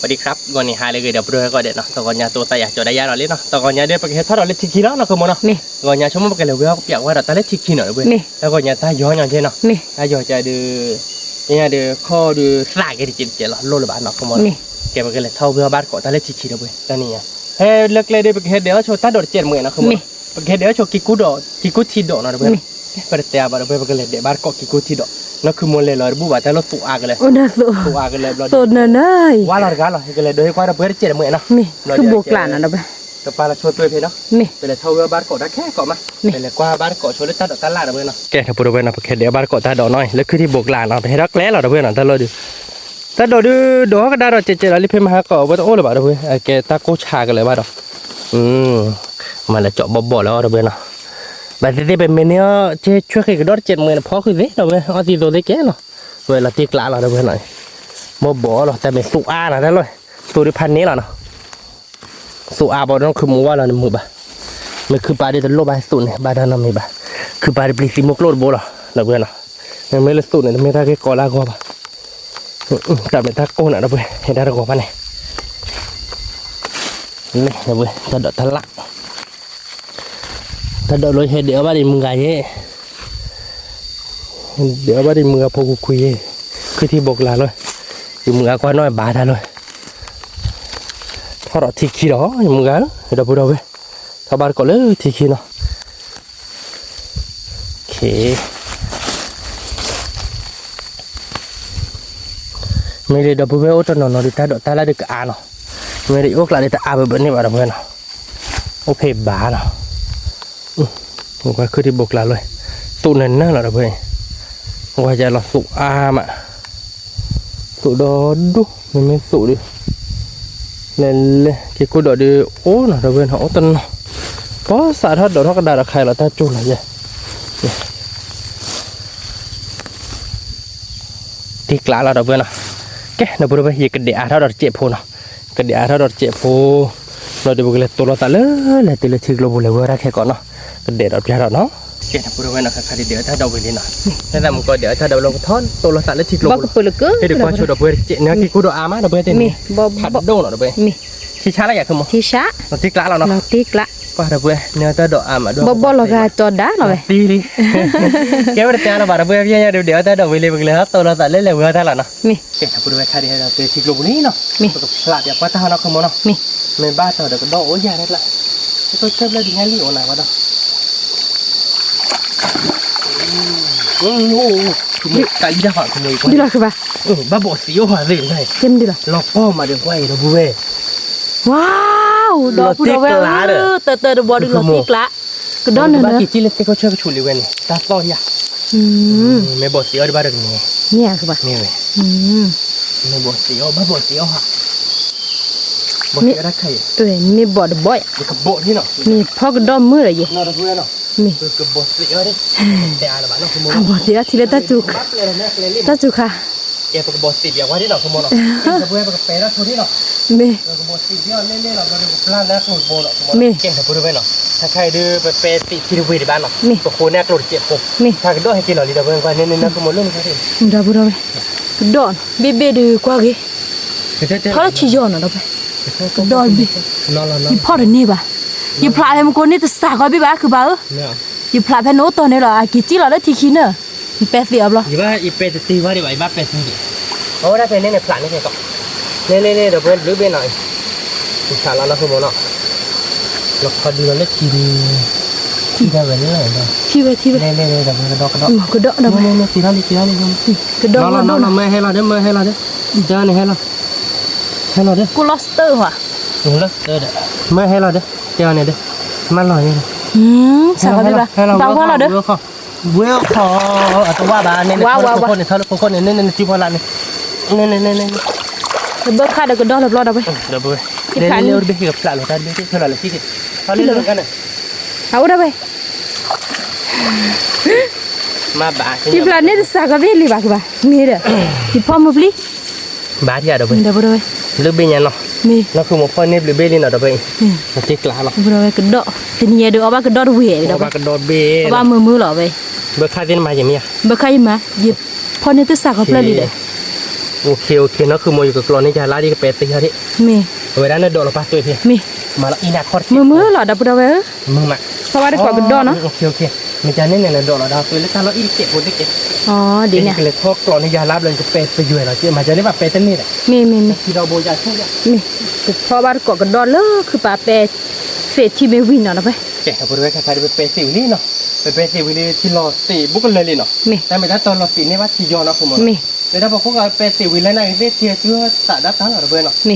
สวัสดีครับก่อนนี้หายเลยเดี๋ยวไปดูก่อนเด็ดเนาะตอนนี้ตัวตายอยากจะได้ยาเราเล่นเนาะตอนนี้เดี๋ยวไปเห็นถ้าเราเล่นทิกกี้แล้วเนาะคือมันเนาะก่อนนี้ชั่วโมงกันเลยเว้ยเปียกว่าเราตาเล่นทิกกี้หน่อยเว้ยแล้วก่อนนี้ตาย้อนอย่างเช่นเนาะตาย้อนจะดูเนี่ยดูข้อดูสายกันจริงๆเราโลละบาทเนาะคือมันเก็บไปกันเลยเท่าเพื่อบ้านก่อนตาเล่นทิกกี้เว้ยตอนนี้เฮ้ยเลิกเลยเดี๋ยวไปเห็นเดี๋ยวโชว์ตาโดด70,000นะคือมันไปเห็นเดี๋ยวโชว์กิกูโดกิกูทีโดเนาะเว้ยไปเตะบอลเว้ยไปกันเลยเดี๋ยวบ้านก่อกิกูทีโดนั่นคือมันเลยเราบุบว่าแต่เราตัวอากันเลยตัวอากันเลยเราตัวนั่นเลยว่าเรากันเรากันเลยโดยความเราเพื่อ70,000นะคือบวกหลานนะเบ้แต่ปลาเราช่วยตัวเพเนาะเป็นเลยเท่าบ้านเกาะได้แค่เกาะมาเป็นเลยกว่าบ้านเกาะช่วยได้ตัดดอกตลาดนะเพื่อนเนาะแกถ้าพูดไปนะแค่เดี๋ยวบ้านเกาะตัดดอกน้อยแล้วคือที่บวกหลานเราไปให้รักแร้เราเพื่อนนะถ้าเราดูถ้าเราดูดอกก็ได้เราเจเราลิเพิ่มมาเกาะว่าต้องโอ้หรือเปล่าเพื่อนแกตาโกชากันเลยบ้านเรามันเลยเจาะบ่อแล้วเราเพื่อนเนาะแบบที่เป็นเมนูเจ๊ช่วยให้กระโดด70,000พอคือเด็กเราเพื่อนเอาตีตัวเด็กแก่เนาะเวลาตีกลาเราเพื่อนหน่อยบ่อเราแต่เป็นสุอานะได้เลยตัวที่พันนี้เราเนาะสุอาบอต้องคือมัวเราในมือบ่มันคือปลาที่ตะโลบายสุดเนี่ยบาดานามีบ่คือปลาที่ปลิซิมุกโลดโบล่ะเราเพื่อนเนาะยังไม่เลิกสุดเนี่ยไม่ได้แค่กอลากว่าบ่แต่เป็นตะโกนนะเราเพื่อนเห็นได้กว่าป่ะเนี่ยนี่เราเพื่อนตะดอกทะลักตะดอกเลยเห็นเดี๋ยวบ้านดิมึงไงเดี๋ยวบ้านดิมึงพอกูคุยคือที่บอกลาเลยอยู่มึงก็น้อยบาทเลยถ้าเราทิกขี้หรออยู่มึงกันเดี๋ยวพูดเอาไปถ้าบ้านก็เลยทิกขี้เนาะโอเคไม่ได้ดับเบิลโอตนอนดิตาดอกตาละเด็กอ่านเนาะไม่ได้โอกลาดิตาอาแบบนี้มาดับเบิลเนาะโอเพบาเนาะผมก็คือที่บอกลาเลยตุนนั่นเราดับเบิลว่าจะเราสุอามอ่ะสุดอดูไม่สุดิเลยกี่กูดอดีโอ้น่ะเราเว้นเขาตันเพราะสาธารณดอกกระดาษใครเราถ้าจุ่มอะไรที่กล้าเราเว้นนะแกเราพูดไปเหยียกระเดียถ้าเราเจ็บโพนะกระเดียถ้าเราเจ็บโพเราจะบอกเลยตัวเราตาเลยตีเลยทิ้งเราบุเลยว่าได้แค่ก่อนเนาะกระเดียเราจะเราเนาะแกถ้าพูดไปนะคดีเดี๋ยวถ้าเราไปนี่นะแต่มันก็เดี๋ยวถ้าเราลงท่อนตัวเราตาเลยทิ้งเราบุเลยให้เดี๋ยวก่อนช่วยเราไปเจ็บเนื้อกี่กูดอามาเราไปเต็มผัดโดนเราไปที่ช้าอะไรอย่างคือมั้งที่ช้าเราตีกละเราเนาะเราตีกละว่าเราเบื่อเนื้อตาดอกอ่ะมาด้วยบ่เราก็จอดได้เราเลยตีดิแกไม่ได้จ้าเราบ้าเราเบื่อเดี๋ยวตาดอกไปเลยไปเลยครับตัวเราตัดเล่นเลยเบื่อท่าเราเนาะแกถ้าพูดไปคดีเราตีทิ้งลงนี้เนาะฉลาดอย่างว่าท่าเราคือมั้งเนาะไม่บ้าตัวเด็กก็ดอกโอ้ยยาได้ละก็เชื่อเลยดีงั้นรีโอไหนวะเนาะโอ้โหคือไก่ยี่ห้อขโมยไปดีหรอคือป่ะบ้าบอสีหัวเรื่องไงเต็มดีหรอเราพ่อมาเดี๋ยวไว้เราบุ้ยว้าวดอกดอกเวลเตอดอกดึงหลอดตีกละก็ดอนบ้ากี่จิเล็กที่เขาช่วยชุลิเวนตาต่อยาไม่บอสีอะไรบ้าเรื่องนี้เนี่ยคือป่ะนี่เลยไม่บอสีบ้าบอสีฮะบอสีอะไรใครมีบอดบ่อยมีกระโบนี่เนาะมีพ่อกระดอมมืออะไรอย่างน่าจะเพื่อนเนาะมีกระโบสีอะไรแต่อะไรบ้างเนาะขโมยบอสีทีละตาจุกค่ะแกเป็นกระโบสีอย่างว่าที่เนาะขโมยเนาะจะเพื่อนเป็นกระเป๋าแล้วทุที่เนาะมีกระโบสีที่เราเล่นเราดูพลาดแล้วขโมยโบเนาะขโมยเก่งแต่พูดไปเนาะถ้าใครดูไปติดที่ดูวีดีบ้านเนาะตัวโคเนี่ยกระโดดเจ็บผมถ้าก็ด้วยให้กินหน่อยดีแต่เพื่อนก็เน้นๆขโมยเรื่องนี้สิดับบุระไปดอนเบดูกว่ากี่เขาเลยชี้ย้อนนะดับไปดอนบียี่พ่อเดี๋ยวนี้ป่ะยี่พลาดอะไรมันคนนี้จะสากไว้พี่บ้าคือบ้ายี่พลาดแพนโนตัวนี้เหรอกี่จีเราได้ทีคินเนอร์เป็ดเสียบเหรอยี่ว่ายี่เป็ดตีว่าดีกว่ายี่บ้าเป็ดตีดิโอ้ได้เป็นเนี่ยพลาดนี่ใช่ก่อนเนี่ยเดี๋ยวเพื่อนรื้อเบี้ยหน่อยอีกสามล้านนะคุณโมเนาะเราพอดีเราเล็กทีได้แบบนี้เลยเนาะทีไปเนี่ยเดี๋ยวกระดกดับเนี่ยทีนั้นกระดกเราไม่ให้เราเด้เจ้านี่ให้เราเด้กูลอสเตอร์ว่ะลอสเตอร์เด้ไม่ให้เราเด้เจ้าเนี่ยเด้มันลอยนี่สากไปบ้าบ้าว่าเราเด้อเวลคอตัวว่าบ้านเนี่ยคนเนี่ยเนี่ยจีบอะไรเนี่ยเบอร์ค่าเดี๋ยวก็ดอลรอดเอาไปเดี๋ยวไปเนี่ยเราไปกับปลาหรือท่านไปเท่าไหร่ที่เขาเล่นกันน่ะเอาได้ไปมาบ้าที่ปลาเนี่ยสากไปรีบบ้าคือบ้ามีเด้อที่พ่อมาปลีบ้าที่อะไรไปเดี๋ยวไปเลือกเบี้ยเนาะแล้วคือหมกฟันเนี่ยหรือเบี้ยนี่เนาะเดี๋ยวไปมันตีกลาเนาะเดี๋ยวไปกระโดดทีนี้เดี๋ยวเอาบ้ากระโดดเวี่ยเดี๋ยวบ้ากระโดดเบี้ยเอาบ้ามือหล่อไปเบอร์ค่าที่มาอย่างนี้เบอร์ค่ามาหยิบพ่อเนี่ยจะสากไปเลยเด้อ โอเคเนาะคือโมอยู่กับกลอนนี่จะลาดีกับเป็ดตีเขาที่ มี เวลาเนี่ยโดนเราปัสตัวพี่ มี มาแล้วอีน่าคอร์ มือหลอดดับเราเว้ย มึงมา สวัสดีกว่ากระดอนเนาะ โอเคมันจะเนี่ยโดนเราดาวตัวแล้วถ้าเราอีเก็บคนได้เก็บ อ๋อดีเนี่ย เลยทอกกลอนนี่ยาลาบเลยจะเป็ดไปอยู่เราเชื่อมาจะได้แบบเป็ดตั้งนี่แหละ มี ที่เราโบยาช่วย มีเพราะว่ากกระดอนเลยคือปลาเป็ดเฟสที่ไม่วินเนาะไป แกะบริเวณคล้ายๆเป็นเป็ดสิวนี่เนาะเป็นเป็ดสิวนี่ที่รอสีบุกเลยเนาะ มี แต่ไม่ได้ตอนรอสีนี่ว่าที่ยอนะคุณหมอ มี เดี๋ยวถ้าบอกว่าเป็ดสิวแล้วนะเวทีเชื่อสะดับทั้งหมดเลยเนาะ มี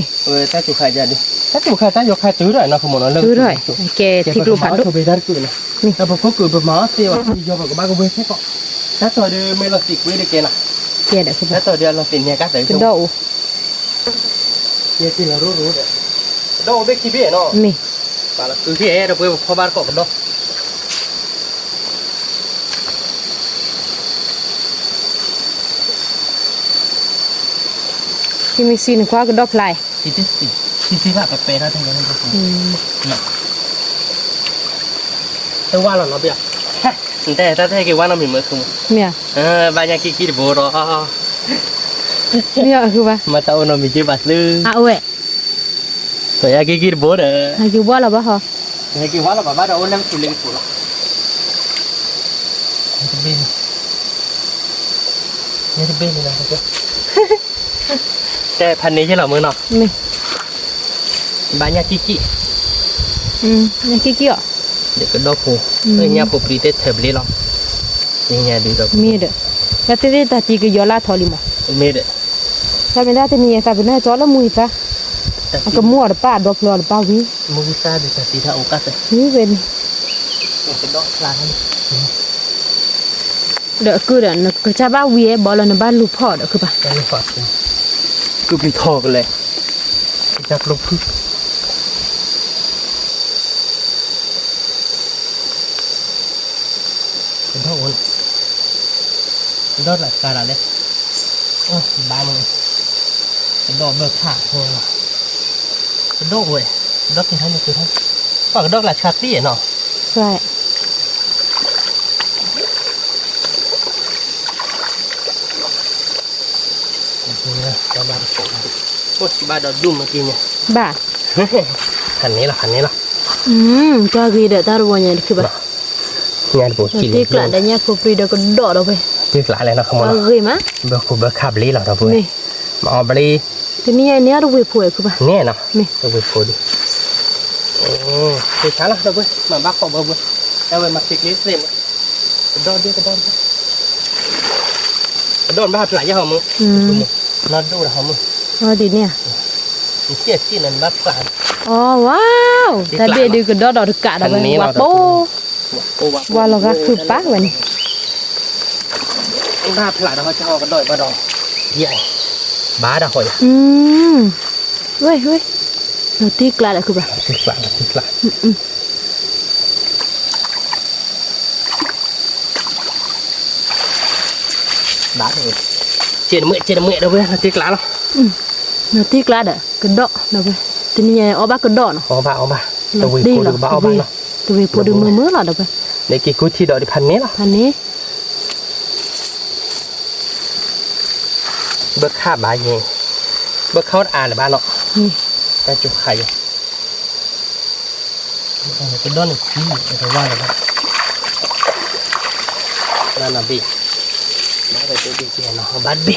ถ้าจุกไข่จะดิถ้าจุกไข่ถ้ายกไข่ตื้อด้วยนะคุณหมอเนาะ ซื้อด้วยแกที่กลุ่มผัด ก็ไปได้กูนะแต่พอเขาเกิดเป็นหมาเสียวที่ยอมกับบ้านก็เว้ยแค่ก็ถ้าตัวเดียวไม่รอสีกุ้ยได้แกนะ แกเดี๋ยวคือ ถ้าตัวเดียวรอสีเนี่ยก็แต่ กระดอน เดี๋ยวที่เรารู้เด้อโดเบกกี้เบ้เนาะ มี ปาละคือที่เราไปพอบ้านเกาะกันเนาะ ที่มีซีนคว้ากระดอนพลาย ที่ว่าไปได้ทั้งนั้นเลยเนาะแต่ว่าเราเนาะเบียแต่ถ้าแค่ว่าเรามีมือคือ เมีย บางอย่างกี่โบรอ เมียคือว่า มาเต้าเรามีจีบัตรลือ เว้ย แต่ยากี่โบรอ อยู่ว่าเราบ่ฮะ ยากี่ว่าเราบ้าเราเล่นสุดเลยสุดละนี่จะเป็นเลยนะแต่พันนี้ใช่หรอมือเนาะ มี บางอย่างกี่ ยังกี่อ่ะ เด็กก็ดอกโผเนี่ยผมปรีเตเทบเลยหรอเนี่ยดูดอก มีเด้อแล้วที่ตาตีก็ยอลาทอลิม มีเด้อ ถ้าไม่ได้ที่นี่ถ้าเป็นแม่จอแล้วมือซะก็มั่วหรือป้าดอกหลอดป้าวิ มุกซาดิสีท่าโอกาส นี่เป็น เป็นดอกพลาน เด้อคือเด้อก็จะบ้าวีบ่แล้วในบ้านลูกพ่อเด้อคือป่ะ ยังไม่ฝากกูไปทอกันเลยจากลงพึ่งเป็นเท่ากันเป็นดอกหลักการอะไรบ้ามึงเป็นดอกเบิกขาโอ้เป็นดอกเว้ยดอกกินทั้งนี้คือทั้งฝากดอกหลักชาตี้เนาะ ใช่ เนี่ยเราบ้านผมโอ้บ้านเราดุ้มเมื่อกี้เนี่ย บ้า คันนี้ล่ะก็คือเด้อตาบ่เนี่ยคือป่ะ งานโบจี ที่กลาได้เนี่ยพอปรีเด้อก็ดอดเอาไป ที่กลาอะไรนะขโมย ก็คือมั้ย เบิกผมเบิกขับลีหรอครับเพื่อน นี่ มาเอาบลี ทีนี้เนี่ยเราไปป่วยคือป่ะ เนี่ยเนาะ นี่ เราไปพูดดิคือช้าละเราเว้ยมาบ้าของเราเว้ยเอาไปมาติดลิสต์เลยมั้ยกระโดดดิกระโดดบ้าหลายอย่างมึงนอนดูหรอมึง ดีเนี่ย มีเที่ยที่นั่นบ้าปลา อ๋อว้าวแต่เบดูก็ดอดกะดอกไปว่าโปว่าเราก็คือปักวันนี้ บ้าปลาเราจะเอากระโดดมาดองใหญ่บ้าดาหอย เว้ยเราที่กลาดคือป่ะ ที่กลาบ้าเลยเจ็ดเมื่อเราเว้ยเราที่กลาแล้ว เราที่กลาดก็ดอกเราไปทีนี้เอาบ้าก็ดอกเนาะ เอาบ้าตัววีพูดบ้าเอาบ้าเนาะ ตัววีพูดมือหรอเดี๋ยวไป ในกี่กุที่ดอกดิพันนี้ล่ะ พันนี้ เบิกข้าบ้าเองเบิกเขาอ่านหรือบ้านเนาะ นี่ แต่จุกไข่เป็นด้อนหนึ่งที่แต่ว่าอะไรบ้างนั่นน่ะบีบ้าไปตัวบีเจนเนาะบ้านบี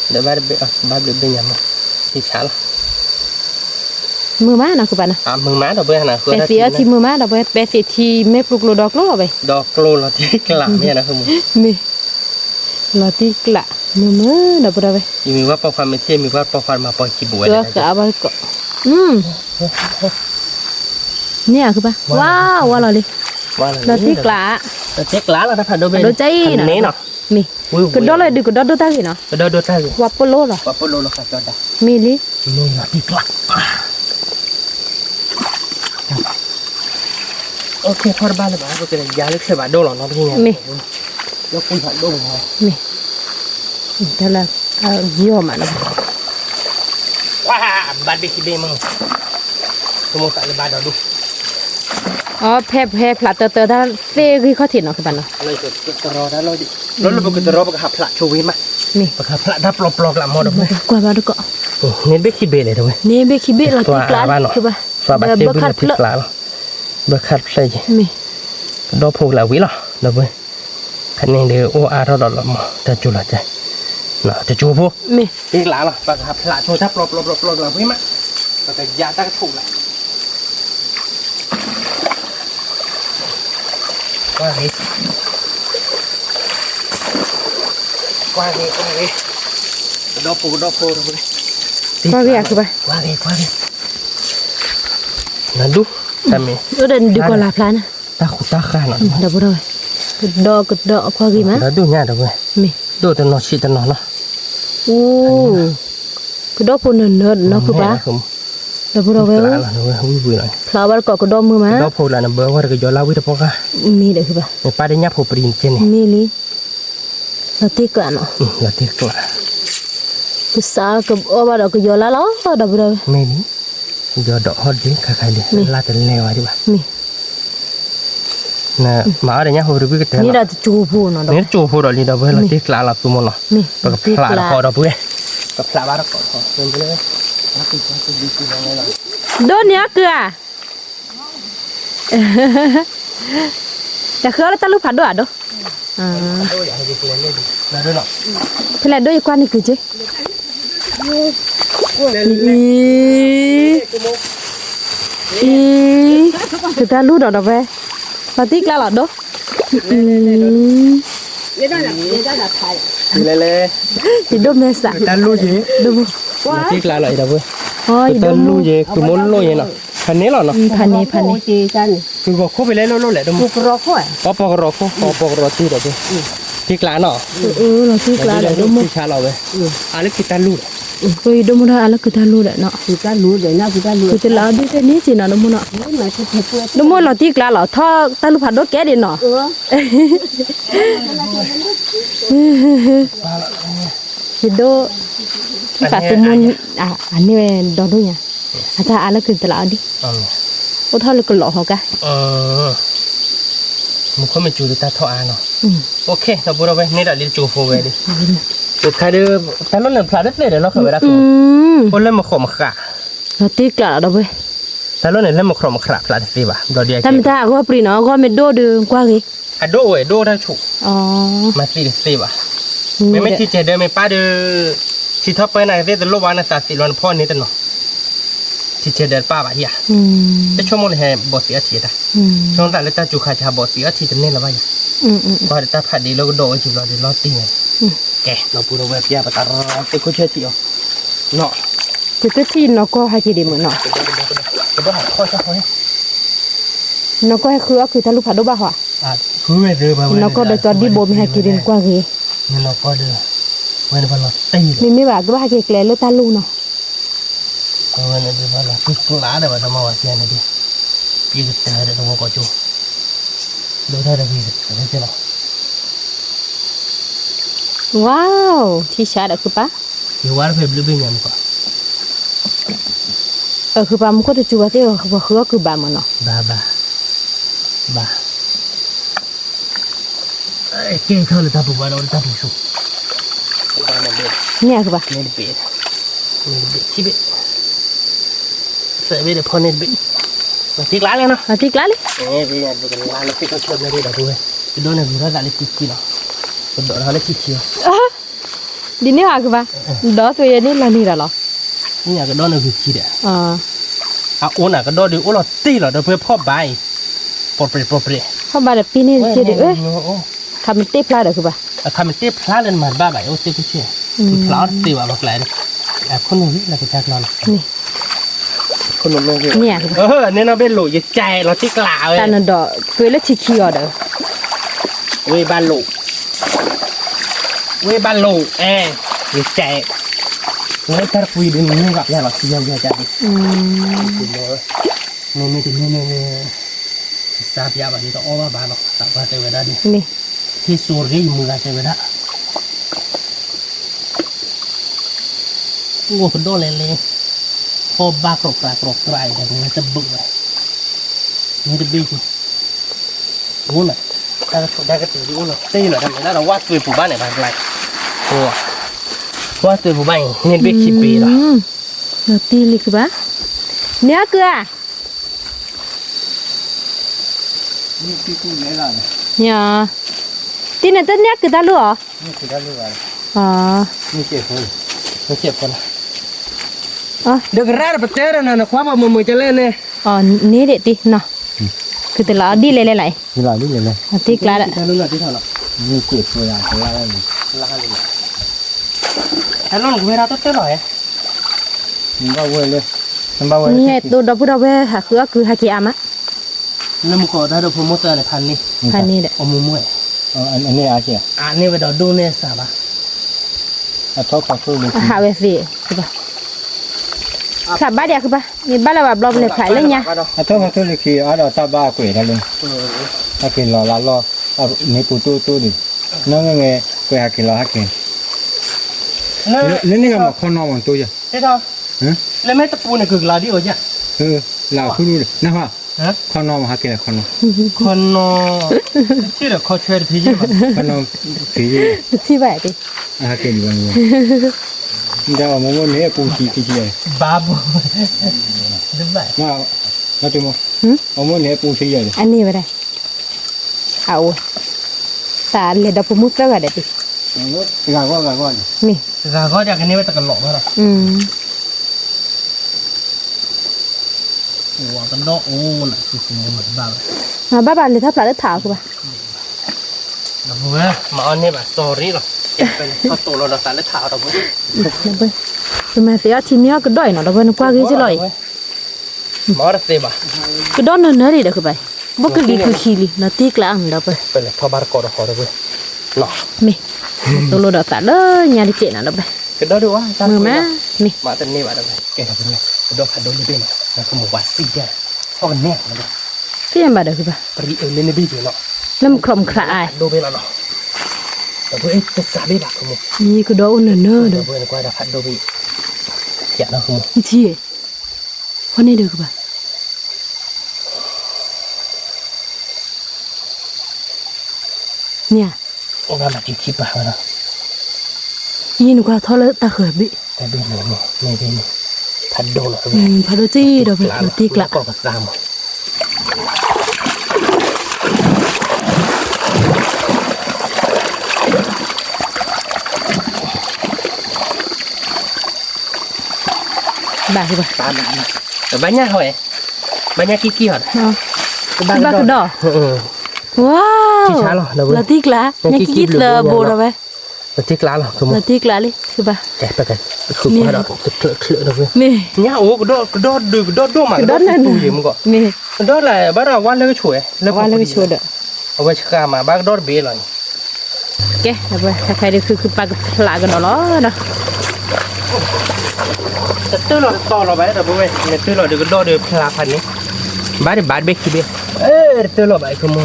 เดี๋ยวบ้านบีบ้านบียังมาที่ช้าละ มือม้านะคือป่ะนะ มึงม้าดอกเบี้ยนะ เป็นเสียที่มือม้าดอกไปเป็นเสียที่ไม่ปลุกโลดอกโลไป ดอกโกลเราที่กลางเนี่ยนะคือมึง นี่เราที่กละมือดอกไป มีว่าประความเป็นเที่ยมีว่าประความมาปล่อยกี่บัว ก็กะบ้าก็เนี่ยคือป่ะว้าวว่าเราเลยเราที่กละ เราเจ๊กล้าเราถ้าผ่านโดนเบน โดนใจ นะ นะ นี่เนาะ มีก็ดอกเลยดูก็ดอกดูตั้งเนาะ ก็โดนท่าอยู่ ว่าปโลหรอ ว่าปโลเราขาดจอดได้ มีลิ นี่เราที่กลางโอเคพอบ้านเลยบ้านก็เป็นยาเล็กเสียบาทโดนหรอเนาะพี่เนี่ย มี แล้วคุณผ่านโดนเหรอ มีแต่ละเยี่ยมอ่ะนะ ว้าบ้านเบคิเบ้มึงขโมยใส่บ้านเราดู อ๋อแพ้พลาเตอร์ถ้าเฟ่คือเขาถิ่นเนาะคือป่ะเนาะ อะไรก็รอได้เราดิ แล้วเราก็จะรอประกับพระโชวิมา นี่ ประกับพระดับปลอกๆละหมดเลย กว่าบาดก็ เนี่ยเบคิเบเลยด้วย นี่เบคิเบละติกลาคือบ่ สวัสดีบุญติกลาเบคัดใส่ นี่ ดอกพูกละวิล่ะนะเว้ยคันนี้เดี๋ยวโอ้อาเราดอกละมาจะจุละใจน่ะจะจูพู นี่ ติกลาล่ะประกับพระโชทับปลอกละวิมาประกับยาตั้งถูกละว่าไงดอกพูนะเว้ย กว่าเวียคือบ่ ว่าไงนั่นดูทำไม udah di kolam plana ตาขุดตาข้าหน่อย dah bro kedok kwa gi ma แล้วดูเนี่ยเดี๋ยวเว้ย mi ดูแต่นอนชีแต่นอนเนาะ kedok pun nen no ku ba ผม dah bro เว we ลาละเว้ยวิ่งหน่อย flower kok kedok mu ma ดอกพูดแล้วนะเบอร์ว่าเราจะย้อนเล่าวิธีพกอะ mi dah ku ba ในป้าได้ยับผูปรินเจนี่ mi li nanti kan no แล้วที่กลา ku sa ke oba dah ku jola lo dah bro ไม่นี่ย้อนดอกฮอตจริงใครเดี๋ยวลาแต่แนวอะไรบ้าง mi นะมาอะไรเนี่ยผมรู้ว่าแต่ ni dah tu pu no เนี่ยจูพูดอะไรเดี๋ยวเว้ยเราที่กลาเราตัวมันเนาะ mi ปกับพลาดพอเราเว้ยกับพลาดบ้านเราก่อนเดินไปเลยมาติดดีๆยังไงล่ะ don ya ke dah ke la talu phado ado ดูอย่างนี้เล่นๆนะด้วยเนาะ Pela do ikwan ni kuje. Kita lu dah be. Pati kala lah do. Lele Hidup mesa. ta lu gì Đúng. tiếc là lại đâu ơi Oh, ta hidup lu gì cứ muốn lu gì nào phần này là nó Pani. cứ gọt khô về lên lu lại đâu Rok ko. có bò rò tí đâu tiếc là nó Lah ti kala dah do mo. tiếc cha rồi à kita lu Ko hidup mo dah ala kita lu dah no. Kita lu. Kita la di te ni cina do mo no. Do mo la ti kala la tha ta lu phado ke di no. Hidup kita tu mun ani do do nya. Ata ala kita la di. O tha lu ko lo ho ka. một con mình chủ được ta thọ à nó ok nó bữa đâu vậy nên đã đi chủ phô về đi được khai đưa ta nó lần phá đất này để nó khởi ra không con lên một khổ một khả Là ti kala do be. ta nó này lên một khổ một khả phá đất đi bà rồi đi Ta mi ta ko pri no ko me do de kwa gi. à đô ấy đô đang chủ mà đi đi bàไม่ที่เจเดินไม่ป้าเดือที่ท็อปไปไหนเรื่องโลกวันน่ะตัดสินวันพ่อนี่ตั้งเนาะที่เจเดินป้าบ่ะที่อ่ะแต่ช่วงมันให้บอสเสียทีอ่ะช่วงแต่ละตาจุขาชาบอสเสียทีจะเนี่ยละว่าพอตาผัดดีแล้วก็โดนจุเราเดี๋ยวรอตีไงแกเราพูดเอาไว้พี่ปะตารอติคุเชื่อที่อ่ะเนาะ Ti te ti no ko ha ki di mo no. ก็ต้องข้อสักข้อ No ko ha khu ku ta lu phado ba ho. คือไม่เรือมา No ko da chod di bo mi ha ki din kwa gi. นี่เราก็เดือเว้นวันเราตี Mi mi ba ba ha ki kle lu ta lu no. ก็เว้นเดือนวันเราคือตัวล้าเดี๋ยวเรามาว่าเสียนี่ดิพี่ก็เจอเดี๋ยวเราก็จูดูได้เลยพี่ก็ไม่เจอหรอก Wow, ti sha da ku pa. อยู่ว่าเพิ่มหรือเป็นยังไง Ku pa mo ko te chu ba te ku khu ku ba mo no. Baไอ้เก่งเขาเลยตาปุ๊บเราตาปุ๊บชุบ Ni ku ba. เน็ตเบ็ดชิบเสียไปเดี๋ยวพอเน็ตเบ็ดมาติ๊กล้านเลยนะ Ha ti kla li. พี่อยากดูกันล้านแล้วติ๊กก็เชื่อมเลยเดี๋ยวดูเลยโดนเนี่ยดูแล้วได้ติ๊กกี่หรอโดนแล้วได้กี่เชียว Di ni ha ku ba. Do tu ye ni la ni da lo. นี่อยากโดนเนี่ยกี่เดียว โอนอ่ะก็โดนดิโอ้เราตีเหรอเดี๋ยวเพื่อพ่อใบปลดเปรี้ย Ha ba da pi ni ti de. Ka mi te pla da ku ba. ทำเป็นตีพลาดเลยมาบ้าใบโอ้ตีก็เชี่ยพลาดตีว่าบักไหลคนนู้นเราจะจักนอน Ni. คนนู้นเลย Ni ha ku ba. เนี่ยเราเป็นหลุยใจเราที่กล่าวเลย Ta no do ku le ti ki o da. เว้ยบ้านหลุยใจเว้ยถ้าคุยดูนี่กับยาหลักที่ยาใจนี่ทราบยาแบบนี้ต้องอ้อมบ้านหรอกทราบว่าเทวดานี่ Ni. ที่สุริยมือเทวดาโง่โดนเลยพอบ้ากรอกไกรแต่มันจะบึ้งเลยนี่จะบิ้งโง่น่ะ ได้ก็ตีอยู่เนาะตีหน่อยทำไมแล้วเราวาดตัวผู้บ้านไหนบ้างไรโอ้วาดตัวผู้บ้านเนี่ยเบกขี้ปีแล้ว เราตีลิกบ้าเนื้อเกลือ นี่พี่กู้ไหนล่ะ เนี่ยตีนั่นต้นเนื้อเกลือตาลูกเหรอ นี่คือได้เรื่องอะไร อ๋อ นี่เจ็บคนไม่เจ็บคน อ๋อ เดี๋ยวกระไรไปเตะแล้วนะคว้ามามือจะเล่นเนี่ย อ๋อนี่เด็ดดิเนาะคือแต่ละดีเลยเลย นี่หล่อนี่เลยเลย ตีกลาด ที่นู่นที่เท่าไหร่นี่เจ็บเลยอ่ะล่าเลยล่าเลยไอ้น้องกูเวลาต้องเตะหน่อยมึงบ้าเว้ยเลยมึงบ้าเว้ย นี่ตัวดับดับเว้หาคือหากี่อามะ แล้วมึงก็ได้ดูโปรโมเตอร์ในพันนี่ พันนี้เด็ด อมมวย อันนี้อาเจีย อันนี้ไปดูเนี่ยสาบะ อาทอขอสู้เลย หาเวฟีคือปะขับบ้านเดียวคือปะมีบ้านเราแบบรอบเลยขายเลยเนี่ย อาทอขอสู้เลยคืออาดอซาบ้าเกวยนั่นเลยอากินรอละรอในปูตู้ดิน้องเงี้ยเกวยอากินรอฮักกินแล้วนี่ก็มาคนนอนมันตัวจ้ะ เฮ้ยท่อแล้วแม่ตะปูเนี่ยคือกลาดิโอจ้ะ เราคือรู้เลยนะว่า ฮะ คนนอนมาฮักกินคนนอน คนนอชื่อเด็กเขาช่วยพี่ยี่ป่ะ คนนอนสี ที่แบบดิ ฮักกินวันวันเดี๋ยวมันวันนี้ปูชีกี่เลย บ้าบ่ดูไป มาตัวมันวันนี้ปูชีเลย อันนี้ไปได้เอาสารเลยดับมุสแล้วก็ได้ดิ กากว่า นี่ กาก็อยากให้นี่ไปตะกันหลอกมั้งล่ะโอ้กันดอกโอ้น่ะคือสมมติบ้าเลย บ้านเลยถ้าปลาเลือดขาวคือปะ แล้วเว้ยมาอันนี้แบบสตอรี่หรอเป็นข้าวโตเราสารเลือดขาวเราเว้ย นั่นเว้ยทำไมเสียทีนี้ก็ด้อยเนาะเราเว้ยกว่ากี่จะลอย มาได้เต็มอ่ะ ก็ด้อนเนื้อดิเด้อคือไปบ่คือลีคือขี้ลีนาตีกลางเด้อไป เป็นเลยพอบาร์โกดขอได้เว้ยเนาะ มีตัวโลดตาเลยญาติเจน่ะเด้อไป ก็ได้ดูว่า มือมามี มาแต่นี่ว่าได้แกทำเป็นไงดอกขัดโดนนี่เป็นนะคือหมูว่าซีเด้อพอกันแน่นะ คือยังบ่เด้อคือปะ ปรีเอ็นนี่บี้เนาะ น้ำครมคลาย ดูเป็นเนาะแต่เว้ยจะสาบีบักคือหมู นี่ก็ดอกเนื้อเด้อ เว้ยกว่าได้พัดดูบี้อย่านะคือหมู อีทีคนนี้เด้อคือปะเนี่ย โอ้ยมาจิ้มชิบะนะ ยินกว่าทอเลตาเขยบิ แต่เป็นหมูไม่เป็นพัดโดนหรอ พาโดจี้เด้อไปตีกละ ก็กระซามบ้าคือปะ ตามนะแต่บ้านเนี่ยเขาเอ๋บ้านเนี่ยกี้กี้หรอ บ้าคือดอว้าวลาติกละเนี่ยกิ๊กเลยโบราณไป ลาติกละหรอคือหมู ลาติกละเลยคือปะ แกไปกันคือว่าเราจะเคลื่อนนะเว้ย มี เนี่ยโอ้ก็ดอดึกดอมาดอตู้ยิมก็ มี ดออะไรบ้านเราวันเลยก็ช่วย ว่าแล้วก็ชวนเด้อ เอาไว้ชักมาบ้านดอเบลเลย แกแล้วไปถ้าใครได้คือปลากระลากันเนาะนะ จะตื้อเราต่อเราไปแต่เว้ยเนี่ยตื้อเราเดี๋ยวก็ดอเดี๋ยวพลาพันนี้บ้านเบกขี้เบี้ยตื้อเราไปคือหมู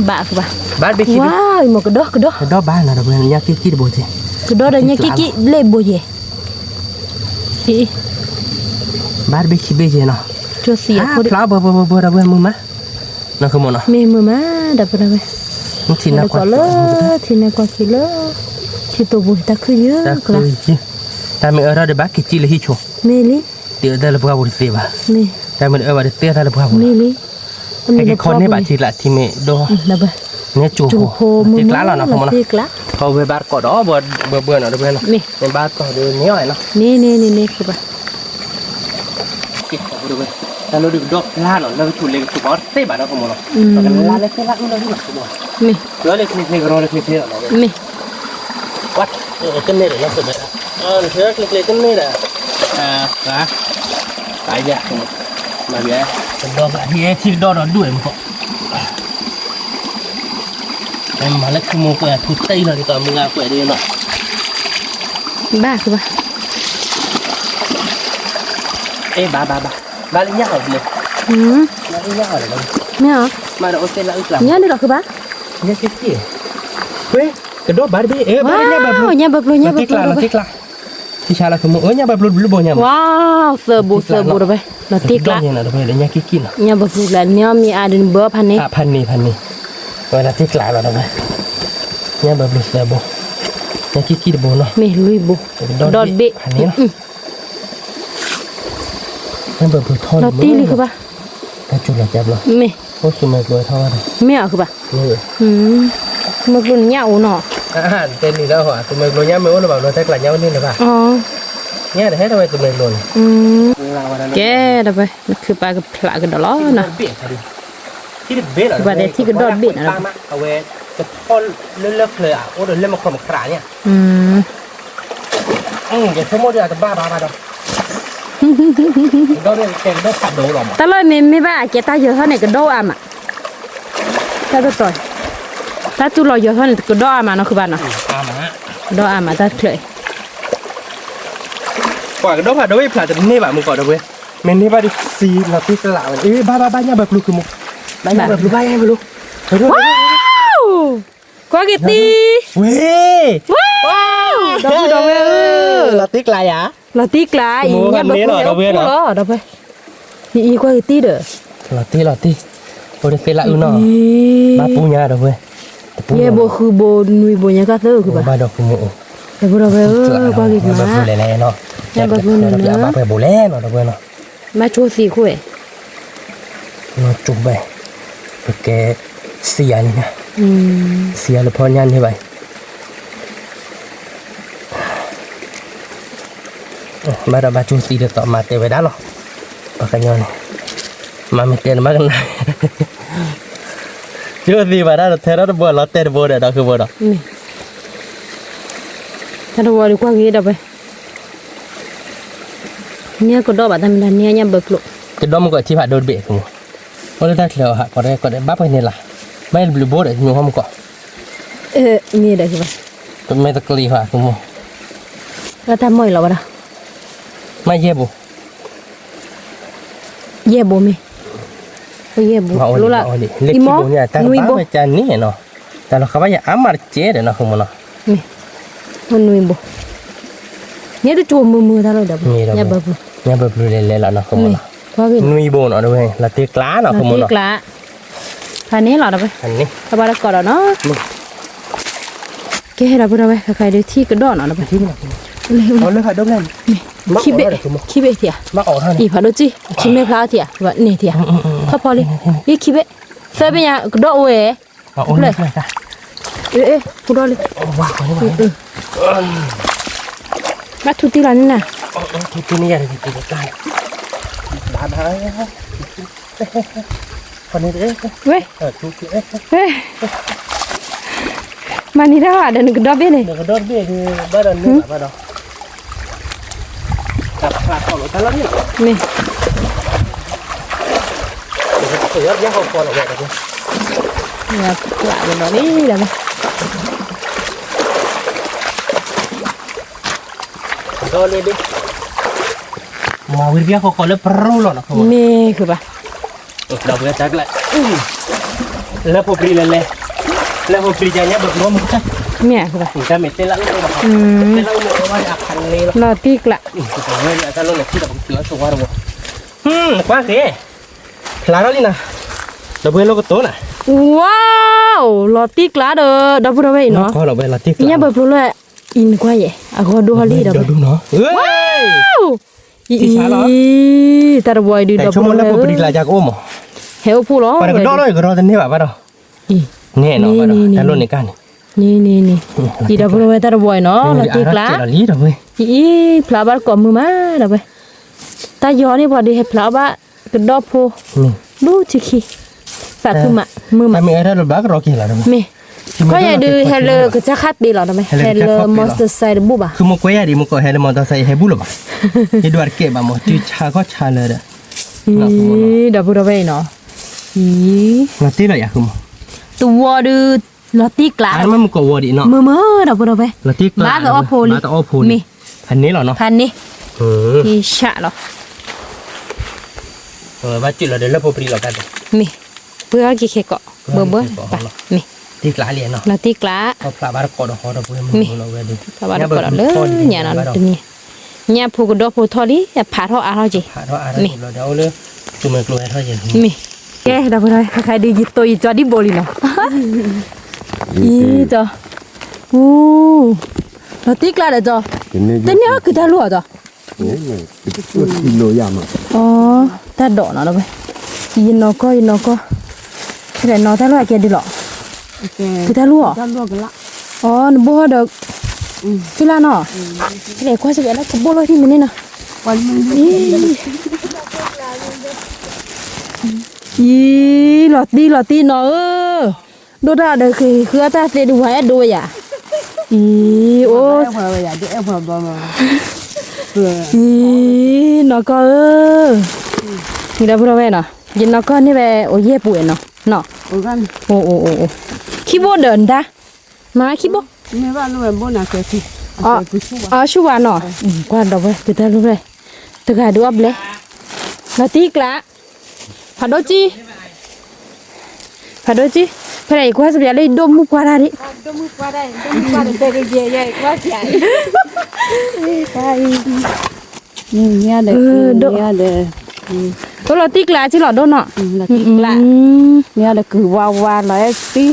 บ้าคือปะ บ้านเบกขี้เบี้ย ว้าวหมกกระดก ดอบ้านนะเว้ยเนี่ยกี้บ่ใช่ กระดกเด้อเนี่ยกิ๊กเล่บ่เย่อี บ้านเบกขี้เบี้ยเนาะ ชัวเสียคน พลาบ่เราเว้ยมึงมะนั่นคือหมูเนาะ มีมือมาดับไปเลย มึงชินนะ ก็เลยทีนี้ก็คิดเลยที่ตัวบุตรคือเยอะ แต่ ก คือ ละ แต่ไม่ได้บ้านกิจิเลยฮิโช มีลิ เดี๋ยวได้ระบบบุตรเสียบ้า มี แต่ไม่ได้บ้านเตี้ยได้ระบบบุตร มีลิ ไอ้คนนี้บาดทีละที่เมโด ดับไป เนี่ยจู จูโฮมือ กล้าแล้วนะผมนะ ตีกละ เขาไปบ้านก็ดอเบื่อหน่อยเพื่อน นี่ ในบ้านก็เดี๋ยวนี้หน่อยเนาะ นี่คือปะ เก็บของดูไปแต่เราดูดอกล่าหน่อยเราชูเล็กชูบอสเต้บ้านเราผมเนาะแต่ล่าเล็กล่าอุ้งเราที่หลังผมเนาะ มี เล็กรอเล็กเนาะ มี วัดกันเนี่ยนะสุดเลยเชือกเล็กกันเนี่ยนะตายยากมาเบี้ยเป็นดอกที่ดอกเราด้วยมั้งก็มาเล็กขโมยไปทุบตีเลยตอนมึงเอาไปดีเนาะ บ้าคือปะ บ้าเลยยากเลยบ้าเลยยากเลย ไม่เหรอ มาเราเอาเส้นละอึกหลัง เนี่ยนี่หรอคือปะ เนี่ยคิดเฮ้ยกระโดดบาร์บี้บ้าเนี่ยแบบ เนี่ยแบบรู้เนี่ยแบบ ติ๊กละที่ชาละคือมึงเนี่ยแบบรู้บ่เนี่ย ว้าวเซอร์บูดับไปเราตีกละ เนี่ยนะเดี๋ยวเนี่ยคิดกิน เนี่ยแบบรู้แล้วเนี่ยมีอาดินเบอร์พันนี้ พันนี่ เวลาที่กลายเราทำไมเนี่ยแบบรู้สึกบ่เนี่ยคิดบ่เนาะ me lui bu dot be อันนี้เนาะเนี่ยแบบทอด lo ti li ke ba ถ้าจุดละจับเลย me โอ้สมัยรวยเท่าไหร่ me a ke ba นี่ ma gun nya u no อาหารเต็มนี่แล้วหัวสมัยรวยเนี่ยไม่ว่าเราแบบเราแท็กหลังเนี่ยนี่เลยป่ะ oh เนี่ยแต่ให้ทำไมสมัยรวย ke da ba ke pa ke phla ke da lo na เบี้ยค่ะดิที่เบี้ยเหรอเอาไว้จะทอดเลือกเลยอ่ะโอ้เดี๋ยวเล่นมาขมขราเนี่ยอย่าทั้งหมดจะบ้าดอกเราเนี่ยแกงได้ผัดโดหรอ ta lo me ba ke ta yo ne ke do ama ta do toy ta tu lo yo ne ke do ama no ke ba no อามา do ama ta klei กว่าก็ได้ผัดโดยผัดจะนี่แบบมึงก่อนนะเว้ยเมนนี่บ้าดิซีเราที่ตลาดบ้าเนี่ยแบบลูกคือมึงบ้าแบบลูกบ้ายังไม่รู้ wow kwa ke ti เว้ย wow do do we ลาติกลายอ่ะ la ti kla i nya ba lo do ba i kwa ke ti de ลาติโอ้เด็กเป็นละอุ่นเนาะบ้าปูญ่าดอกเว้ย ye bo khu bo nui bo nya ka te ke ba บ้าดอกคือมึง de bo do we kwa ke แบบ ma แล่ๆเนาะบ้าไปโบแล่เนาะดอกเว้ยเนาะ ma chu si khu e เราจุ่มไปแกเสียนี่นะเสียหรือพอยันที่ไปมาเรามาจุ่มสีเดือดต่อมาเตะไปได้หรอปากกันยอนมาไม่เตะมากันนะจุ่มสีมาได้เราเทเราบัวเราเตะบัวเดี๋ยวเราคือบัวดอก ni ta do wa kwa ke da ba nya ko do ba ta mi nya nya ba klo จะดมก่อนที่ผ่าโดนเบรกมั้งเพราะได้เที่ยวฮะก็ได้บ้าไปนี่ล่ะไม่บลูโบดอยู่ห้องก่อน mi da ke ba ไม่ตะกลีค่ะคุณมั้ง ta ta moi lo ba da ไม่เย็บบุ ye bo me o ye bo มาโอ้ lo ดิ la มาโอ้ดิเล็กที่บุเนี่ยตั้งบ้าไปจานนี่เนาะแต่เราเขาว่าอย่าอามาเจ๊เดี๋ยวนะคุณมั้งเนาะ ni on nui bo ne to chu mu mu ta lo da ba มีเรา nya ba bu เนี่ยแบบรู้เลยแล้วนะคุณมั้ง ni kwa ke นุยโบนเอาด้วยละเตกล้าเนาะคุณมั้ง ti เนาะ kla ta ne lo da ba อันนี้ ta ba da ko da no ke ra bu da ba ka kai de ti ke do no da ba ที่นี่เอาเลยค่ะดมเลย ki be ti a มาออกเท่านี้ i pha do chi chi me pla ti a ba ne ti a ka po le i ki be fe be ya do we มาโอ้เลยค่ะ pu do le ว้าว ma tu ti la ni na ที่นี่อะไรที่นี่กันบ้าคนนี้เอ๊ะ we ทุกทีเอ๊ะ we ma ni da wa da ni do be ne เดี๋ยวก็โดนเบี้ยคือบ้านนี้บ้านเราขับขาดของรถแล้วนี่ ni เสือยังเขาคอหรอกแบบนี้ ya pla le do ni da ba โดนเลยดิมาวิเบียเขาคอแล้วปรู้หรอกนะเขา me ke ba เราเบื่อจักเลยแล้วพอปรีเลยแล้วพอปรีใจเนี้ยแบบน้องมึงจะ me ke ba จะไม่เต้นละลูกแบบเต้นละลูกว่าอยากคันเลยหรอ lo ti kla แต่เฮ้ยถ้าลูกเนี่ยที่เราเสือตัวเรากว้างสิพลาดแล้วนี่นะเราเบื่อเราก็โตน่ะ wow lo ti kla de da bu da we no ก็เราเบื่อเราที่ nya ba plo le in kwa ye a go do hali da เดี๋ยวดูเนาะเฮ้ย i tar boy di แต่ da ชั่วโมง plo แล้วพอปรี le ลาจากโอ้หมอ heu pu lo ไปก็ดอเลยก็รอแต่นี่แบบว่าเรา i เนี่ยเนาะว่าเราแต่รุ่นนี้กัน ni i da plo we tar boy no lo ti kla เราลีเราเว้ย i pla bar ko mu ma da ba ta yo ni bo di he pla ba ke do pu นี่ lu chi ki fa ku ma mu ma ถ้ามีอะไรเราบ้ากรอกี่แล้ว me ko ya du hele ke cha khat bi lo da ba hele monster side bu ba คือมุกเวียดีมุกก็เฮลมอเตอร์ไซค์เฮบุลบ่ที่ดูอาร์เก็บบ่ที่ชาก็ชาเลย i da pu da we no i มาตีเลยอ่ะคือ tu wo du lo ti kla อันมันมุกก็วอดีเนาะ mu mu da pu da we เราตีกลา มากับอ้อโพลิ มากับอ้อโพลิ มี พันนี้เหรอเนาะ พันนี่ที่ชะเหรอ ว่าจุดเราเดี๋ยวเราพอปรีเรากัน มีเพื่อกี่เคเกาะเบอร์เบอร์ไปมี ตีกลาเรียนเนาะ นาทีกล้า เขาปลาบาร์กอดหอเราเพื่อนมันเราเวดี ถ้าว่าเราก็เลยเนี่ยนะตัวนี้เนี่ยผูกดอกผูกทอดีผ่าทออะไรจี ผ่าเท่าอะไรเราเดี๋ยวเลยจุ่มกลัวเท่าอย่าง มี แกดับเลยใครดีจิตตัวอีจอดิโบลีเนาะอีจ้ะอู้เราตีกลาเด้อจ้ะแต่เนี่ยคือตาลัวจ้ะอ๋อตาดอกเนาะดับเลยยินเนาะก็แค่เนาะตาลัวแกดีหรอคือตาลัวกันละอ๋อนึกบ่ดอกพี่ลาเนาะแค่ควาสิเวลาก็บ่เลยที่มันนี่นะวันอีหลอดดีเนาะดูได้เด้อคือตาเสดูไว้ดูอ่ะอีโอ้อีเนาะก็นี่ได้บ่ได้เนาะยินเนาะก็นี่แหละโอ้เย่ป่วยเนาะเนาะโอ้ขี้บ่เดินตามาขี้บ่ไม่ว่ารู้ว่าน่าจะสิอ๋อชัวร์เนาะกว่าดอกเว้ยคือตารู้เลยตะกาดูอับเลยลาติกละพาโดจิพระไอ้กว่าสับยาเลยดมมุกว่าได้ดมกว่าได้แต่ก็ใหญ่กว่าใหญ่ไปเนี่ยเด้เนี่ยเด้ตัวลาติกละจิหลอดโดนเนาะลาติกละเนี่ยเด้คือว่าร้อยตี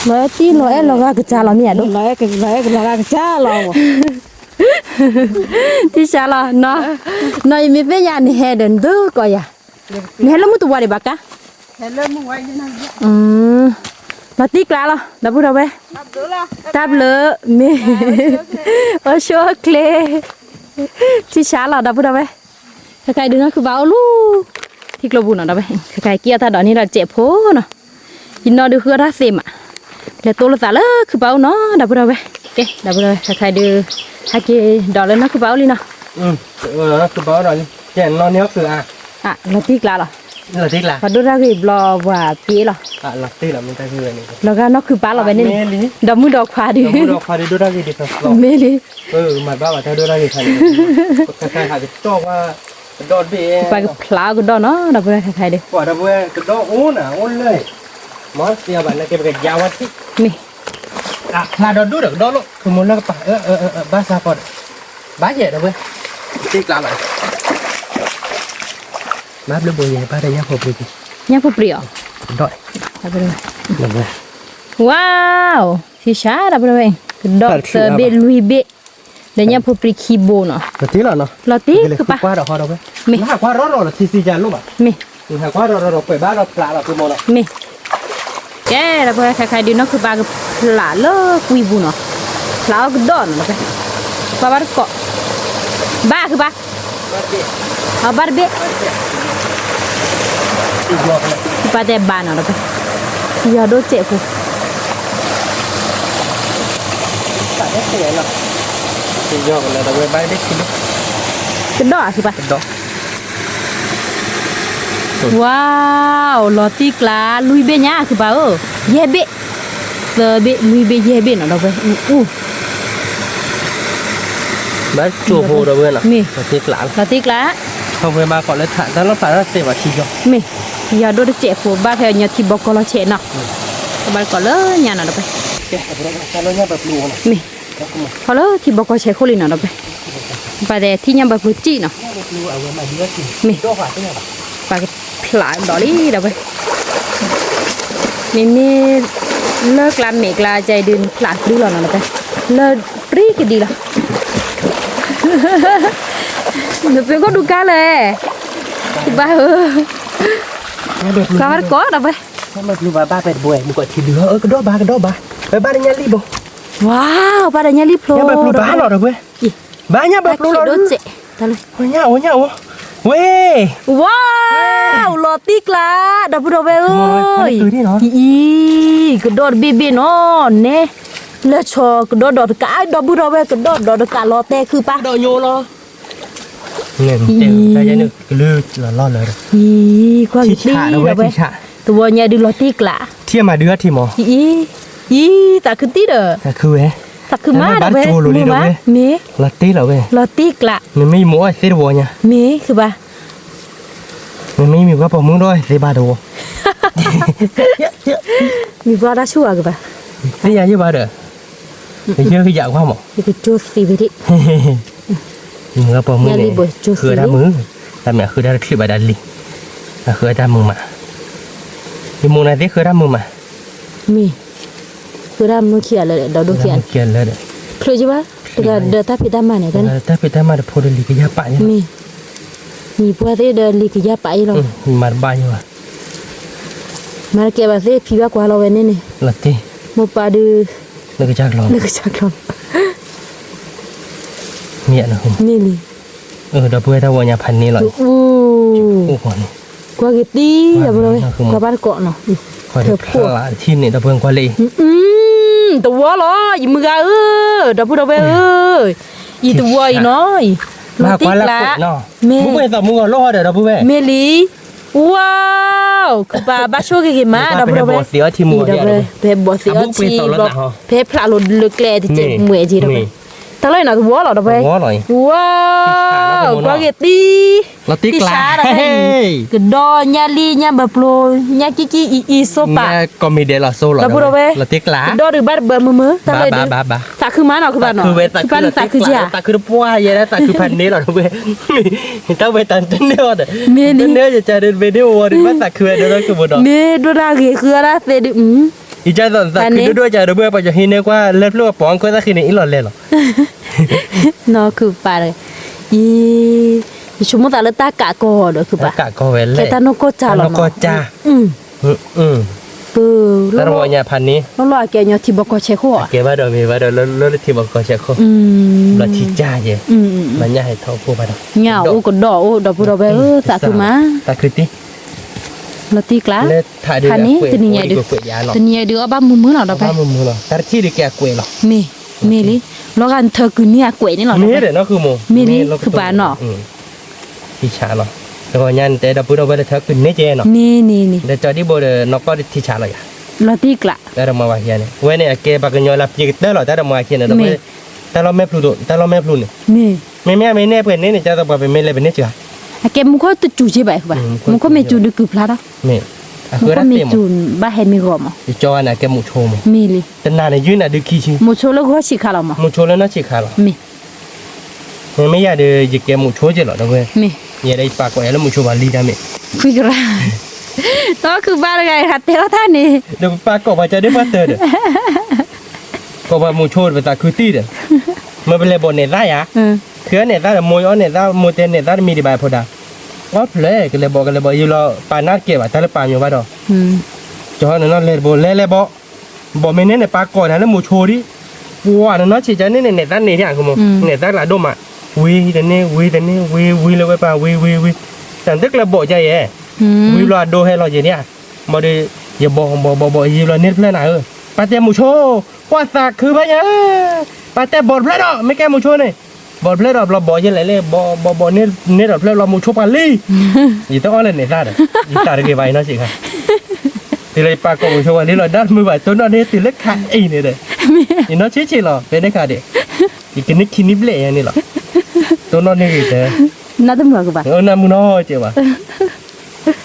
ร้อยเราก็จะเราเนี่ยดูร้อยก็จ้าเราที่ชาเราเนาะน้อยมีเพียงนี่เฮเดินดูก็อย่านี่เรามุตัวอะไรบ้างกะเริ่มมึงไว้ยังไงเราตีกลาเราดับบุระเว้ตับเลยมีโอ้ชัวร์เคลที่ชาเราดับบุระเว้ใครดึงก็คือเบาลูที่กลัวบุญเนาะดับเว้ใครเกี่ยวถ้าดอกนี้เราเจ็บโผล่เนาะยินนอดูคือราเซมอ่ะแล้วตัวเราสาเลยคือเบาเนาะดับบุระเว้โอเคดับบุระเว้ใครดูถ้าเกี่ยดอกแล้วนะคือเบาเลยเนาะคือเบาหน่อยแค่นอนเนี้ยคือเราตีกลาเหรอเราตีกลาพอดูได้ก็บลอว่าปีเหรอเราตีเรามันจะคืออะไรแล้วก็นกคือปลาเราไปนี่ดอกมือดอกควาดิดอกควาดิดูได้กี่ครับเมลีหมายว่าถ้าดูได้กี่ใครใครหาจะจ้องว่าดอนบีไปกับพลาก็ดอนเนาะดับเบิ้ลใครๆดิว่าดับเบิ้ลก็ดอนโอ้เลยมอสเสียบันนะเก็บไปยาววันที่นี่พลาดอนดูเด็กดอนลูกคือมันแล้วก็ป่าบ้าซาก่อนบ้าเยอะดับเบิ้ลตีกลาเลยมาเบลบุยบ้าได้ยังพอปรียังพอปรีอ๋อดอยดับเบิ้ลว้าวที่ชาดับเบิ้ลดอกเซเบลุยเบเดี๋ยวยังพอปรีคีโบเนาะลอตีแล้วเนาะลอตีคือปะกว่าดอกฮอดอกเว้ยมีหากว่ารอที่ซีจานลูกอ่ะมีหากว่ารอไปบ้านเราปลาเราคือโมเนาะมีแกดับเบิ้ลใครๆดีเนาะคือปลากับปลาเลิกวีบูเนาะปลาก็ดอนเนาะปลาบาร์โกบ้าคือปะบาร์เบปลาเดบานเนาะยาโดเจ็บกูปลาเด็กเนาะที่ยอกันเลยแต่ว่าใบเด็กกินกระดอคือปะกระดอว้าวลอติกลาลุยเบญ่าคือปะเย่เบเซเบลุยเบเย่เบเนาะไปบ้านจูโฮเราเว้ยเนาะลอติกลาเขาเคยมาก่อนเลยถ่ายแต่เราถ่ายแล้วเสียว่าชีจอมียาโดเจ็บกูบ้าแค่เนี่ยที่บอกก็เราเช็ดเนาะบ้านก่อนเลยเนี่ยเนาะไปแกเอาไปแล้วแต่เราเนี่ยแบบรูเนาะมีพอแล้วที่บอกก็เช็ดคนเลยเนาะไปไปแต่ที่เนี่ยแบบพื้นจีเนาะมีไปพลายดอลี่เดี๋ยวไปมีเลิกลาเมกลาใจดินพลาดดูหรอเนาะไปเลิกปรีกันดีหรอเดี๋ยวไปก็ดูกันเลยบ้าข้าวก็ได้ไปถ้ามันรู้ว่าบ้าเป็ดบวยมึงก็ทีเหลือก็ดอกบ้าไปบ้านเนี่ยรีบว้าวบ้านเนี่ยรีบโผล่เนี่ยแบบรู้บ้าหรอเด้อเว้ยบ้านเนี่ยแบบรู้หรอโดนเจ๊ตาเลยโอ้ยเนี่ยเว้ยว้าวลอติกละดับเบิลเว้ยอีกระโดดบีเนาะเนี่ยแล้วชอกระโดดกะดับเบิลเว้ยกระโดดกะลอเต้คือปะโดโยรอเนี่ยเต็มใจยันนึกลืดรอดเลยกว่าดีแล้วเว้ยตัวเนี่ยดูลอติกละเที่ยมาเดือดที่หมอตาคือตีเด้อตาคือเว้ตาคือมาเด้อเว้ยมีลอติเหรอเว้ยลอติกละมันไม่หมูไอ้เสียบัวเนี่ยมีคือปะมันไม่มีว่าปอมึงด้วยเสียบาดูมีว่าได้ชั่วคือปะเสียยี่บาเด้อเยอะคืออยากว่าหมอคือจูสีไปดิมึงก็ปอมึงเนี่ยคือได้มือแต่แม่คือได้คลิปได้ลิคือได้มึงมา มีมูนาที่เคยรับมือมา มีคือรามือเขียนเลยเดาดูเขียน เขียนเลยเด้อ พลูจิวะตัวเดต้าพิตามาเนี่ยกัน แต่ไปแต่มาพูดลีกยาปะเนี่ย มีพวกที่เดินลีกยาไปหรอ มาบ้านอยู่อ่ะ มาเก็บอะไรพี่ว่ากว่าเราเว้นนี่ ละตี โมปาดู นึกจักลอง นึกจักลอง เมียนะคุณ นี่นี่ เราเพื่อถ้าวันยาพันนี้หรอ อู้ โอ้โหนี่ กว่ากี่ตีเดี๋ยวเรากว่าบ้านเกาะเนาะ คอยพลาที่นี่เราเพื่อนกว่าเลย ตัวเหรออีมือเดี๋ยวพูดเอาไปอีตัวอีน้อย มากกว่าละกดเนาะมึงไปต่อมึงก็รอดเดี๋ยวเราพูดไป เมลีว้าวคือบ้าช่วยกี่มาเดี๋ยวพูดเอาไป เสียที่มือ เดี๋ยวไปบ่เสียทีเพพลาหลุดลึกแลที่เจ็บมือทีเดี๋ยวไปตะเลยนะตัวเหรอเดี๋ยวไป หัวหน่อย ว้าวกว่ากี่ตี เราติ๊กลา กระดอนยาลียาแบบโปรยากิกิอีโซปะ ก็มีเดลโซหรอเราติ๊กลา ดอหรือบ้านเบอร์มือตะเลยดิ บ้า ตาคือม้าเนาะคือบ้านเนาะ คือเวตา บ้านตาคือจ้า ตาคือปัวเยอะนะตาคือพันนี้หรอเว้ยตาเวตันเนื้อเด้อเนื้อจะเดินไปเดี๋ยววันนี้ตาคือเดี๋ยวเราคือบ่ดอก เมดูราเกคืออะไรเสด็จอีจ้าตอนตาคือด้วยจะเบื่อไปจะหินเนี่ยว่าเล็บลูกปองก็ตาคือนี่อีหล่อเลยหรอ เนาะคือป่าเลยอีชั่วโมงตาละตากะกอเด้อคือป่าก ะก็เว้นเลย แค่ตาโนโกจ้าหรอ โนโกจ้าปื้อ ตาวันยาพันนี้ แล้วรอแกเนาะที่บ่ก็เชโคอ่ะ เก็บว่าเดี๋ยวมีว่าเดี๋ยวแล้วที่บอกก็เช็คเขาเราชี้จ้าเย่มันยาให้เท่าผู้ไปดอก เหงาอูก็ดออูดอกผู้ดอกไปตาคือม้า ตาคือติ ละตีกลา เลยถ่ายดู คันนี้ตัวนี้ใหญ่ดิ กวยยาหรอ ตัวนี้ใหญ่ดิเอาบ้ามือเนาะดอกไป บ้ามือหรอตาที่ดิแกกวยหรอ มีลิแล้วกันเธอคือเนี่ยกวยนี่หรอ มีเด้อเนาะคือหมู มีลิคือบ้านเนาะ ที่ชาเนาะแล้วก็ยันแต่เราพูดเอาไว้แล้วเธอคือเนเจเนาะ นี่ เดี๋ยวจอดีโบเดนอกก็ที่ชาเลยอ่ะ ละตีกละ แต่เรามาว่าเฮียเนี่ยเว้ยเนี่ยแกบักยอลับจิกเตอร์หรอแต่เรามาเฮียเนี่ยเราไม่แต่เราไม่พลุแต่เราไม่พลุเนี่ย นี่ ไม่เน่เพื่อนเนี่ยจะต้องไปไม่เลยเป็นเนี่ยจ้ะ แกมึงก็ตุจูใช่ไหมคือบ้ามึงก็ไม่จูดึกคือพลาดอ่ะ นี่ มึงก็ไม่จูบ้าเห็นมีกอม อีจอน่ะแกมุโชม มีลิ แต่นานเนี่ยยืนน่ะดูขี้ชิ มุโชแล้วก็ชิคาลามา มุโชแล้วน่าชิคาหรอ มี ไม่อยากเดี๋ยวแกมุโชเจหรอเว้ย มี อย่าได้ปากว่าแล้วมุโชบาลีได้ไหม คุยกันก็คือบ้านไงฮัตเตลท่านนี่ เดี๋ยวปากก็ว่าจะได้มาเตอร์เด้อก็ว่ามุโชไปตาคือตีเด้อมันเป็นเลยบนเน็ตได้อะคือเน็ตได้มวยอ๋อเน็ตได้มวยเตนเน็ตได้มีดีบายพอดาว่าเพลย์ก็เลยบอกอยู่รอปานาเก็บอ่ะแต่ละปามอยู่ว่าดอกจอนั่นเลยบอกไม่เน้นในปากก่อนนะแล้วมูโชดิว้านั่นเนาะฉีดจะเน้นเน็ตด้านนี้ที่อ่างคุณมึงเน็ตด้านหลังดมอ่ะวีเดนนี่วีเลยไปป่ะวีแต่ตึกเลยบอกใจแย่วีรอดูให้เราอย่างเนี้ยมาดิอย่าบอกยีรอเน็ตเพลย์ไหนปาเต้มูโชว่าสักคือพะเนี่ยปาเต้บอดเพลย์ดอกไม่แก้มูโชนี่บอดเพลย์ดอกเราบอกยังไงเลยบอกเน็ตดอกเพลย์เรามูโชปาลี่ยี่ต้องอะไรเน็ตได้ยี่ตาเกี่ยวไปนะสิครับทีไรปากกงชวันนี้เราด้านมือแบบตัวนั้นเนี่ยตีเล็กขาไอ้เนี่ยเลยนี่น้องชี้หรอเป็นได้ขาเด็กอีกนิดคิดนิดเละนี่หรอตัวนั้นนี่เด้อ น่าจะเหมือนกับบ้าน น้ำมือน้อยเจ้าว่ะ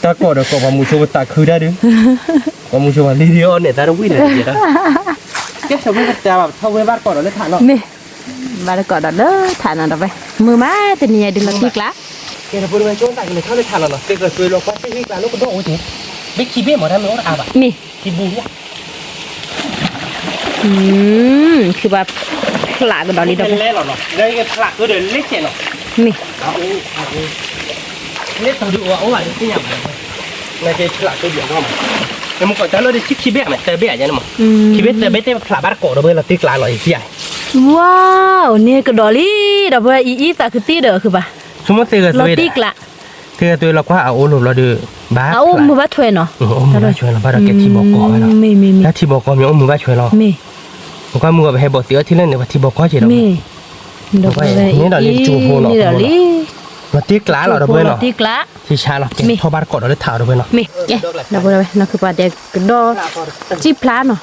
ตากอดก็ว่ามูชวันตาคือได้ดึงว่ามูชวันลีเดียวเนี่ยตาต้องวิ่งเลยเจ้าแกชอบไม่จะแบบเท่าเวบ้านก่อนเราเลยถ่ายหรอ นี่บ้านก่อนเด้อฐานนั่นไปมือมาแต่นี่ดิละตีกละ แกเราพูดไปช่วงต่างกันเท่าเลยถ่ายหรอเด็กก็ช่วยเราก็ช่วยกันลูกก็โดนโอ้ยบิ๊กคีเบ้หมดทั้งหมดอาบะ นี่ คีบูเนี่ย คือแบบพลาดกันดอลลี่ดอก เล่หรอเนาะเล่นพลักก็เดินเล็กเจ๋เนาะ นี่ เอาเล็กตัวดูว่าโอ้ยที่ยังไม่ใช่พลักตัวเดียวเนาะแต่มึงก็จะเราได้ชิคคีเบ้ไหมแต่เบ้ยังไงมั้งคีเบ้แต่เบ้แต่พลักบ้านก่อนเราเบ้เราตีกลางหน่อยที่ใหญ่ ว้าวเนี่ยก็ดอลลี่ดอกว่าอีตาคือตีเด้อคือป่ะ สมมติเตือน เรา ตัว ตีกละ เตือนตัวเราก็เอาโอ้หนุ่มเราดูบ้า เอามือบ้าช่วยเนาะ โอ้มือบ้าช่วยเราบ้าเราเก็บที่บอกก่อนเนาะ มี ถ้าที่บอกก่อนมีโอ้มือบ้าช่วยเรา มี ผมก็มือไปให้บอกเสือที่เล่นเนี่ยว่าที่บอกก่อนเฉยเรา มีดอกว่านี่ดอลลี่ เราตีกลางเราเบ้เนาะ ตีกละ ที่ชาเราเก็บท่อบ้านก่อนเราได้ถ่ายเราเบ้เนาะ มีแกดอกว่านั่นคือป่ะเด็กก็ดอจีพลาเนาะ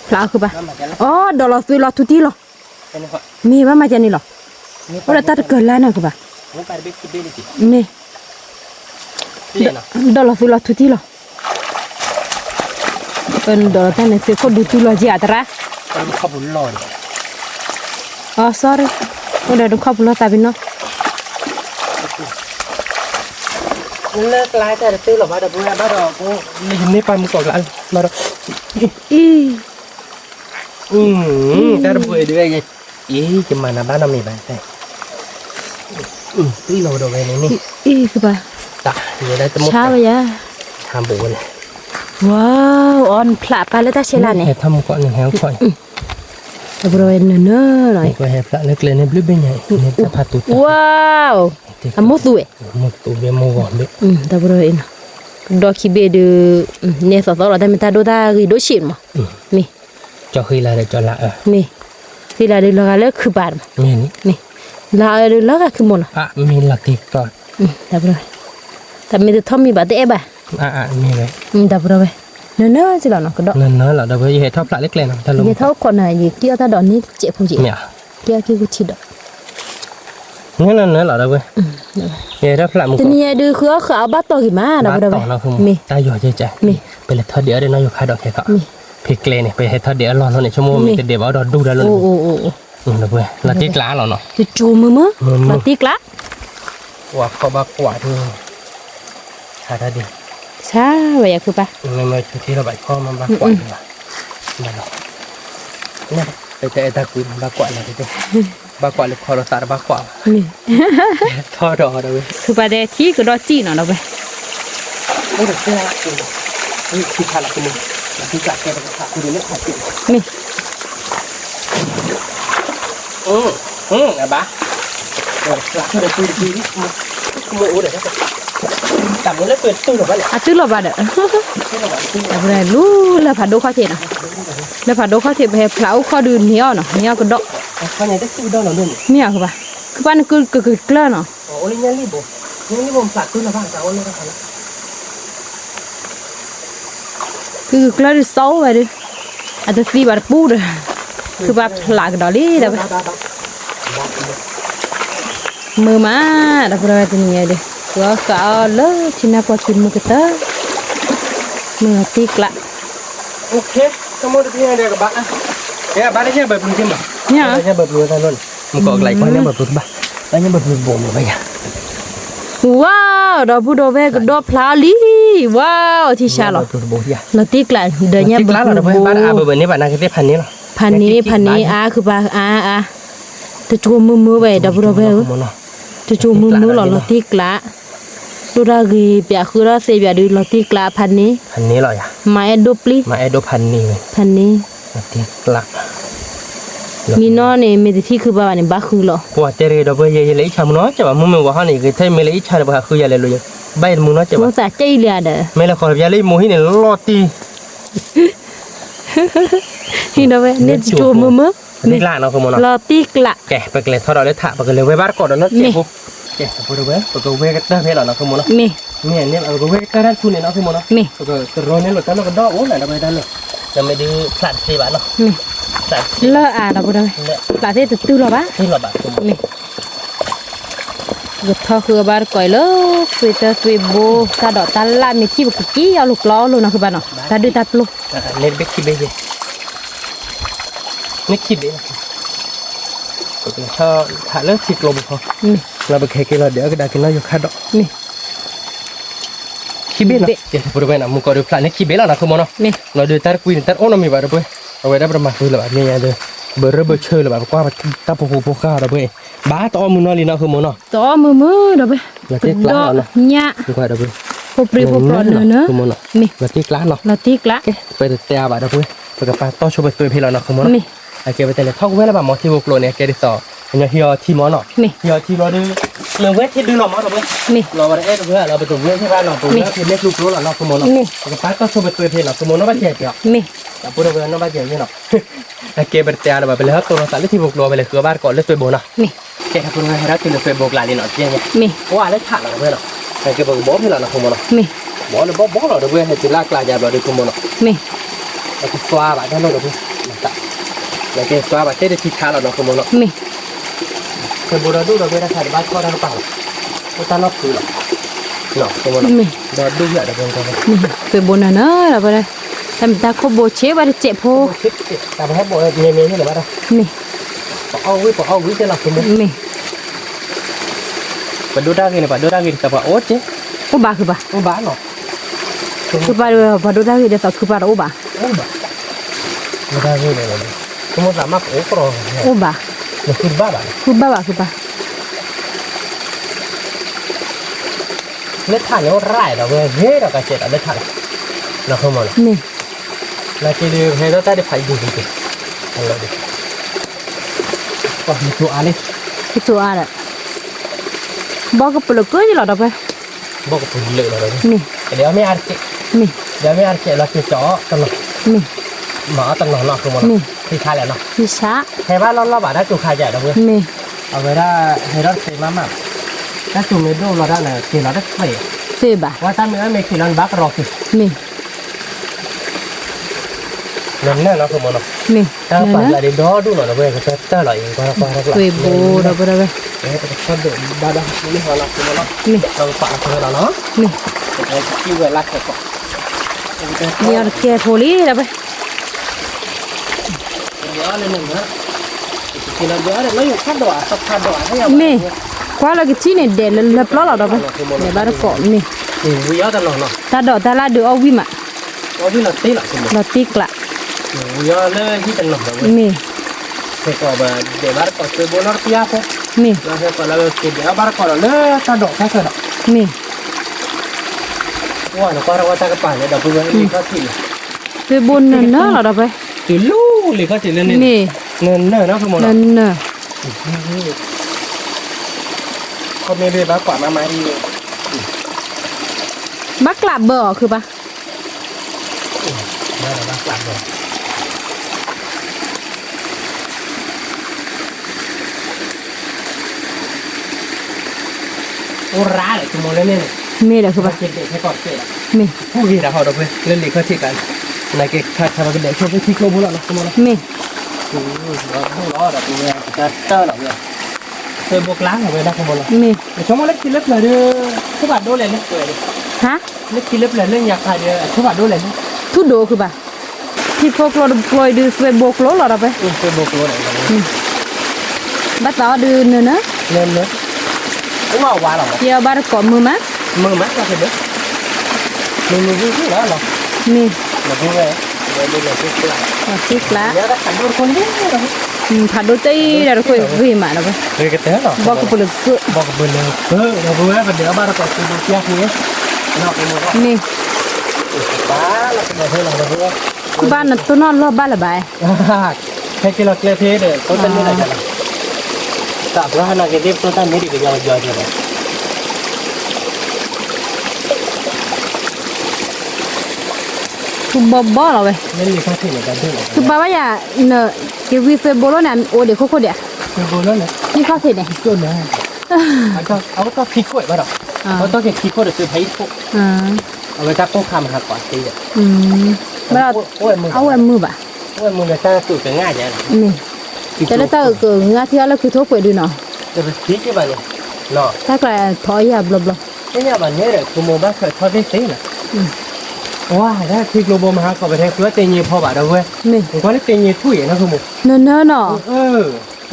พลาคือป่ะอ๋อดอลลาร์ซื้อลอตทุกที่หรอมีว่ามาจากนี่หรอว่าตัดเกินแล้วเนาะคือป่ะมีดอลลาร์ซื้อลอตทุกที่หรอเป็นดอลลาร์นั่นคือคนดูทุลอจีอัตรา มันขับบุญลอย อ๋อ sorry udahดูขับรถแต่เป็นเนาะ เลิกไล่แต่ตื้อหรอบ้าเดี๋ยวบ้าดอกกูนี่ปลาหมึกกรอบละมาดอก แต่ระเบิดด้วยไงจะมาหน้าบ้านน้ำนี่บ้านแต่ตื้อเราดอกไงนี่ คือป่ะ ตาเดี๋ยวได้จะหมด ช้าไปยะ ทำบุญ ว้าวออนพลาไปแล้วตาเชลาเนี่ย ทำก่อนหนึ่งแถวก่อน บริเวณเนื้อหน่อย ก็ให้พระเล็กเลยในบลิบเป็นไงเนี่ยจะพาตุต ว้าวอะมุตุเอ หมดตัวเบี้ยมูก่อนด้วย แต่บริเวณดอกขี้เบดูเนี่ยสาวๆเราได้ไม่ตาดูตาคือดูชิมมั้มี จะเคยลาได้จะละมีคือเราดูแล้วคือบาร์ มีนี่ มีเราดูแล้วก็คือหมด มีหลักที่ก่อน แต่บริเวณแต่ไม่ได้ทำมีบาดเจ็บอ่ะ มีไง แต่บริเวณเนื้อสิเราเนาะก็ดอก นั่นเหรอเดี๋ยวไปให้ทอดพระเล็กเลยนะถ้าลง เนี่ยเท่าคนไหนเกี่ยวตาดอกนี้เจ็บผู้หญิง เนี่ย เกี่ยวกี่กุชิดอก นั่นเหรอเดี๋ยวไปเนี่ยทอดพระมึง ทีนี้ดูคือเขาเอาบัตรต่อกี่มาเรา บ้าน บริเว ต่อ ณ เราคือ มี ตาหยอดใจไปเลยทอดเดี๋ยวได้น้อยอยู่ค่าดอกแค่ก็ มี เพกเลเนี่ยไปให้ทอดเดี๋ยวรอเราเนี่ยชั่วโมงมีแต่เดี๋ยวเอาดอกดูได้เลย โอ้ เดี๋ยวไปละที่กล้าเราเนาะ จะจูมือมาตีกละ ว่าเขาบ้ากว่าที่หาได้ดี ใช่ว่าอยากคือปะ ไม่ที่เราใบข้อมันบ้ากว่าดีกว่าเนี่ยไปแต่ตะกุนบ้ากว่าอะไรดิบ้ากว่าหรือคอเราสารบ้ากว่า นี่ ทอดดอกเลย คือปะเดที่ก็ดอจีเนาะเราไป โอ้เด็กเจ้านี่คือขาดคุณที่จัดแกเป็นขาดคุณไม่ขาดจริง นี่ บ้าหลักเลยคือดีโม่เดี๋ยวจับมือแล้วเปิดตู้หรือเปล่า อ่ะตื้อเราบาดแต่บ่ได้รู้แล้วผัดโดข้าวเทนะแล้วผัดโดข้าวเทไปให้พลาข้อดืนเนี้ยเนาะเนี้ยก็ดอก ข้างในได้ตู้ดอกหรือเนี่ย เนี่ยคือปะคือปะนี่คือเกลือเนาะ โอ้ยนี่บ่นี่ผมฝากตู้ละบ้างแต่ว่าไม่ได้ขนาด คือเกลือดิโซ่ไปดิอาจจะฟีบาดปูดคือปะพลากดอลี่เดี๋ยวมือมาเดี๋ยวเราจะเนี่ยดิก็เอาเลยที่น่าพอกินมือก็เตอมือตีกละ โอเคก็หมดที่ไหนกับบ้านเนี่ยบ้านนี้แบบนี้ใช่ไหม เนี่ย เนี่ยแบบนี้ตลอดมันก็ไหลไปเนี่ยแบบนี้บ้านแล้วเนี่ยแบบนี้บ่มไปอ่ะ ว้าวดอกบูโดเวกดอกพลาลีว้าวที่ชาลอ บ่ยา เราตีกละเดินเนี่ย ที่ร้านเราบ้านแบบนี้บ้านนั้นก็ได้พันนี้หรอ พันนี้คือปะจะจูมือไว้ดอกบูโดเวจะจูมือหรอเราตีกละดูรากีเปียคือเราเสียดูเราตีกละพันนี้ พันนี้หรออ่ะ มาเอดปลี มาไอ้โดพันนี้เลย พันนี้ ที่หลัก มีน้อเนี่ยมีที่คือบ้านเนี่ยบ้าคือหรอ พวกเจริญเราไปยังเลยชามน้อยจะว่ามึงว่าฮันนี่ก็ใช่ไม่เลยชาเลยว่าคือยังเลยเลยใบมึงน้อยจะ มึ ว่าง สะใจเลยเด้อ ไม่ละขอยังเลยมูฮิเนี่ยลอตี นี่นะเว้ยเนี่ยจูมือ นี่ล้านเราขโมยเนาะ เราตีกละ แกไปกันเลยทอดเราเลยถ่าไปกันเลยไว้บ้านก่อนแล้วเจ็บปุ๊บแกไปดูเว้ยไปก็เว้ยกันได้เพลเราขโมยเนาะ มี เนี่ยเอาก็เว้ยกันได้ทุนเนี่ยเนาะขโมยเนาะ มี ก็โรยเนี่ยหลุดแล้วก็ดอกโอ้ไหนเราไปได้เลยจะไม่ได้สั่นสีบ้านเนาะ มี สั่น เลอะเราบ่ได้ปลาเทศตื้อหรอปะ ที่เราบ้านขโมย นี่กทอคือบาร์ก่อยเลยฟิตฟิโบตาดอกตาลามีที่บุกกี้เอาลูกล้อลูกนะคือบ้านเนาะตาดูตาปลุก เนี่ยเบ็กขี้เบ้ยนี่ขี้เบ้ถ้าถ่ายแล้วติดลมเขา นี่ เราไปแค่กินเราเดี๋ยวก็ได้กินเราอยู่ค่าดอก นี่ ขี้เบ้นะเดี๋ยวพูดไปนะมึงก็ดูพลาดนี่ขี้เบ้แล้วนะคือมันเนาะ นี่ เราดูตาคุยตาโอ้น้มีบ้าด้วยเอาไว้ได้ประมาณคือแบบนี้เด้อเบอร์เบอร์เชอร์แบบกว่าตาปูปูข้าวด้วยบ้าต่อมือนอลีนะคือมันเนาะ ต่อมือเด้อไป เราที่กล้าเนาะ เนี่ย ดีกว่าเด้อ พบปรีพบปลอดเนอะ คือมันเนาะ นี่ เราที่กล้าเนาะ เราตีกละ ไปเตะบ้าเด้อไปกับป้าต่อชมไปตัวเพลเราเนาะคือมัน นี่ ไอเก็บไปแต่ละท่องเวลาบ้าหมอที่บุกโลเนี่ยแกได้สอนเนี่ยเฮียที่หมอเนาะ นี่ เฮียที่เราดูเรื่องเวทที่ดูหน่อหมอเด้อ นี่ เราไปเอ็ดเพื่อเราไปตรงเวทที่บ้านเราตรงเวทที่เล็กลูกรู้เราคือมันเนาะกับป้าต่อชมไปตัวเพลเราคือมันเนาะบ้านเจ็บเนาะ นี่ แต่พูดถึงน้องบ้านเจ๋งนี่เนาะไอเก็บไปแต่ละแบบไปเลยครับตัวเราสั่งที่บุกโลไปเลยคือบ้านก่อนเลือกตัวโบนะ นี่ แกทำคุณงานให้รักคือเลือกตัวโบกลายนี่เนาะเจ๋งเนี่ย นี่ ว่าได้ถ่านเราเพื่อนเนาะไอเก็บบอกให้เราเนาะคือมันเนาะ นี่ บอกเลยบอกเราเพื่อนให้จิลากลายยาเราดูคือมันเนาะ นี่ ไอคือสวาบะได้เราเพื่อนนะครับไอเก็บสวาบะเจ๊ได้ที่ขาเราเนาะคือมันเนาะ นี่ คือบูราดูเราเพื่อนได้ถ่ายบ้านก็ได้หรือเปล่าก็ตาลอกคือเนาะเนาะคือมันเนาะ นี่ เราดูเยอะเดี๋ยวเพื่อนก็ได้ นี่เป็นบนน่ะเนอะเราไปเลยทำตาโคโบเชบาเจ็บโพ คิดแต่ไปให้บอกเมียนี่หรือเปล่า นี่ เอาวิจะหลับคือมัน นี่ Pada dah gini, pada dah gini, siapa oce? ô bà cứ bà ô bá nó cứ bà đưa vào đôi ta thì để tao cứ bà ô bà ô bá người ta như này là có một giảm mắc ố rồi ô bà nó cứ bá bạn cứ bà lết thẳng nó rải đó về hết rồi cả chết ở lết thẳng nó không mà nè là cái điều hay đó ta để phải dùng gì hay là đi còn một chỗ ăn đi cái chỗ à đấy bao cái bự cưới gì là đâu vậy bao cái phần lệ rồi nè cái đéo mới ăn chị nè đéo mới ăn chị là cái chó tầng nó nè mở tầng nó không mà nè thì khai lại nó đi xá hay ba lo bảo đã chủ khai giải đâu vậy nè ở vậy ra hay đó thì má mà các chủ người đâu là ra là thì nó rất khỏe phê bà qua ta mới chỉ lần bác rồi thì nè nên nó không mà nó nè ta phải là đến đó đúng rồi nó về cái ta lại qua phê bồ đâu vậy đấy cái con đường ba đó nó hòa lạc nó nè đâu phải là nó nè cái kêu về lạc rồi nhớ kia thô lý đâu vậy nhớ lên nữa thì là nhớ lấy một phát đỏ sắp phát đỏ thấy không nè qua là cái chi này để lập lót là đâu vậy để bà nó cọ nè vì nhớ ta nó ta đỏ ta la được ông vi mà có biết là tí lại của mình là tiếc lại vì nhớ lên cái chân nó rồi nè thì có mà để bắt có cái bố nó kia không nè là phải có là cái để bắt có là nó ta đỏ ta đỏ nè wow nó qua ra ta cái bản này đập vừa đi có gì phê bồn nó là đâu vậy từ lú liền có chỉ lên nè nên nó không một nè con mẹ về bác quả mà đi bác là bờคือbà đây là bác làm rồi ô rá lại cái món lên này mê làคือbà cái để còn cái mêผู้กี่ดาวเขาดอกเว้ยเล่นลีกเขาที่กันในเกมขาดมาเป็นเด็กชอบไปที่โคบุละนะคุณมอ mê ล้อดอกเว้ยจะเตอร์ดอกเว้ยเคยบวกล้างเว้ยนะคุณมอ mê แต่ชมว่าเล็กกินเล็บเลยเด้อทุกบาทโดนเลยเล็กเลย hả เล็กกินเล็บเลยเล่นอยากขายเด้อทุกบาทโดนเลย thu đồ คือbà thì phô lôi đưa phê bột lố là đâu vậy เคยบวกล้อเลย bắt đó đưa nữa nữa เล่นเนื้อcũngเอาวาหรอ giờ bà nó cọ mưa mát มือมัดก็คือเด้อมือวิ่งแล้วหรอ mê หรอพี่เว้ยเดี๋ยวเดี๋ยวพี่กลับ là tiếc lá เดี๋ยวก็ขันโดนคนเดียว thả đôi tay là thôi vì mà đâu vậy เฮ้ยก็เต้หรอ bao cái bự cỡ บอกกับเบลเลยเราเว้ยเดี๋ยวบ้านเราก็คือดูเที่ยวนี้นอกไปหมด mê ป้าเราเป็นอะไรเราเว้ย cái ban là tôi non lo ba là bài แค่กิโลเกลือเทเด้อต้นต้นนี้อะไรกันล่ะตับแล้วนะแกเรียบต้นต้นนี้ดีกว่ายาวๆเลย cứ bò là vậy เล่นลีข้าวที่ไหนกันด้วย cứ bà bây giờ nè cái vi phê bố này ô để khô đẹp คือโบนั่นเลย như có thể này ต้นนะเอาก็พริกกล้วยป่ะหรอเขาต้องเก็บพริกกล้วยเดี๋ยวซื้อไผ่พวก à เอาไปจับพวกคำหักก่อนตีอ่ะ bà là โอ้ยมึง áo em mưa bà โอ้ยมึงจะตั้งสูตรเป็นง่ายจัง nèแต่ละตาก็งาที่แล้วคือทั่วไปดูเนาะ จะไปพริกกี่บาทเนี่ยเนาะ ถ้าก็ถอยอย่าบลบ ไม่เนี่ยแบบนี้เลยคือโมบ้าเคยทอดได้สิน่ะว้าได้พริกโลโบมาหาก็ไปแทงเพื่อเตยเงี้ยพอบาทเอาเว้ย นี่ ผมก็ได้เตยเงี้ยถุยนะคือโม เนินเนาะ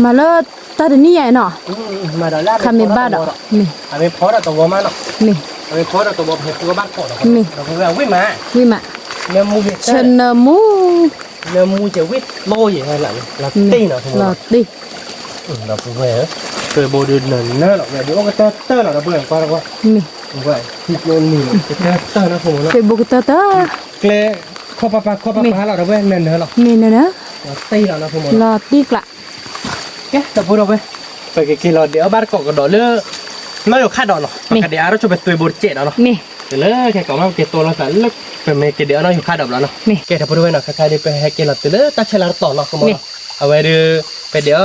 มาแล้วตาเดนี่ใหญ่เนาะ มาดอลลาร์ คามิบ้าดอกนี่ อันนี้พอเราตัวมาเนาะ นี่ อันนี้พอเราตัวเห็ดตัวบ้านก่อนเราคือว่าวิ่งมา วิมะ เนื้อมูเห็ด เชนมู เนื้อมูจะวิ่งโลอย่างไรเราตีเนาะทั้งหม หลอ ด ดดิ เราคือว่าเคยโบดูเนินเนาะเราเดี๋ยวก็เตอร์เราเบื่อก็เราว่า นี่ ว่าที่โน่นนี่เตอร์นะผมเนาะ เฟบุกเตอร์ เกลข้อปลาเราเว้ยเนินเรา นี่นะ เราตีเรานะผม หลอดดิกละ แกจะพูดเอาไปไปกินเราเดี๋ยวบ้านเกาะกระโดดเลือไม่เราคาดดอกเนาะปกติเราจะไปตัวบดเจ็ดเนาะ นี่ แต่เลือแค่ก่อนมาเก็บตัวเราแต่เลือกเป็นไม่เก็บเดี๋ยวเราอยู่คาดดอกแล้วเนาะแกจะพูดไว้เนาะใครได้ไปให้เก็บเราแต่เลือตัดเชลาต่อเนาะสมมติเอาไว้ดูไปเดี๋ยว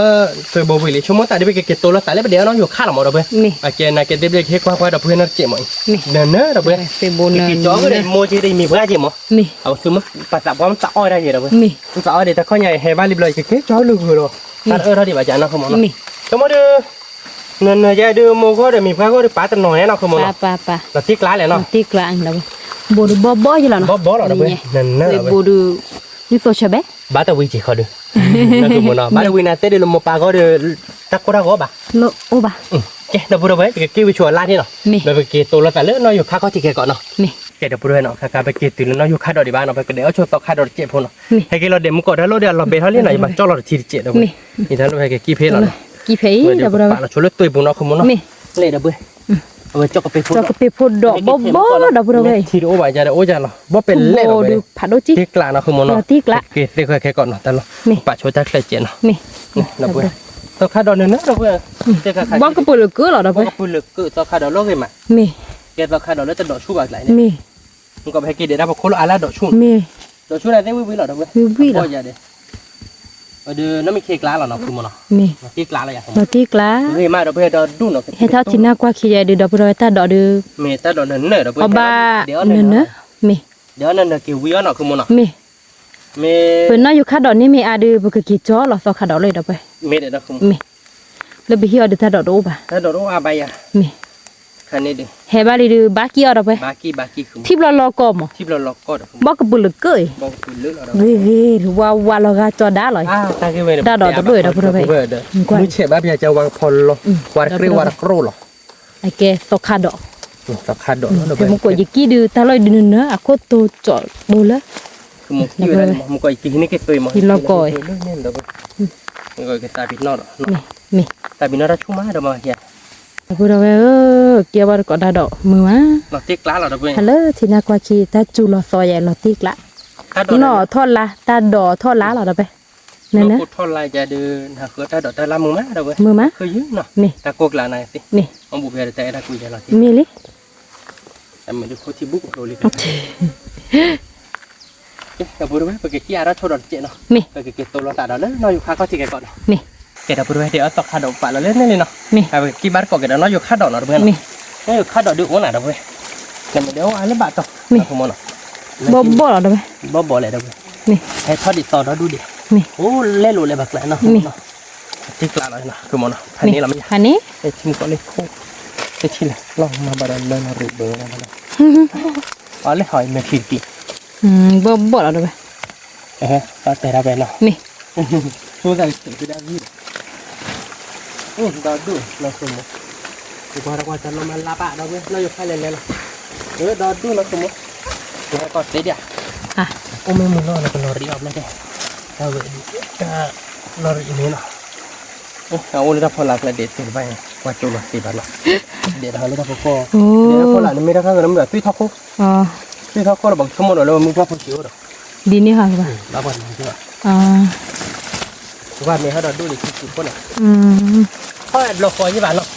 ตัวบวิลิชั่วโมงแต่ได้ไปเก็บตัวเราแต่แล้วไปเดี๋ยวเราอยู่คาดเราหมดเราไป นี่ โอเคนะเก็บได้เก็บควายเราเพื่อนเราเจ็บมั้ย นี่ เนินเนอะเราไป เฟบุน กินจ้อก็ได้โมจิได้มีเพื่อนเจ็บมั้ย นี่ เอาคือมันปัสสาวะมันตะอ้อยได้ยังเราไป นี่ มันตะอ้อยเดี๋ยวตะข้อใหญ่ให้บ้านรีบเลยเก็บจ้อลึกเลยตัดเราดีกว่าจ้าเนาะคุณหมอ นี่ สมมติเนินยายดูโมก็เดี๋ยวมีเพื่อนก็ได้ป้าตันหน่อยเนาะคุณหมอ ปะ เราที่กล้าเลยเนาะ ดิกละอันแล้วบูดูบ่อยู่แล้วเนาะ บ่เราไปเนินเนอะ เฟ เราไป บูดูนี่โฟชเบ บ้าตะวิจิเขาดูนั่นคือหมอเนาะบ้าตะวินาเตเดี๋ยวโมปาก็เดี๋ยวตะกุระก็บ้า โลโอบะ แกเดี๋ยวพูดเอาไว้ไปกี้ไปชวนลาที่เนาะ นี่ ไปกี้ตัวเราแต่เลือกน้อยอยู่ค่าก็ที่แกก่อนเนาะ นี่ แกเดี๋ยวพูดเอาเนาะการไปกี้ตื่นน้อยอยู่ค่าดอกดีบ้านเนาะไปเดี๋ยวชวนต่อค่าดอกเจ็บพนเนาะ นี่ ให้กี้เราเดี๋ยวมึงกดแล้วเราเดี๋ยวเราเบทเท่านี้หน่อยบ้านจ้อเราทีเจ็ดเดี๋ยว นี่ นี่ท่านเราให้กี้เพลเรา กี่เพย์ เดี๋ เดี๋ ย ยว วเรา ป่าเราชวนเลือกตัวบุญเนาะคุณมึงเนาะ นี่ เลยเดี๋ยวเบื่อเอาไปจ้อกับไปพูด เราก็ไปพูดดอกบ่บ่เดี๋ยวเราไป ทีโอไว้จะได้โอ้จะเนาะบ่เป็นเล่เนาะ ดูผัดดูจิ ที่กลางเนาะคุณมึงเนาะ ที่กลาง เกลี่ยแค่ก่อนเนาะแต่เรา นี่ ป่าชวนจะเคลียร์เจ็ดเนาะ นี่ เดี๋ยวเบื่อตัวค่าดอกเนื้อเราเบื่อเจ้าค่า บ่ก็ปลุกเกลือหรอเราไป ก็พูดเลยก็ตัวค่าดอกโลกเลยมั้ย มี แกตัวค่าดอกแล้วจะดอกชูแบบไหนเนี่ย มี มึงก็ไปกินเดี๋ยวนะพอคนละอะไรดอกชุ่ม มี ดอกชุ่มอะไรได้วิ่งหรอเด้อเว้ย วิ่งหรอ บ่อย่าเด้อเดี๋ยวน้ำมีเค้กล้าหรอเนาะคือมันเนาะ มี เค้กล้าอะไรอย่าง เราที่กลาง เฮ้ยมาเดี๋ยวเพื่อดอกดูเนาะ ให้เท่าที่น่ากว่าขี้ใหญ่ดูดอกเราถ้าดอกดู เมตาดอกเนื้อเดี๋ยวเพื่ เอาบ้า เดี๋ยว เนื้อเนื้อมี เดี๋ยวนั่นเดี๋ยวกี่วิ่งเนาะคือมันเนาะ มี เม เพิ่นน่าอยู่คาดอกนี่มีอาดูบ่คือกี่จ้อหรอซอคาดอกเลยดอกไป เมเดี๋ยวนะคือ มีแล้วไปเฮียดูถ้าดอกดูป่ะ ถ้าดอกรู้ว่าไปอ่ะ มี คันนี้ดิ เฮบาลีดูบากี้เอาดอกไป บากี้คือ ที่เรารอกอม ที่เราล็อกก็ดอก บ่ก็ปลุกเกย บอกคือเลือกเรา เฮ้ยว่าเราก็จอดาเลย ตากี่เว้ย ดาดอกตัวด้วยดอกด้วย เด้อมือเฉยบ้าพี่จะวางพอลหรอวาดกรีวาดกรูหรอ ไอ้แกตกคาดอก ตาคาดอกเนาะ แต่มันก็ยิกี้ดูถ้าเราดูเนื้ออะก็โตจอดดูละ คือมึงอยู่นั่นมึงก็อีกทีนี้ก็ตัวมึง ที่เราก่อย นี่เดี๋ยวมึงก็ตาบิดนอด มี ตาบินอดชุ่มมาเดี๋ยวมาเฮีย พูดเอาไว้เกี่ยวกับกอดาดอกมือมา เราติ๊กล้าเราเดี๋ยวเว้ย ฮัลโหลที่นักว่าขี้ตาจูลอซอยเราติ๊กละ ถ้าดอก หน่อทอดละตาดอทอดละเราไปนั่นนะ พูดท่อนลายจะเดินหาคือถ้าดอกแต่ละมึงมาเดี๋ยวเว้ย มือมา เคยยืมเนาะ นี่ ตาโกกลาไหนสิ นี่ มึงบุกไปแต่ได้คุยจะเราที่ มีลิ แต่ไม่ได้คุยที่บุกโรลิกแต่พูดไว้ไปเกี่ยร์ชดดเจเนาะ มี ไปเกี่ยตัวเราตาเราเลยเราอยู่ข้าก็ที่แกก่อน มี แกเดี๋ยวพูดไว้เดี๋ยวตอกขาดอกป่าเราเล่นนี่เลยเนาะ มี ไปกี่บาทก่อนแกเดี๋ยวเราอยู่ข้าดอกเราเพื่อน มี เราอยู่ข้าดอกดูโอ้หน่ะเดี๋ยวเว้ยแต่เดี๋ยวอะไรบาทต่อผมเนาะ บ่เราไป บ่เลยเดี๋ยวเว้ย มี ให้ทอดดิต่อเราดูดิ มี โอ้เล่นรู้เลยบักแหลเนาะ มี ที่กลางเลยนะคือมันพันนี้เราไม่ อันนี้ ไอ้ชิมก็เลยโคไอ้ชิมลองมาบารันเลยนะรูปเบอร์นะมันอ๋อเลยหอยไม่ผิดปี บ่เราไป ก็แต่ละแบบเนาะ มี สู้ได้สุดที่ได้ยี่ดอดูเราสมมติคือพอเราจะลงมาลาบะเราเนี่ยเราอยู่แค่เล่นเลยดอดูเราสมมติแล้วก็เสียเดีย อ่ะ โอ้ไม่มึงเราก็รอรีบไม่ได้เราเวดีรอรีนี่เนาะเอาเลยถ้าพอหลักเลยเด็ดเสร็จไปว่าจุลสีบาทเนาะเด็ดเอาเลยถ้าพอ โอ้ เดี๋ยวพอหลังนี่ไม่ได้ข้างกันแบบตุ้ยทอกโค อ๋อ ตุ้ยทอกโคเราบอกชั่วโมงเรามึงว่าพอชิวหรอ ดีนี่ค่ะป่ะ เราบอกมันใช่ไหม อ่า ว่ามีเขาดอดูดิคิดคนอ่ะ เขาเราคอยยี่บ้านเนาะ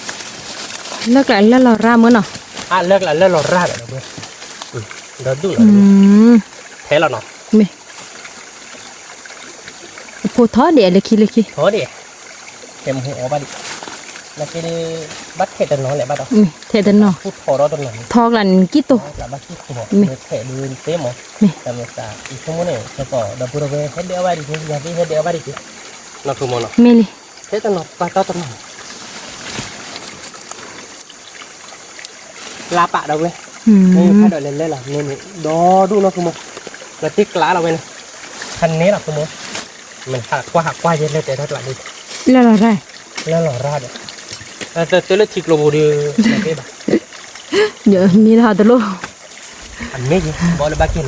เลิกแล้วเราร่ามื้อเนาะ เลิกแล้วเราราดเราเพื่อนเราดูเราแพ้เราเนาะ มีพูดท้อเดี๋ยวเลยคิด โหดิเต็มหัวบ้าดิแล้วก็ได้บัดเทตันน้องแหละบ้าดอก มีเทเดนเนาะ พูดพอเราตรงไหน ทอกลันกี่ตัว แล้วบ้าที่หัวเทดูเต็มหมดแต่เมื่อกี้อีกชั่วโมงนึงแล้วก็ดับเบิลเวเฮ็ดเดียวบ้าดิอย่าไปเฮ็ดเดียวบ้าดิเราคือมันเนาะ มีลิ เทตันน้องปลาเต้าตันน้องลาปะเราเว้ยนี่ข้าเดินเล่นๆล่ะนี่ดอดูเราคือมันแล้วติ๊กล้าเราเว้ยคันนี้เราคือมันมันหักว่าเย็นเลยแต่ถ้าหลังนี้ แล้วเราได้ แล้วหล่อราดแต่ตัวเล็กชิคโลบูดีแบบนี้ป่ะ เดี๋ยวมีเราตะลุ อันนี้ยี่บอลบ้ากิน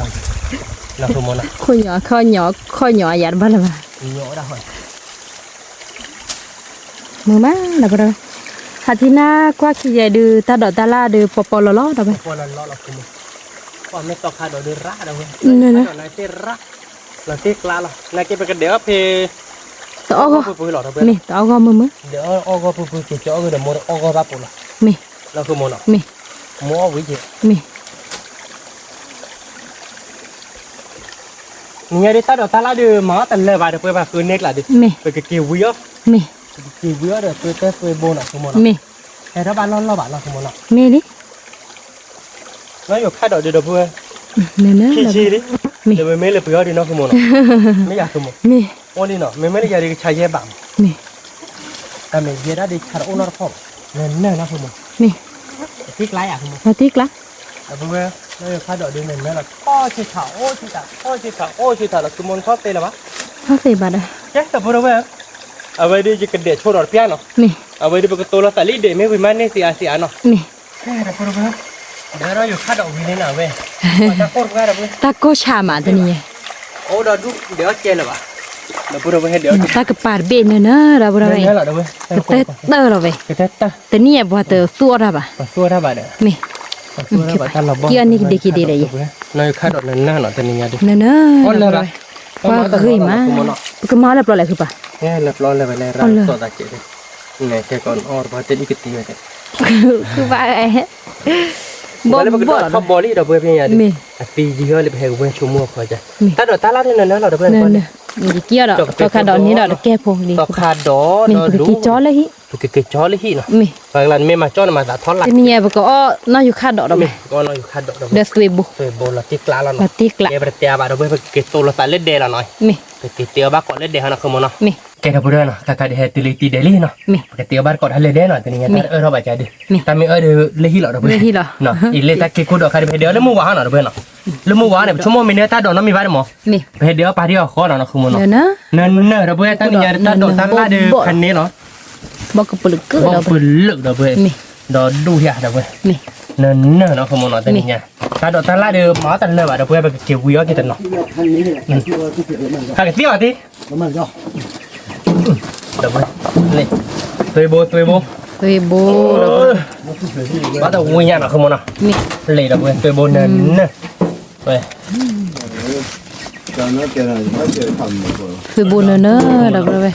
เราคือมันอ่ะ ข้อหยอหยาดบ้านละบ้า มีเยอะได้หอย มือมาเราไปเลยหาที่หน้ากว่าขี้ใหญ่ดูตาดอกตาล่าดูปอล้อเราไป พอเราคือมันพอไม่ต่อขาดเดือดราดเอาเว้ย นี่นะ เราเตะราเราเตะกล้าเรานายกินไปกันเดี๋ยวเพ ต่อก็ ปุยหล่อเราไป มีต่อก็มือ เดี๋ยวออกก็ปุยเกี่ยวกับเดี๋ยวมดออกก็รับปุ่นละ มี เราคือมันอ่ะ มี มัววิ่งเ มี นี่ยดิตาดอกตาลาดูมาแต่เลยว่าเดี๋ยวไปแบบคือเน็กละดิ มี ไปเกี่ยววิ่ง มี เกี่ยววิ่งเดี๋ยวไปเตะไปโบนัสคือมัน มี แต่ถ้าบ้านเราบ้านเราคือมันอ่ะ มีลิ แล้วอยู่ค่าดอกเดี๋ยวเพื่อ เนี่ย ขี้ชีดิเดี๋ยวไม่เลยเพื่อดีเนาะคือมันไม่อยากคือมัน มี วันนี้เนาะไม่ได้อยากใช้เยอะบ้าง มี แต่ไม่เยอะได้ชาร์โอนาร์ฟอร์เนี่ยนะคือมัน มี ที่ไกลอ่ะคือมัน เราติ๊กละ แต่เพื่อแล้วอยู่ค่าดอกเดือนนึงเนี่ยเราโอ้ชิตาแล้วคือมันชอบเตะหรอวะ 50 บาทอ่ะ เจ๊แต่เพื่อเอาไว้ดีจะกระเดียดโชว์ดอกเปี้ยเนาะ มี เ เอาไว้ดูประตูเราแต่ลีเดไม่ไปมันนี่เสียเนาะ นี่ แค่แต่พอรู้ไหมเดี๋ยวเราอยู่คาดดอกวินนี่หน่อยเว้ยจะโคตรง่ายเลยเว้ย ตาโกชามาตัวนี้ โอ้เราดูเดี๋ยวเจนเลยว่ะเดี๋ยวพูดเอาไว้เดี๋ยว ตากระปาดเบนเนอะเราบ่ได้ เดี๋ยวเราเว้ย กระเตะเตอเราเว้ย เดี๋ยวตา แต่นี่บ่เตอซัวราบ่ ตัวท่าบาดเด้อ นี่ ตัวท่าบาดท่านเราบอก กี่อันนี้เด็กกี่เด็กเลย เราอยู่คาดดอกนั่นน่ะเนาะแต่นี่ไงดิ เนอะเนอะ อ๋อเลยป่ะ ว่าก็เคยมาก็มาแล้วปล่อยอะไรคือป่ะ เนี่ยเรียบร้อยเลยไปเลยร้านสดตาเจ๋อเนี่ยแค่ก่อนออร์บาเต็นอีกทีเลย คือว่าไอ้ บ่แล้วมันก็ชอบบอลี่เราเพื่อพี่ยาดิปีเยอะเลยไปให้กูเพื่อนชั่วโมงพอจ้ะถ้าดอกตาลาดเนี่ยเราเพื่อนคน นี่เกี่ยวดอกตัวคาดอนนี้ดอกแก้พงดี ตอคาดอ มีปกติจ้อเลยฮิ ปกติจ้อเลยฮิเนาะ มี บางร้านไม่มาจ้อมาแต่ทอดหลัก จะมีอะไรก็น่าอยู่คาดดอกดอก ก็เราอยู่คาดดอก เดสเวบุ เคยโบราณติกลาแล้ว มา เนาะ ติกละ แกไปเตียบาเราเพื่อนเกตโตเราแต่เล็ดเดละหน่อย มี ไปเตียบ้าก่อนเล็ดเดฮะนะคือมันเนาะ มี แกทำเพื่อนเนาะถ้าใครได้ตีเลยตีเดลี่เนาะ มี ปกติบ้านก่อนให้เล็ดเดหน่อยแต่นี่ไงเราบาดใจดิ มี แต่ไม่เดือเลยฮิหรอเราเพื่อน เลยฮิหรอ เนาะอีเล่ตาเกกูดอกใครไปเดียวแล้วมือวางเนาะเราเพื่อนเนาะแล้วมือวางเนี่ยชั่วโมงมีเนื้อตาดอกน้ำมีบ้านหมอ มี ไปเดียวปาเดียวขอเนาะคือมันเนาะ เดี๋ยวนะ เนินเราเพื่อนตั้งนี่ตาดอกตั้งลาเดือคันนี้เนาะ บอกกับปลึกกึ่ บอก เรา ปืนเลือกเราเพื่อน มี ดอดูเหี้ยเราเพื่อน มี เนินเนาะคือมันเนาะตั้งนี่ตาดอกตั้งลาเดือหมอตั้งเลยว่าเราเพื่อนไปเกี่ยววิวกี่ตันเนาะถ้าเกี่ยวที่เราเพื่อนนี่ตัวโบ เฮ้ยโบ บ้าแต่วิญญาณเนาะคือมันเนาะ มี เลยเราเพื่อนตัวโบเนินไป คือโบเนอะเราไป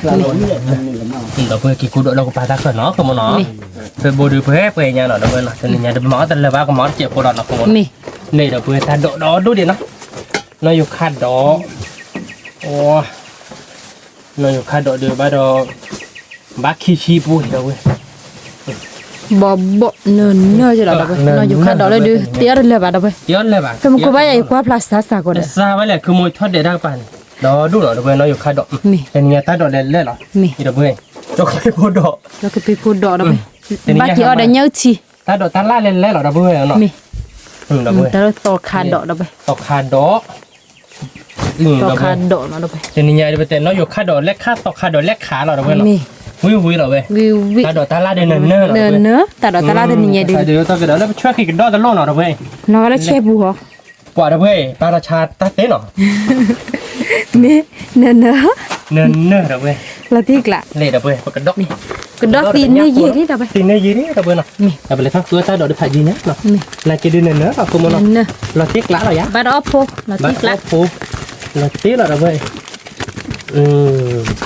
เราเพื่อกี่กูเราก็ปาตาขึ้นเนาะคือมันเนาะเพื่อโบดูเพื่อเพื่อเนี่ยเนาะเราเพื่อนเนาะแต่เนี่ยหมอตั้งเลยว่าก็หมอเจ็บปวดเนาะคือมัน มี นี่เราเพื่อทานดอดูดิเนาะเราอยู่คาดดอโอ้เราอยู่คาดดอเดือบ้าดอบ้าขี้ชีปุยเราเว้ย บ่เนอะจะเราไปน่าอยู่คาดดอกเลยดูเตี้ยเลยบ่าเราไป ย้อนเลยป่ะ ก็มันก็ว่าไอ้กว่าพลาสติกสากด ซาไว้แหละคือมวยทอดเดือดได้ป่ะดอดูเหรอเราเพื่อนเราอยู่คาดดอ มี แต่เนี่ยตาดอเล่นเล่นหรอ มี นี่เราเพื่อนจกไปพูดดอ แล้วก็ไปพูดดอกเราไปบ้านที่เอาได้เยอะชี ตาดอตาล่าเล่นเล่นหรอเราเพื่อนเนาะ มี เราเพื่อน แต่เราต่อคาดดอกเราไป ตอกคาดดอ ต่อ เรา คา เพื่อน ดดอกเราไป แต่เนี่ยเราเป็นเราอยู่คาดดอเล็กคาตอกคาดดอเล็กขาเราเพื่อนเนาะ มี วิวเราเว้ย วิ ตาดอตาล่าเดินเนินเรา เน เว้ย อะแต่ดอกตลาดนี่ดู เดี๋ยวตอนเดี๋ยวเราช่วยขี่กันดอตะโลหน่อยเราเว้ย เราก็เชฟบัว กว่าเราเว้ยปลาราชาตาเต้หน่อ มีเนอะ เนินเราเว้ย เราที่กละ เล่เราเว้ยปากกระดอก ก็ดอกตีนนี่ยี่นี่เราไป ตีนยีนี่เราเว้ยเนาะ มี เราไปเลยทั้งตัวตาดอกด้วยผัดยีเนี่ยเนาะ มี นายกินดินเนาะเราคุมเนาะ เนอะ เราติ๊กละเรายะ บ้านออฟโฟเราที่กละ ปูเราติ๊กเราเว้ย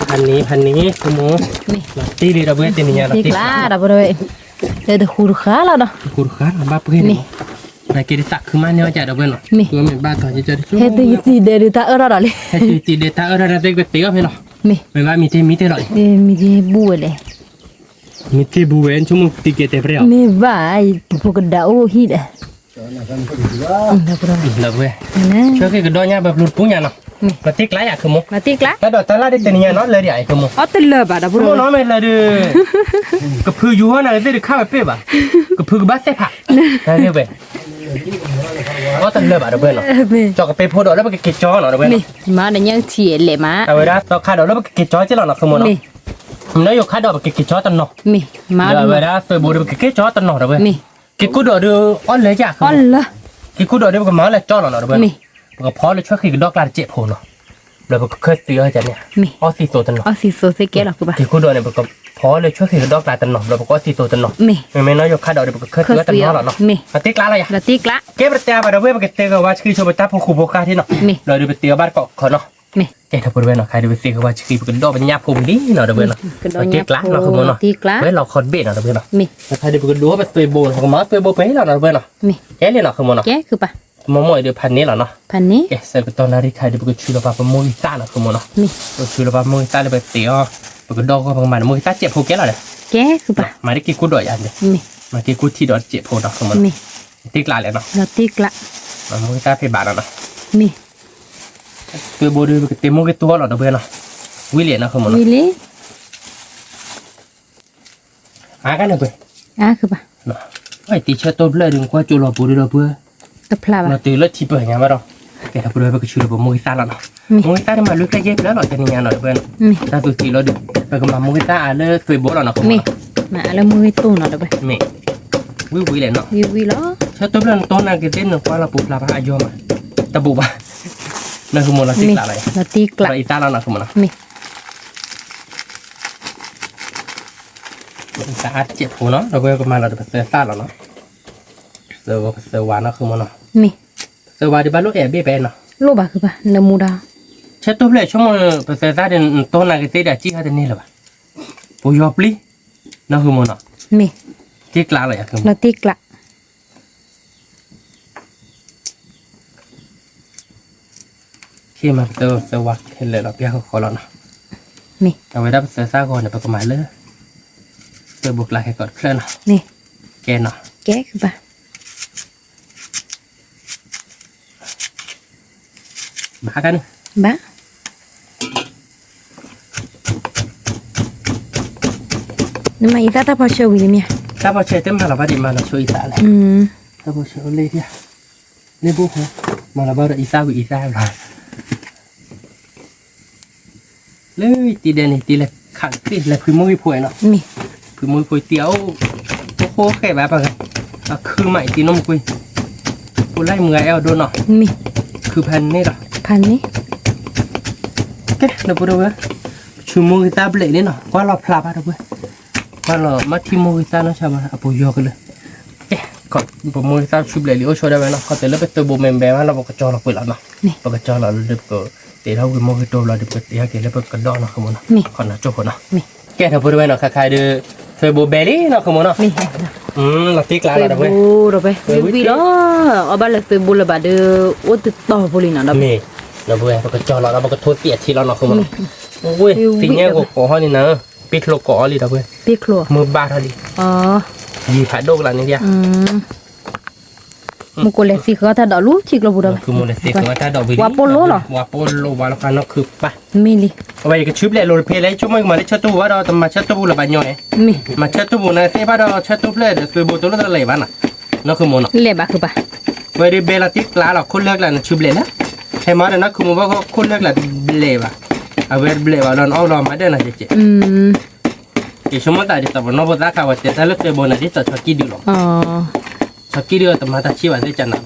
พันนี้คุม มี เราติ๊กเราเว้ยตีนี่เรา ที่ ติ๊ ก ก ละเราไปเลยเดี๋ยวคูดขาเราเนาะ คุณข้าบ้าเพื่อนนายกินสักคือมันเนี่ยจะเราเว้ยเนาะตัวมันบ้าตัวจะเจอ เฮ็ดตีเดลิตาเราเลย ให้ตีเดต้าเราได้ก็ตีก็เพื่อนเนาะ มี ไม่ว่ามีเท่หรอ มีที่บัวเลย มีเท่บูเวนชั่วโมงตีเกตเปรี้ยว มีบ้าพวกดาวฮิดเราเว้ย นะ ช่วยกันดอเนี่ยแบบหลุดปุ้งเนี่ยเนาะมาติ๊กไรอ่ะคือมั้ง มาตีกละ แต่ดอกตาลาได้แต่เนี่ยเนาะเลยเดี๋ยวไอ้คือมั้ง อ๋อตะเลบอ่ะดับ คือมั้งเนาะไม่เลยดื้อกระพืออยู่ห้องไหนได้ข้าวไปเป๊ะป่ะกระพือกระบ้าเสพะได้เรียบไปอ๋อแต่เลยป่ะเดี๋ยวเพื่อนเนาะ มี จอกกระเปโพดอกแล้วมันก็เกจจอเนาะเดี๋ยวเพื่อน มีมาในยังเฉียเลยมา เอาไว้ได้ดอกขาดอกแล้วมันก็เกจจอที่เราเนาะคือมั้งเนาะ มี มันได้อยู่ขาดอกมันเกจจอตันเนาะ มีมา เดี๋ยวเอาไว้ได้เฟย์บูดมันเกจจอตันเนาะเดี๋ยวเพื่อน มี เกกูดอกเดืออ้อนเลยจ้ะ อ๋อละ เกกูดอกเดือมันก็มาเลยจอเนาะเดี๋ยวเพื่อน มี มันก็พอเลยช่วยคือดอกลาเจ็บโผล่เนาะแล้วมันก็เคยตีให้จันเนี่ย มี อ๋อสีโซตันเนาะ อ๋อสิโซเซเกะหรอกูป่ะ ที่คุณโดนเนี่ยมันก็พอเลยช่วยคือดอกลาตันเนาะแล้วมันก็สีโซตันเนาะ มี ไม่น้อยยกค่าดอกเดี๋ยวมันก็เคยตีตันเนาะเนาะ มี มาติ๊กลาอะไรอ่ะ ละตีกละ เก็บประเตียไปเดี๋ยวเว้ยมันก็เตะกับว่าคือชมตาพงคูโบกาที่เนาะ มี เราดูไปเตียบ้านเกาะเขาเนาะ มี เอ๊ะถ้าพูดไปเนาะใครดูไปเตียกับว่าคือมันดอกเป็นยาภูมิดีเนาะเดี๋ยวเว้ยเนาะติ๊กลาเราคือมันเนาะ ตีกละ เว้ยเราคอนเบสเนาะเดี๋ยวเว้ยเนาะ มี ใครดูไปดูว่าเป็นตัวโบนของมันตัวโบไปให้เราเนาะเว้ยเนาะ มี แกเนี่ยเนาะคือมันเนาะ แกคือป่ะ มอมอยเดี๋ยวพันนี้เหรอเนาะ พันนี้ เอ๊ะเสร็จตอนนั้นที่ใครดูไปช่วยเราปะมวยตาเนาะคือมันเนาะ มี ช่วยเราปะมวยตาเลยไปเตียมันก็ดอกก็ประมาณมวยตาเจ็บโผล่แกเราเลย แกคือป่ะ มาได้กี่กูดอยอันเดีย มี มากี่กูที่ดอยเจ็บโผล่เนาะคือมัน มี ติ๊กลาเลยเนาะ ละตีกละ มันมวยตาเพบาทเนาะ มี ตัวโบดูไปเต็มมวยตัวหรอเดี๋ยวเพื่อนเนาะวิลเลียนเนาะคือมัน วิลี่ กันเนาะเพื่อน คือป่ะ เนาะไอ้ตีเชื้อตัวเลยดึงกว่าจูรอปูดูเราเพื่อ ตะพลา เรา ป่ะ ตีเลือดที่เปิดไงมาเราแกถ้าพูดไปก็ช่วยเรามวยตาแล้วเนาะมวยตาได้มาลึกได้เย็บแล้วหรอจะนี่ไงหน่อยเพื่อน มี ถ้าตัวตีเราดึงไปก็มามวยตาเลยเคยโบเราเนาะ มี mà là mười tô nào đâu vậy แม่วิเลยเนาะ vì vì đó ใช้ตัวเรื่องต้นนั่นก็เต้นกว่าเราปลูกลาบะอายุมาตะบุบะนั่นคือมูลติกละอะไร là tí เรา lạ อีตาเราหนักคือมัน mi อีตาอัดเจ็บหัวเนาะเราเวลก็มาเราจะไปเซอร์ซ่าเราเนาะเซอร์ว่าเซอร์วานเนาะคือมันเนาะ mi เซอร์วานที่บ้านลูกแอบเบี้ยเป็นเนาะ lô bà cứ bà nằm mù đào ใช้ตัวเพลย์ชั่วโมงไปเซอร์ซ่าเดินต้นนั่นก็เต้นจี้เขาเต้นนี่แหละปะปูยอปลีนั่นคือมันเนาะ mi ติกละอะไรอะคือ là tí lạ ที่มาเซอร์วานเห็นเลยเราเบี้ยเขาขอเราเนาะ mi เอาไว้ได้เซอร์ซ่าก่อนเดี๋ยวไปกฎหมายเลยเซอร์บุกลาให้ก่อนเคลื่อนเนาะ mi แกเนาะ ké cứ bà บ้ากัน bà nhưng mà ý ta ta bao nhiêu vậy mẹ ถ้าพอเชื่อเต็มมาเราบ้าดีมาเราช่วยอีสานเลย ถ้าพอเชื่อเลยเนี่ยเนี่ยบุกมาเราบ้าเราอีสานกับอีสานเราเลยตีเดนตีเลยขังตีเลยพื้นมือพวยเนาะ mi พื้นมือพวยเตี้ยวโค้แค่แบบอะไรคือใหม่ตีน้องคุยกูไล่มือเอลโดนเนาะ mi คือแผ่นนี่หรอ pan ní โอเคเดี๋ยวไปดูกันชูมือตาเบลนี่เนาะว่าเราพลาดอะไรเว้ยว่าเรามาที่มือตาเนาะใช่ไหมอ่ะปุยยอกันเลยเอ๊ะก่อนผมมือตาชูเบลลี่โอโชว์ได้ไหมเนาะเขาแต่เลือกเป็นตัวบุเมมเบร์เราบอกกระจอเราไปแล้วเนาะบอกกระจอเราเดือบก็เดี๋ยวเราไปมือตัวเราเดือบก็เดี๋ยวเกี่ยวกับกระดอนเนาะขโมยเนาะขอหน้าโจ้คนเนาะ mi แกถ้าพูดไปเนาะคล้ายๆดูเฟบูเบลลี่เนาะขโมยเนาะ mi เราตีกลางเราเว้ย Facebook rồi vậy vì đó ở ba là Facebook là bà đưa ô từ to vô liền nào đó มีเราเว้ยบอกกระจอเราบอกกระโทษเปียทีเราเนาะขโมยโอ้ยทีเนี้ยกูขอเขานี่นะปิดโลโก้เลยเราเว้ย biết luôn มือบาทเลย ยีผาโดกหลังนี่เดียว một cô lẹ phi khó ta đỏ lú chỉ là bù đâu คือมูลนิธิของถ้าดอกวิ ว่าโปโลเหรอ ว่าโปโลว่าแล้วกันเนาะคือปะ mi li เอาไว้ก็ชุบแหละโรลเพลย์เลยช่วงมาได้ชัดตัวว่าเราต้องมาชัดตัวละบาทย่อย mi มาชัดตัวนะที่บ้านเราชัดตัวเพลย์เดี๋ยวคือโบตัวละเลยบ้านน่ะนั่นคือมูลเนาะ lẹ bà cứ bà ไว้ได้เบลติกลาเราคนเลือกแล้วชุบเลยนะให้มาเดี๋ยวนะคือมูว่าคนเลือกแล้วเบลว่ะเอาไว้เบลว่าเราเอาเรามาได้นะเจ๊อีช่วงมาแต่เดี๋ยวแต่ว่าน้องบอกว่าเขาว่าจะถ้าเลือกเบลนะที่จะชักกี่ดีหรอชักกี่ดีแต่มาแต่ชีวันได้จันทร์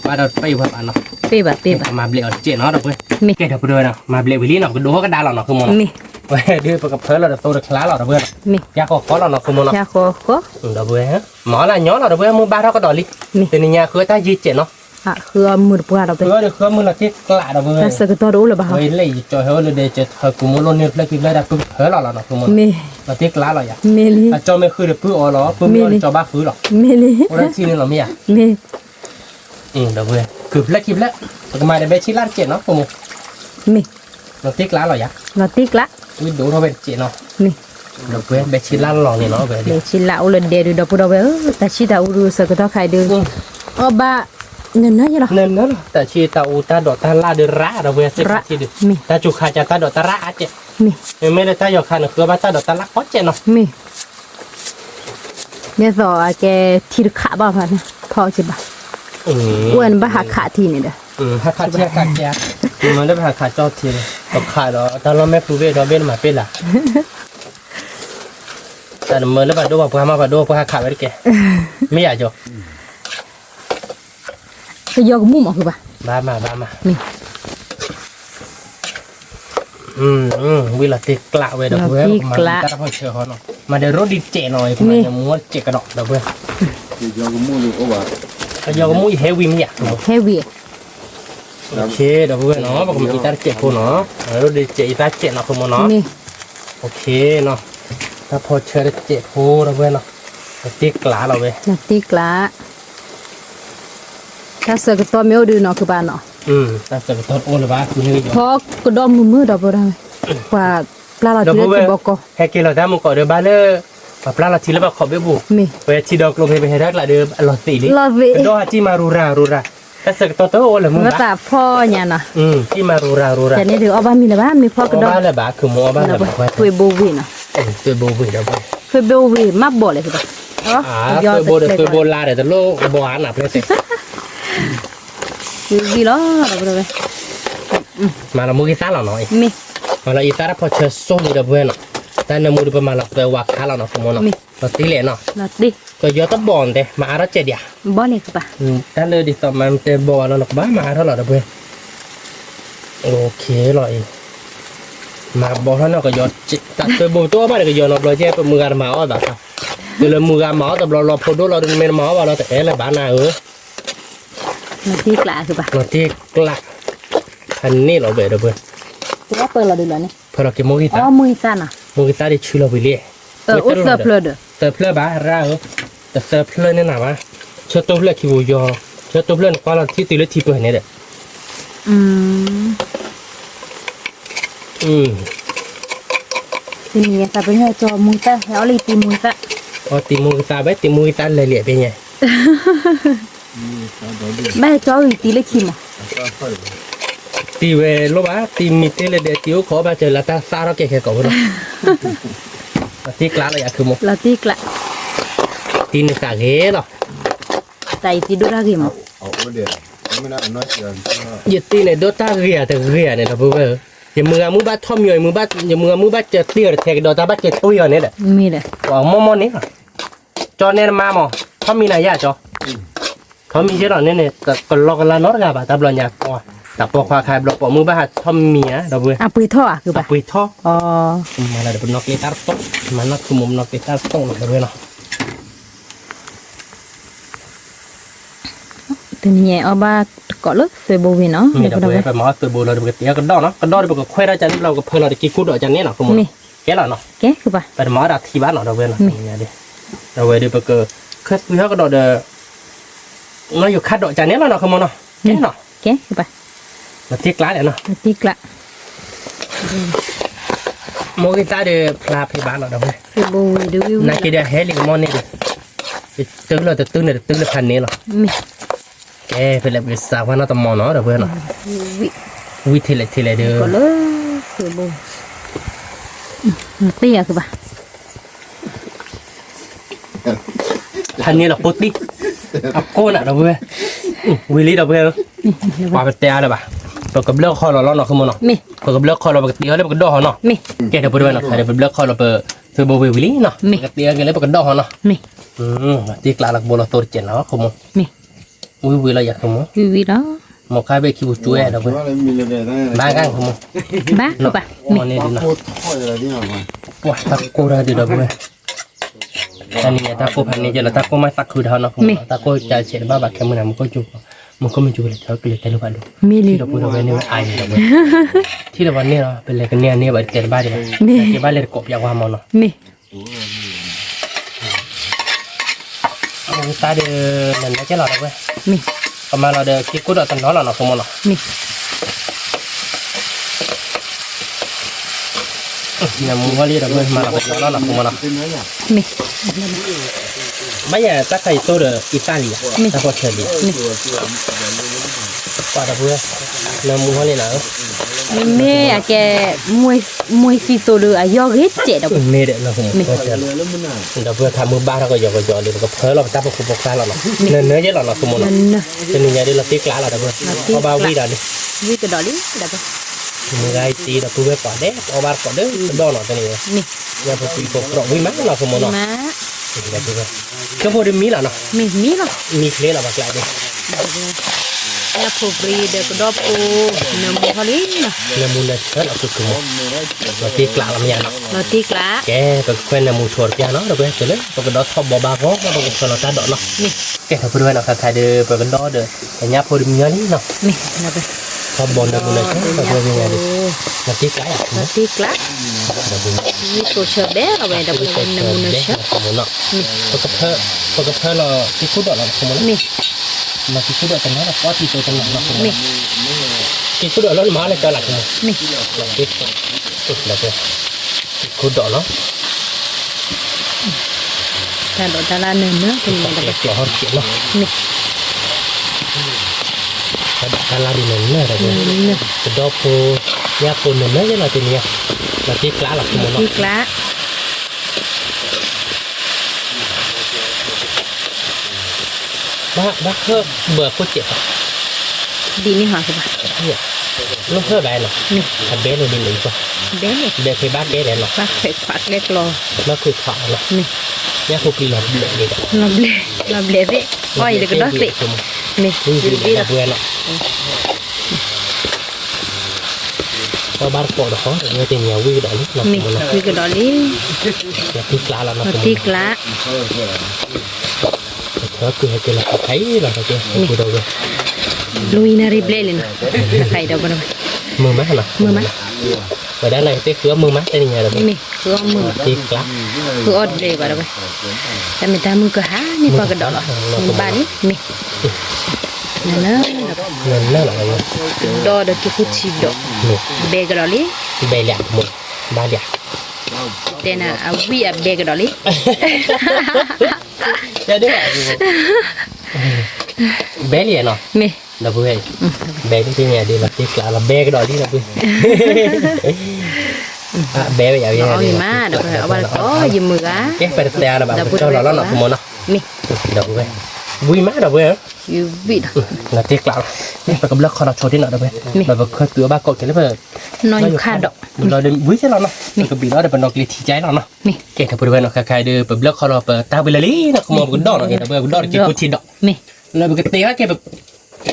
มาเราไปอยู่บ้านเนาะ pi bà มาเบลเจ๊เนาะเราเพื่อน mi แกเดี๋ยวไปดูเนาะมาเบลวิลลี่เนาะก็ดูเขาก็ด่าเราเนาะคือมูล mi เว้ยดื้อไปกับเพื่อนเราโตเด็กคลาเราเพื่อน mi อยากขอเราเนาะคือมูลเนาะ cha khó khó เราเพื่อนหมอละย้อนเราเพื่อนมือบ้าเราก็ดอลิแต่นี่เนี่ยคือถ้ายืดเจ๊เนาะ à khưa mưa bùa đâu คือ vậy เดี๋ยวคือมือละที่กล้าเราเพื่อน ta sợ cái to đủ là bà เฮ้ยเลยจอยเฮ้ยเลยเดี๋ยวจะเธอกูมูลเนี่ยเพื่อนคือเลยได้ปุ๊บเฮ้ยเราเนาะคือมูล mi เราที่กล้าเราอย่าง mi li จอไม่คือเดี๋ยวปุ๊บอ๋อเหรอปุ๊บเราจอบ้าคือหรอ mi li โอ้ยที่นี่เราไม่อยาก mi เราเพื่อนคือเพื่อนคลิปแล้วก็มาได้เบชิลาเจ๊เนาะคือมูล mi เราที่กล้าเราอย่าง nó tiếc lắm วิดูเราเป็นเจ๊เนาะ mi เราเพื่อนเบชิลาลองนี่เนาะเพื่อน để chỉ lão lần đè được đâu đâu vậy ta chỉ đạo được sợ cái to khai được ba nên nói như là เน้นนะแต่ชีตาอูตาดอตาลาเดระเราเวสิชีดิ mi ตาจุขาจะตาดอตาระเจ mi ไม่ได้ตาหยอกขันคือว่าตาดอตาละก็เจเนาะ mi bây giờ cái thịt khá bao phầnพอchứ bà อ้วนบ้าหาขาทีนี่เด้อ ถ้าขาดเชียขาดเชียมันได้หาขาดจอทีเลยตกขาดแล้วตาเราไม่พูดเวทเราเบนมาเป็นละแต่เมื่อแล้วบัดดูว่าพามาบัดดูพาขาดไว้แกไม่อยากจบ cái vô cái mũ màคือbà บ้ามา mi วิลาติกละเวดเพื่อนมาตาพอเชื่อเขาเนาะมาเดี๋ยวรถดิเจหน่อยมาเดี๋ยวม้วนเจกระดอกเด้อเพื่อน ยอก็มูเลยโอ้ว่า ก็ยอมุ้ยเฮวี่มีอ่ะ heavy โอเคเดี๋ยวเพื่อนเนาะบอกมีอีตาเจ็บพูเนาะเราได้เจอีตาเจ็บเนาะคุณโมเนาะ mi โอเคเนาะถ้าพอเชื่อได้เจ็บพูเราเพื่อนเนาะติกลาเราเว้ย nó tiếc lá ta sợ cái to méo đưa nóคือบ้านเนาะ ถ้าเกิดต้นโอ้หรือว่าคือนี่อยู่ เพราะก็ดอมมือดอกบ่ได้กว่าปลาเราที่ได้บอกก็ แค่กินเราได้มึงก่อนเดี๋ยวบ้านเลยปลาเราทีแล้วแบบขอบเบี้ยบุ mi เวทีดอกลงไปให้ได้ละเดี๋ยวอร่อยตีดิ love ดอกที่มารูราถ้าเกิดต้นโตโอ้หรือมึง ก็ตาพ่อเนี่ยนะ ที่มารูรา แต่นี่ถือเอาบ้านมีแล้วบ้านมีพ่อกระดอ บ้านเลยบ้าคือมัวบ้านเลยบ้า คุยโบวีนะ ตัวโบวีเดี๋ยว คุยโบวีมาบ่เลยสิบ่อ๋อ ตัวโบเดี๋ยวตัวโบลาเดี๋ยวจะโลกโบหาหนักเลยสิ คุยวีล้อเราบ่ได้ มาเรามือกีซ่าเราหน่อย mi Kalau itara po cheso ni dah buat nak. Dan namu di pemalas berwakal nak semua nak. Pasti le nak. Nanti. Kau jual tu bon deh, marah je dia. Boleh ke pak? Dan le di taman te bon nak bah marah lah dah buat. Okey lah ini. Mak bon nak kau jual tak tu bon tu apa kau jual nak belajar pemugar mau tak? Kalau mugar mau tak belajar podo lah dengan mau lah tak le bana Nanti kelak ke pak? Nanti kelak. Ini lah dah buat. Apa lah dulu ni? Kalau kita mau kita. Oh mau sana. Mau kita di chula boleh. Usah pelada. Terpelai bah rau. Terpelai ni nama. Terpelai kibu yo. Terpelai ni kalau tiada tipe ni deh. Sini ya sabenya coba muita, ya oleh timuita. Oh timu kita lelak punya. Mai coba iti lagi mah. Tiwe lo bah timite le deh tiu kau baca lata sarok ke kau tu. Ti kelas lah ya kamu. Latih kelak. Tin kage lah. Tai tidur lagi mah. Jadi ni dota ria ni lah buat. Yang mengamu bat thom yoy, mengamu bat cetir tek dota bat cetir yoy ni dah. Mira. Wah momo ni. Cho nên mà mò, thom mi này ya cho. Thom mi chứ rồi nên kalau nor gak apa, tak belum nyak. Wah, tak pokok khai blok pok mu bat thom mi ya, dah buat. Apa itu ah ke pak? Apa itu? Oh. Mana ada penok litar tok, mana kumum nok litar tok nak dah buat. Tanya obat kalau sebui no. Mi dah buat, mau tu bola dah buat. Ya kedua no, kedua dah buat. Kue dah jadi belau, kue dah dikikut dah jadi nak kumum. Kela no. Ke ke pak? Pada mau dah tiba no dah buat no. Ni dah buat dia pakai. Kue pihak kedua dah. Nóอยู่คัดดอกจากนี้แล้วเนาะขโมยเนาะแค่เนาะ Ke ke pak? มาที่กลางเนาะ Latih kelak. โมกิตาเดพลาพบ้านเราเด้อ Sebui dulu. นาคิดเฮลิกมอนนี่ดิตึ้งเลยตึ้งเลยตึ้งเลยพันนี้เนาะ Mi. แกเป็นแบบสาวน่าตมอนเนาะเด้อเพื่อนเนาะ Wi. วิธีเลยเด้อ Kalau sebui. Nanti ya ke pak? พันนี้เราปุ๊ดดิอับโก้น่ะเด้อเพื่อนวิลี่เด้อเพื่อนปลาเป็นเตี้ยเลยป่ะปกติเลือกคอเราเนาะขโมยเนาะ Mi. ปกติเลือกคอเราปกติเขาเรียกปกติดอกเนาะ Mi. แกเด้อเพื่อนเนาะเดี๋ยวเลือกคอเราเปิดคือโบวิลี่เนาะปกติเขาเรียกปกติดอกเนาะ Mi. ที่กลางหลักโบราณตัวเจนเนาะขโมย Mi. วิลาอยากขโมย Wi đó. หมกข้าวไปคิวจุ้ยเด้อเพื่อนบ้ากันขโมย Ba ke pak? อ๋อนี่ดีนะว้าตะโกระดีเด้อเพื่อนอันนี้ตะโกพันนี้จะละตะโกไม่ตักคือเท่าเนาะตะโกจะเฉดบ้าบักแค่มันมันก็จุกมันก็ไม่จุกเลยเท่ากันเลยแต่ลูกบ้านลูก Mi ที่ li. เราพูดเอาไว้นี่มันอายเด้อเพื่อนที่เราวันนี้เนาะเป็นอะไรกันเนี่ยบัดเจ็ดบ้านเด้อเจ็ดบ้านเลยกบอยากว่ามันเนาะ Mi. ตาเด้อนั่นนะเจ้าเราเว้ย Mi. ประมาณเราเด้อคิดกูดตันน้อเราเนาะขโมยเนาะ Mi. เนี่ยมึงว่าเรียกเราเว้ยมาเราไปน้อเราขโมยเนาะ Mi. ไม่ใช่ตะไคร้ตัวเด้ออิตาลีตะโกเชลีว่าตะเพื่อนเนี่ยมึงว่านี่นะ Me ake muy sito lu ayo gece dak. นี่เด้อเนาะผมก็จะเดี๋ยวเพื่อนทำมือบ้านเราก็ยอกเลยก็เพิ่มเราจับคุบกลางเราเนาะเนื้อเยอะเราขโมยเนาะ Nan. จะนี่ไงเดี๋ยวเราตีกลางเราเด้อเพื่อนเอาบาวีดาดิ Wi ke dali dak. มึงไงตีเด้อเพื่อนก่อนเด้เอาบาร์ก่อนเด้อดอเนาะตัวนี้ Mi. เนี่ยพอตีก็ปลอกวิมั้งเราขโมยเนาะ Ma. เดี๋ยวเพื่อนก็พอได้มีแล้วเนาะ Mi lah. มีเคลียร์เราบักลายเด้อ Ya pobri dak dopo. Nemu kali. เนี่ยมูลเนี่ยเชิญเอาคือขโมยเราตีกลางเราเนี่ยเนาะ Roti kelak. แกก็เควนมูชวดยาเนาะเด้อเพื่อนเจอเลยปกติดอทอบบอบาก็ปกติเราตาดอกเนาะ Mi. แกถ้าเพื่อนเนาะถ้าเด้อปกติดอเด้อแต่เนี้ยพอดีมีนี่เนาะ Mi. Napa? ทอบบอลเด้อมูลเนี่ยเชิญเพื่อนยังไงดิมาตีกลาง Roti kelak. เดี๋ยวเพื่อน Ni ko chebe awe dak nemu na sha. ขโมยเนาะปกติเราที่คุดดอกเราขโมย Mi. มาที่คุดดอกกันเนาะก็ที่ตัวจังหวะเนาะ Mi. ที่คุดดอกเรามาเลยก็หลักเนาะ Mi. เราตีแล้วก็คุดดอกเนาะ Ta do dala nena ke ni เด็ dak. กเราเขียนเนาะ Mi. การลาดินเนี่ยอะไรเนี่ยจะดอกโพยาโพเนี่ยไม่ใช่เราตัวเนี้ยเราตีกลางหลักขโมยเนาะ Roti kelak. บ้าเพิ่มเบื่อโคตรเจ็บ Di ni ha ke ba? เนี่ยลูกเพิ่มอะไรเนาะ Mi. ถ้าเบสเราดินเลยก็ Mi. เด้นี่ เบคือบ้านเด้แหละเนาะ ปากเผ็ดปากเล็กรอ นั่นคือเขาเนาะ นี่ เนี่ยคือปีหลอดเด็กเด็ก ลำเละเว้ยอ้อยเด็กก็ได้สินี่ นี่คือ ดี แบ ละ บเวรเนาะก็บ้านโกดเขาเงยตีเหนียววิ่งดอกนี่เนาะ นี่คือก็ดอลลี่ เนี่ยที่กลาแล้วเนาะ ตีกละ ก็คือให้เกิดละไข่ละก็คือคือเราเลย ลุยนาริเบลเลยนะไข่ดอกบัว มือมั้ยเหรอ มือมั้ย ไปด้านในเต้คือมือมั้ยเต้ยังไงเรา นี่คือมือ ที่กลา คืออดเลยบัวแต่ไม่ตามมือก็หานี่ปากกระดอกมือบ้านนี่นี่นั่นนะ เงินนั่นอะไรเนี่ย ดอดกิคุชิดอกเบกดอลลี่ ใบเหลี่ยมหมดบ้านเหลี่ยม แต่น่ะเอาวิเบกดอลลี่ เดี๋ยวเบลลี่เนาะ นี่ เราพูดเบลที่ไงดีเราที่กลาเราเบกดอที่เราพูดเบลอย่างเงี้ย เอาหิมะดอกเอาบ้านก็ยืมมืออ่ะ เอ๊ะไปแต่เราแบบเราเราเนาะคุณมอเนาะ นี่ ดอกเว้ยวิ่งมาดอกเว้ย อยู่วิด เราที่กลานี่ไปกับเลือกคอเราโชว์ที่หน่อยดอกเว้ยเราเคยตัวบ้ากดกันแล้วเพื่อน นอนอยู่ข้าดอก เราเดินวิ่งใช่เราเนาะเราก็บีเราเดินเป็นดอกลิธิใจเราเนาะ นี่ เก่งถ้าพูดไปเนาะใครเดินไปเลือกคอเราเปิดตาไปเลยนะคุณมอคุณดอกเนาะเห็นดอกเว้ยคุณดอกกินกุชิดอก นี่ เราไปเตะว่าแกแบบ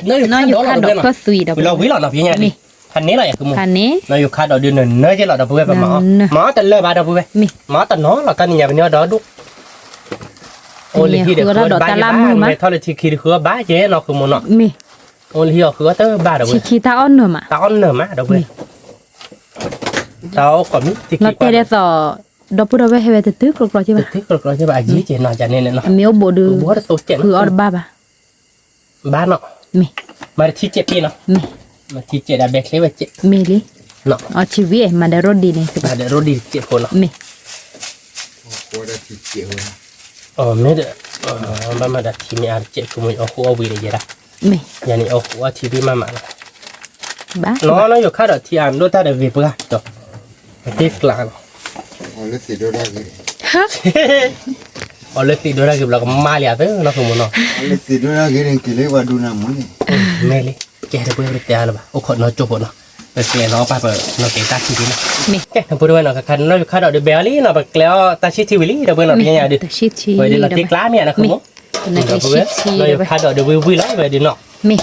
นอน นอนอยู่ อยู่ ข้า ข้า ด ด อ อก ก ก็สวีดอก เราวิ่งหลอดพี่ไงพันนี้อะไรคือมึง พันนี้ เราอยู่ข้าดอกเดือนเนื้อจะหลอดดอกเว้ยแบบหมอแต่เลิกบาดอกเว้ย นี่ หมอแต่น้องเรากันเนี่ยเป็นเนื้อดอกดุโอ้ยที่เด็กคือบ้าบ้านไม่ทอดเลยที่คือคือบ้าเจ๊เนาะคือมึงเนาะ นี่ โอ้ยที่คือเตอร์บ้าดอก ชิ เว้ย คิตาอ้อนเนอะมา ตาอ้อนเนื้อมาดอกเว้ยตาก่อนนี้ที่ เรา คิด เตะได้ต่อดอกพุทธเวทเวทตึกกรอกใช่ปะ ที่เราจะไปยี่เจนเนาะจากนี้เนาะ เมียวโบดู บัวโตเจ็ด คือออดบ้าปะ บ้านเนาะ นี่ มาที่เจ็ดปีเนาะ นี่ มาที่เจ็ดอะเบคเลยว่าเจ็ด มีลิ เนาะ เอาชีวิตมาได้รถดีนี่สิ มาเดี๋ยวรถดีเจ็ดคนเนาะ นี่ อ๋อไม่เด้อบ้านมาดัดที่มีอาเจ็ดกูมีเอาหัววีเลยจ้ะ นี่ อย่างนี้เอาหัวที่พี่มามา บ้า น้องอยู่ข้าดอกที่อ่านรู้ท่าเดี๋ยววีเพื่อจบที่กลาง Oleh tidur lagi. เอาเลยติดด้วยนะคือเราก็มาเลยอ่ะเด้อเนาะคือมึงเนาะ Oleh tidur lagi yang kile wadu namun ni. แม่เลยแกจะเพื่อไปเตะอะไรบ้างโอ้คนน้อยจบเนาะไปเกลี่ยน้องไปเปิดน้องเกลี่ยตาชีวิตนะ นี่ แกทำพูดด้วยเนาะคันน้องอยู่ข้าดอกเดเบลลี่เนาะไปเกลี่ยตาชีทีวิลี่เดี๋ยวเพื่อนเนาะยังไงดิ แต่ชิชี ไปเดี๋ยวเราที่กลางเนี่ยนะคือมึง นักชิชี เราอยู่ข้าดอกเดวิวิแล้วไปดิเนาะ มี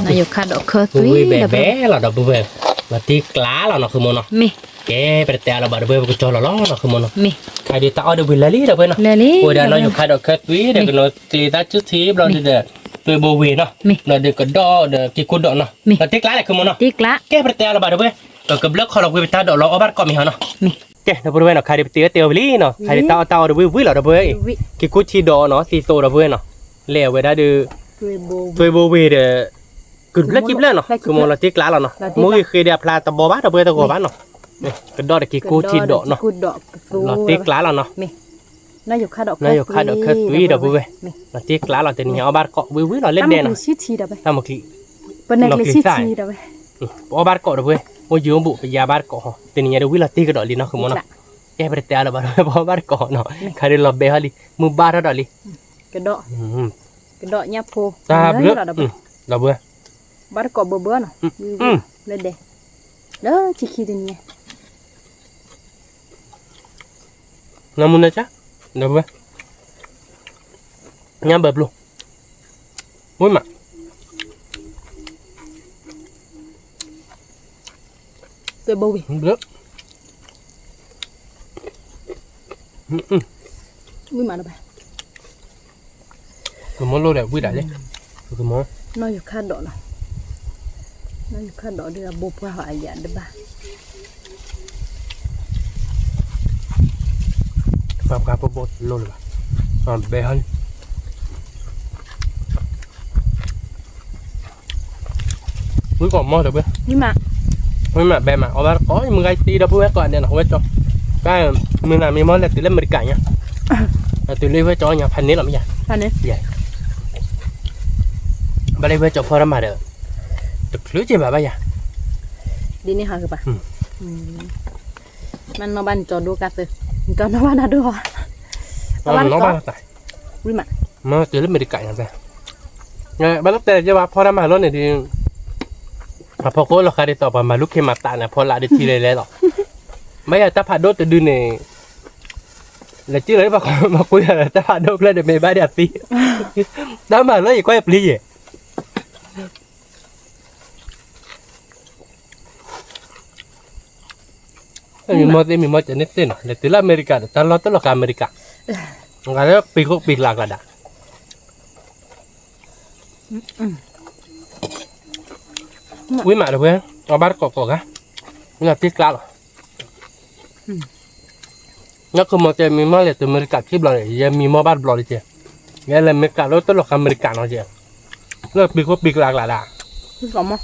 นายกขาดอกเคอร์ตุ วิ ย เบเบ้เราดอกเพื่อนเราที่กลางเราเนาะคือมึงเนาะ มี แกไปเตะเราบ้าเพื่อนก็จอเราล้อเนาะคือมึงเนาะ มี ใครดีตาเอาเดวิลลี่เดี๋ยวเพื่อนเนาะ เลลี่ โอ้ยเดี๋ยวเราอยู่ข้าดอกแค่วิเดี๋ยวก็เราตีตาจุดทีเราเดือดตัวโบวีเนาะเราเดือดก็ดอเดือดกี่กุดดอกเนาะเราที่กลางเลยคือมึงเนาะ ติกละ แกไปเตะเราบ้าเพื่อนเราก็บล็อกเขาเราไปตาดอกเราเอาบ้านก่อนมีเหรอเนาะ มี แกเราเพื่อนเนาะใครดีไปเตะเตะวิลลี่เนาะใครดีตาเอาเดวิวิเราเพื่อน วิ กี่กุดทีดอเนาะตีโตเราเพื่อนเนาะเลี้ยวไปได้ดู คือโบ ตัวโบวีเดือดกึศเล็กกิบเล่นเนาะคือมึงเราที่กลางเราเนาะมึงเคยเดียพลาตะบอบ้านเราเพื่อนตะโกบ้านเนาะนี่ก็ดอกี่กุดทีดอเนาะ กุดดอก เราที่กลางเราเนาะ มีนายกขาดอก นายกข้าดอกแค่วิเราเพื่อนเราที่กลางเราจะเนี่ยเอาบ้านเกาะวิเราเล่นเด่น ทำ เนาะ ชิชีดอกไป ทำเมื่อกี้ เป็นนักชิชีดอกไป เอาบ้านเกาะด้วยโอ้ยยืมบุไปยาบ้านเกาะแต่เนี่ยเดี๋ยววิลาตีกันดอลีเนาะคือมันเนาะแกไปเตะอะไรบ้างเพราะบ้านเกาะเนาะใครเดินหลบเบลลี่มือบ้านเราดอลี กระดอกกระดอกยับโพ ตาเบื่อเราเบื่อ บ้านกอบเบื่อเนาะเลยเด้เด้อชิคีตัวนี้ น้ำมันนะจ๊ะเราเบื่อน้ำแบบลูกวุ้ยมา ตัวโบวี เบื่อ วิ่งมาดอกไป คือมันโลดแบบวิ่งได้เลยคือมัน นายกขาดอกเนาะนายกขาดอกเดือบุบว่าหายาเด้อบ้า ครับบดโลเลยป่ะเบลลี่วิ่งก่อนมอเดี๋ยวเบื่อ นี่มา ไม่มาแบบมาเอาบ้านอ๋อมึงไงตีดับเบิ้ลก่อนเนี่ยนะเว้ยจ๊อกก็มึงน่ะมีมอลเลยตีเล่นบริการเนี่ยตีเล่นเว้ยจ๊อกเนี่ยพันนี้หรอไม่ใช่ พันนี้ ใหญ่บ้านเล่นเว้ยจ๊อกพอร์มาเด้อแต่คลุ้ยจีบบ้าใหญ่ ดีนี่หาคือปะมันนบ้านจอดูกัสเลยจอนบ้านน่ะด้วย น้องบ้านตาย วิ่งมา มาตีเล่นบริการอย่างไรเนี่ยบ้านแต่จะว่าพอร์มาล้นเนี่ยดีพอโค้เราคาได้ต่อไปมาลุกขึ้นมาตาเนี่ยพอละได้ทีเลยหรอก mấy là ta phạt đốt từ đun này là chứ lấy mà cuối là ta phạt đốt lên để mày bay đẹp đi đó mà lấy gì quay đẹp đi vậy mình mới cho nên tên là từ America ta lo tới là America ngay đó bị lạc là đã quý mà được không ở bát cỏ cá là tiếc lắm nó không một mình mới là từ America kịp rồi giờ mình mới bắt rồi chứ nghe là America đó tới là America nó chứ nó bị lạc là đã có mà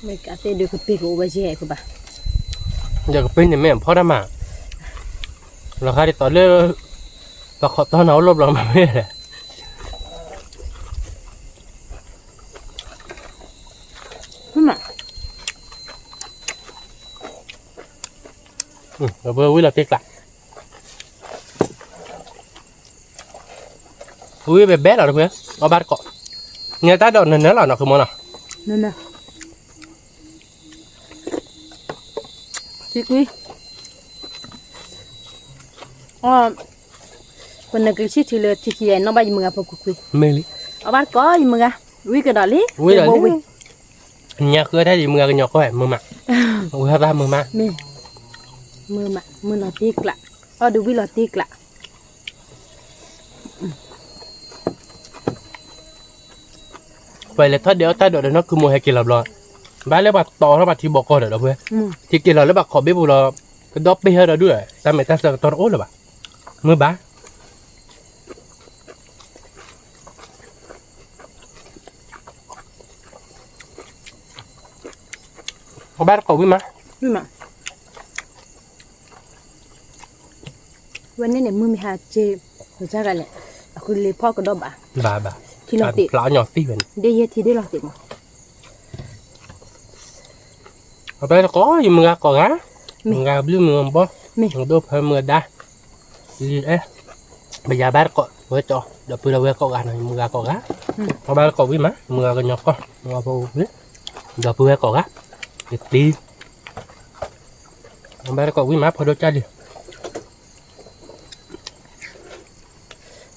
mấy cái tên được cái bị của bà chị của bà giờ cái pin này mấy em phô ra mà là khai đi tỏi lên và họ tao nấu lốp lòng mà mấy này mà rồi vừa quý là tiếc lại quý bé bé là được không ở bát cọ người ta đồn nữa là nó không muốn nào nên nè chị quý còn là cái thì là thì kia nó bao nhiêu người phục quý mê lý ở bát có gì mà quý cái đó lý quý là nhà cửa thấy gì mưa cái nhỏ có vẻ mưa mặt quý ra mưa mà mưa nó tiếc lạ được quý là tiếc lạ vậy là thoát đéo tai độ nó cứ mua hay kia làm lo bán lấy bạc to nó bạc thì bỏ coi được đâu vậy thì kia là lấy bạc khó biết bù là cái đó bây giờ đó đuổi ta mày ta sợ to ốm rồi bà mưa bá có bát cầu với máวันนี้เนี่ยมือมีหาเจหรือจ้ากันแหละคือเลยพ่อก็ดอบbàที่เราติด lão nhỏ tí vậy ได้เยอะที่ได้เราติดมั้ง ở đây là có gì mưa có gá mưa blue mưa bó mưa đốt hơi mưa đá gì đấy bây giờ bát cọ với cho đập vừa đầu cọ gà này mưa cọ gá có bát cọ với má mưa cái nhỏ con mưa vô biết đập vừa cọ gá đi bát cọ với má phải đốt cha đi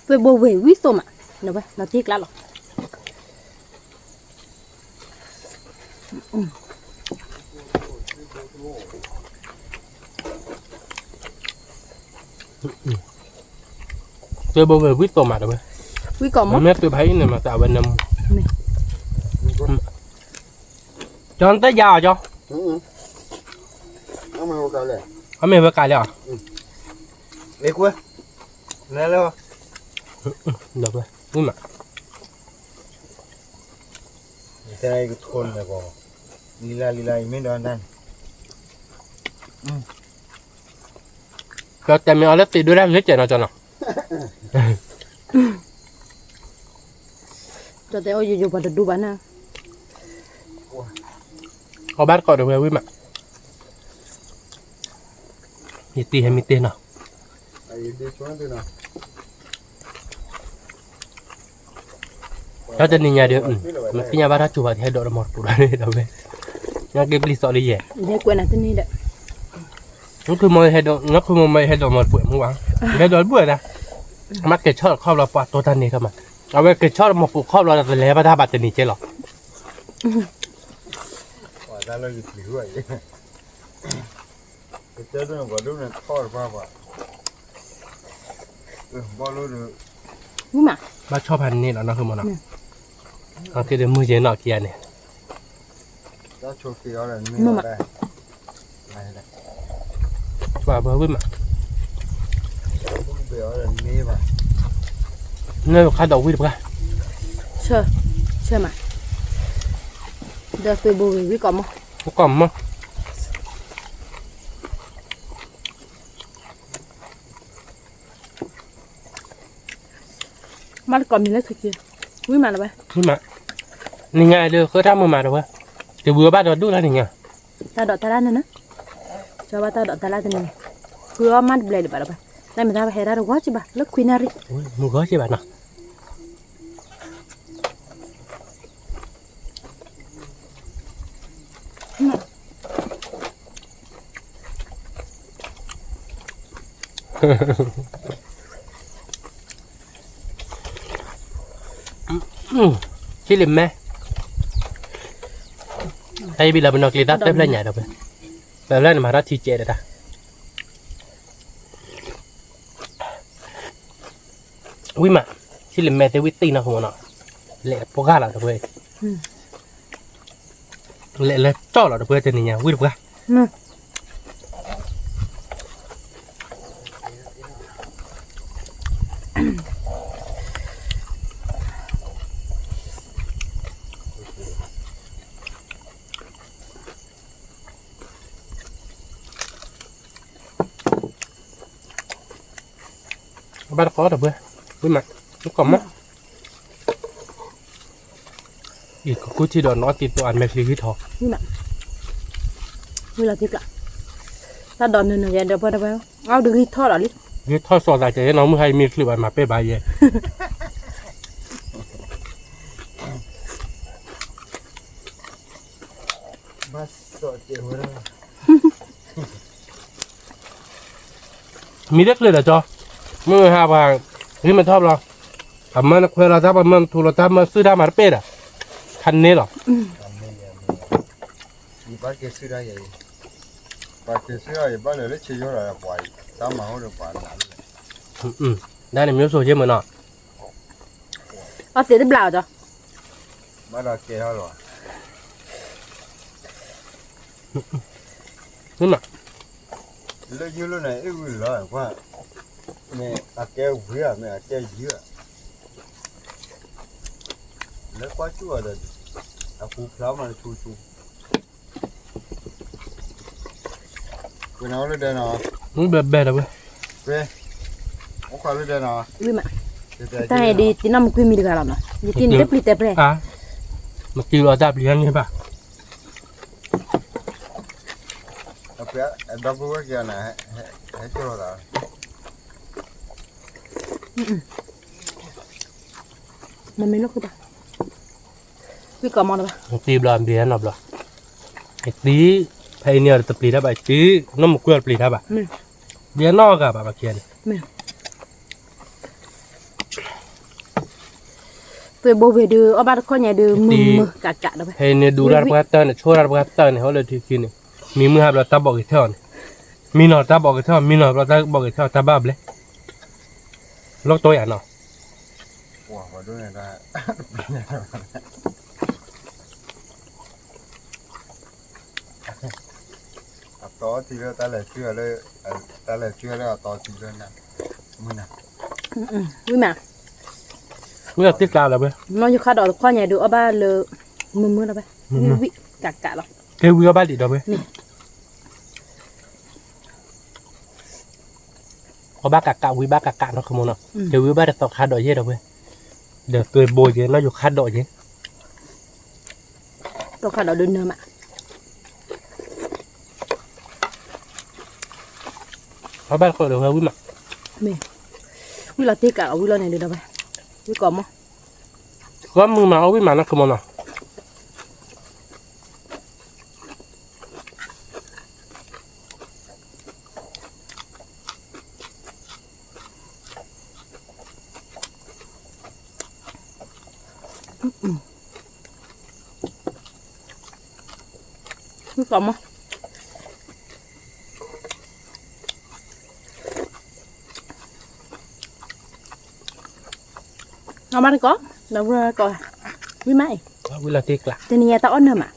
về bầu về quý số mà nó vậy nó tiếc lắm tôi bầu về quýt tô mà được quý còn mất mẹ tôi thấy này mà tạo bên nằm cho anh tới giàu cho ông mày vừa cài rồi đi quên nè luôn được rồi quý mà đây cái thôn này có lila mấy đoạn này cho tem mình lấy tiền đưa ra lấy tiền nào cho nào cho tới ôi dù vào được đu bán à có bát cọ được không quý mà mi tiền hay mi tiền nào cho tên nhà được mà cái nhà bát chụp vào thì hai độ là một phụ đó đây đâu về nhà cái bì sọ đi về để quên là tên này đấy nó cứ mời hai độ nó cứ mời hai độ một buổi mua bán hai độ buổi ra mắt cái chót kho là quảตัวท่านนี่ครับมันเอาไว้cái chót một phụ kho là lấy bắt bát tên này chơiหรอ quả ra là dịch lửa vậy cái chơi đó quả lúc này kho được bao bao lâu được đúng mà บ้านชอบพันนี่แล้วนะคือมันอ่ะเอาที่เดิมมือเย็นหน่อยเกียร์เนี่ย đó chụp thì đó là mình ở đây này ว่าเบอร์วิ่งมา đó là mi mà เนี่ยข้าดอกวิ่งไป chơi mà được về bầu về quý còn không พวกกล่อมมั้ง mắt còn mình lấy thịt kia quý mà là vậy วิ่งมานี่ไงเด้อเคยทำมือมาเด้อวะเดี๋ยวเบื่อบ้านเราดูแล้วนี่ไง ta đọt ta lá nữa cho ba ta đọt ta lá thế này cứ mắt bể được bà đâu đây mình ra phải ra được quá chứ bà lớp quinari โอ้ยมือก็ใช่ป่ะเนาะ Chỉ liềm mẹ đây bây giờ mình nói cái đất lên nhà đâu vậy về lên mà nó thì chết rồi ta quý mà chỉ liềm mẹ tới quý tin nào không nó lệ bố gà là được vậy lệ là cho là được vậy tên này nhà quý được gà ba nó có được bữa với mặt nó còn mấtอีกกูที่โดนน้อติดตัวอันแม็กซี่ที่ทอ นี่น่ะเวลาที่กะถ้าดอนนึงเนี่ยเดี๋ยวไปเอาดึงที่ทอดอ่ะลิ ที่ทอดซอสใส่น้องมือให้มีคลิปอันมาเป้ใบเย่มาสอดเจ้าหัวมีเล็กเลยเหรอจ๊อมือห้าบาทนี่มันชอบเหรอแต่มันเวลาถ้ามันถูกเราถ้ามันซื้อได้มาเป้อะคันนี้หรอ你把给水了也，把给水了也把那里吃药了坏，打毛就坏了。ได้เนี่ยมีส่วนเยอะเหมือนน่ะ เอาเสียได้เปล่าจ้ะ 把它给好了。 นี่มา 那有了呢，一个老块，没啊给五呀，没啊给一啊。那挂住了的，啊不漂嘛出。cái nào lên đây nào มึงเบ็ดเลยเว้ย về ông khoai lên đây nào วิมาแต่ให้ดีตีน้ำกุ้ยมีดีกว่าเราเนาะดีตีนเต็มปลีเต็มเลย อ่ะมันกินเราจับเลี้ยงใช่ป่ะ apa double work ya nah hai kilo dah มันไม่นกคือปะวิก่อมองเลยปะ มันตีบลามเลี้ยงหรอเปล่าไอ้ตีไอ้เนี่ยตะปลีได้ป่ะตีน้ำมันกุ้ยปลีได้ป่ะเลี้ยงนอกกับป่ะเคียน ตัวโบเวดูเอาบ้านข้อใหญ่ดูมือกะเลยปะ ไอ้เนี่ยดูรัดพัตเตอร์เนี่ยโชว์รัดพัตเตอร์เนี่ยเขาเลยทีกินมีมือหับเราตาบอกอีกเท่านี่มีหนอตาบอกอีกเท่ามีหนอเราตาบอกอีกเท่าตาบ้าเลยโลกตัวใหญ่เนาะ wow vào đôi này ra to thì ta lại chưa đây ta lại chưa đây to thì đây nè mưa nè วิมา เมื่อติดกาวแล้วเว้ย น้องอยู่ข้าดอกข้อใหญ่ดูเอาบ้านเลยมือเราไปวิกะหรอ เกวิวบ้านดิดอกเว้ยเอาบ้ากะวิบ้ากะเนาะขโมยเนาะเกวิวบ้านจะต่อคาดอกเยอะดอกเว้ยเดี๋ยวตัวโบยเยอะเราอยู่คาดอกเยอะ ตัวข้าดอกเดินเนิมอ่ะ เอาบ้านเขาเดี๋ยววิมา วิเราตีกะเอาวิเราไหนดูเราไปวิก่อมั้ง ก็มือมาเอาวิมานะขโมยเนาะวิก่อมั้งเอามาดีก่อนเราก่อนวิไม่ วิลาติกละ แต่เนี่ยตาอ้อนเนิมอ่ะ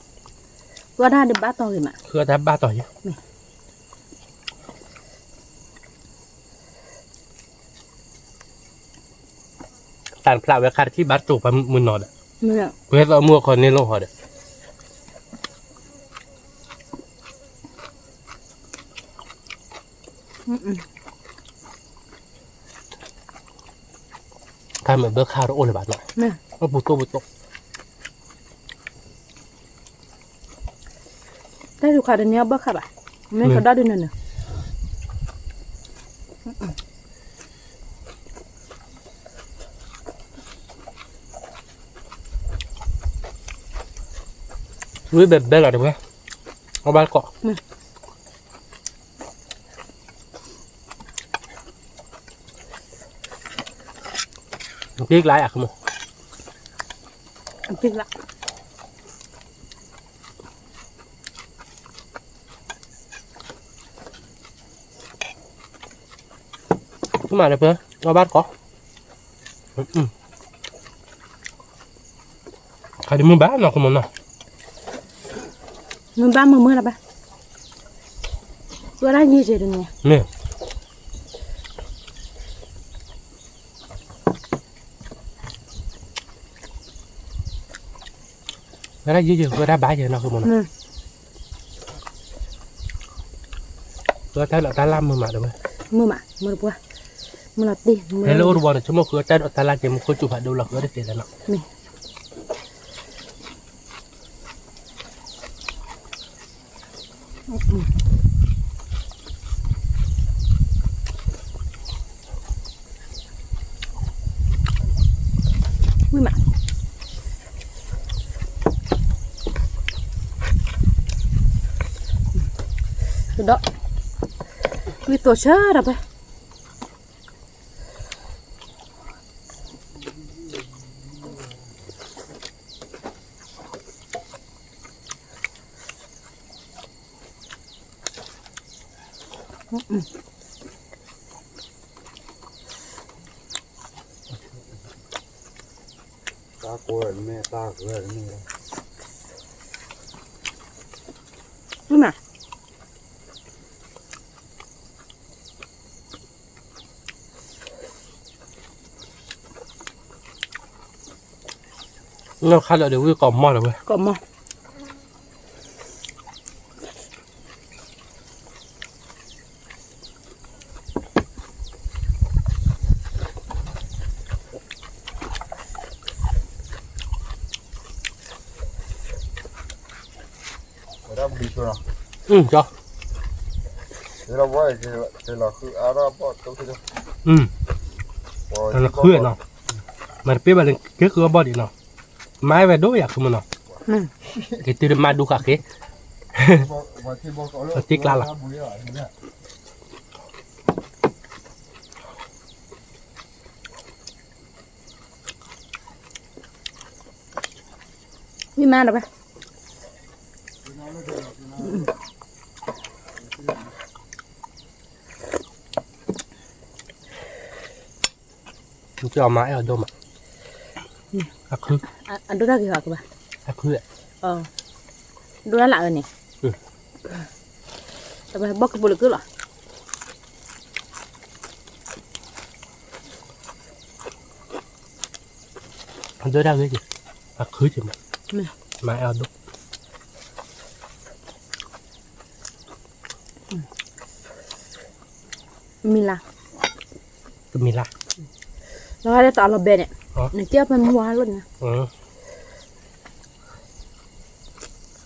ตัวด้าเดือบบ้าต่อเลยมั้ย คือทับบ้าต่อเยอะการพลาดเวลาที่บัตรจูบไปมือนอดอ่ะ เมื่อ เพื่อเอามัวคนนี้ลงหอดอ่ะการเหมือนเบอร์คาร์โอเลยบาทหน่อย เนี่ย ก็บุตโต ได้ดูขาเดี๋ยวนี้บ้าค่ะบ่ะไม่เขาได้ด้วยนั่นเนอะ รู้แบบได้หรอเดี๋ยวเว้ยเอาบ้านเกาะ พริกไรอ่ะคุณหมู พริกละ ขึ้นมาเลยเพื่อเอาบ้านก่อนใครจะมือบ้านเนาะคุณหมูเนาะ มึงบ้ามือละปะตัวได้ยี่สิบเนี่ย นี่ก็ได้เยอะๆก็ได้บ้าเยอะเนาะคุณหมูเนาะก็ได้เราตาล่ามมือมาเดี๋ยวไหม มือปัวมือละตีมือ เฮ้ยแล้วรู้บ่เนี่ยชั่วโมงคือได้เราตาล่าเจมคนจุบหัดดูหลักก็ได้เสร็จแล้วเนาะ นี่มือมาตัวดอกมีตัวเชื่อหรอปะตาโกยแม่ตาเกลือนี่ มือมา เราคัดเราเดี๋ยววิ่งกล่อมมอดเลยเว้ย ก็มา เราดีชัวร์ จ้ะ เราว่าเราคืออาราบตัวที่เรา แต่ละเครื่องเนาะมันเปรี้ยวแบบเกี่ยวกับบอดี้เนาะไม้แบบด้วยอยากคือมันเนาะกินมาดูค่ะเก๋ มีมาหรอปะ มันจะเอาไม้เอาดมอ่ะคือ อันดูได้กี่หัวกูปะ คือ ดูได้ละนี่แต่ไปบอกกับบุรุษก็หรอ มันด้วยได้เลยจีอ่ะคือจีมันไม้เอาดม มีละ ก็มีละ แล้วได้ต่อเราเบนเนี่ยในเจ้าเป็นมัวรุ่นนะ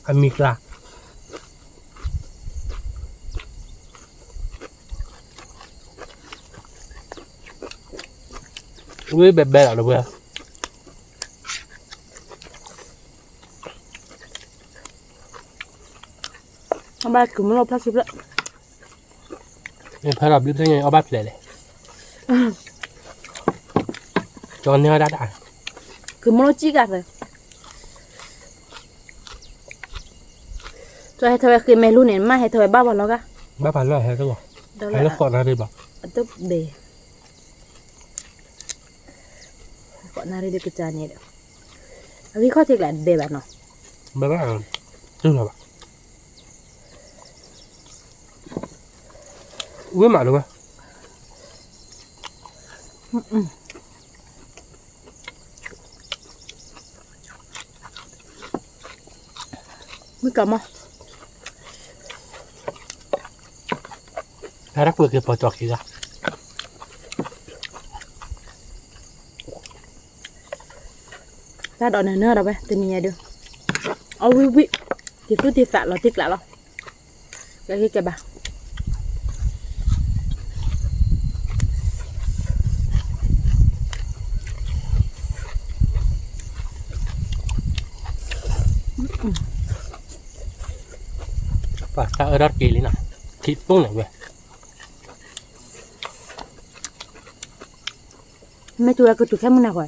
อันมีละอุ้ยแบบๆหรอเว้ย ทำไมคือมันเราพลาดชิบละ นี่พอเราบิบได้ไงเอาบ้านเลยจอนเนื้อได้ คือมันเราจี้กันเลยจะให้เธอไปคือเมลูเนี่ยไม่ให้เธอไปบ้าบอลแล้วกะ บ้าผ่านแล้วให้ก็บอกให้แล้วก่อนอะไรบอก ตุ๊บเดย์ก่อนหน้านี้เด็กจานเนี่ยเดี๋ยวอันนี้ข้อที่แหลมเดย์แบบเนาะ บ้าซึ่งอะไรอุ้ยหมาดูวะ ไม่กลับมา ถ้ารักเปลือกคือปอจอกอีกอะ ถ้าดอกเนื้อเราไปตัวนี้เดี๋ยวเอาวิที่fruitที่แฟเราติ๊กแล้วเราแล้วที่แกบ้าป่ะถ้ารักกี่ลิ้นอ่ะคิดปุ้งหน่อยเว้ย ไม่ตัวก็ตัวแค่มึงหนักกว่า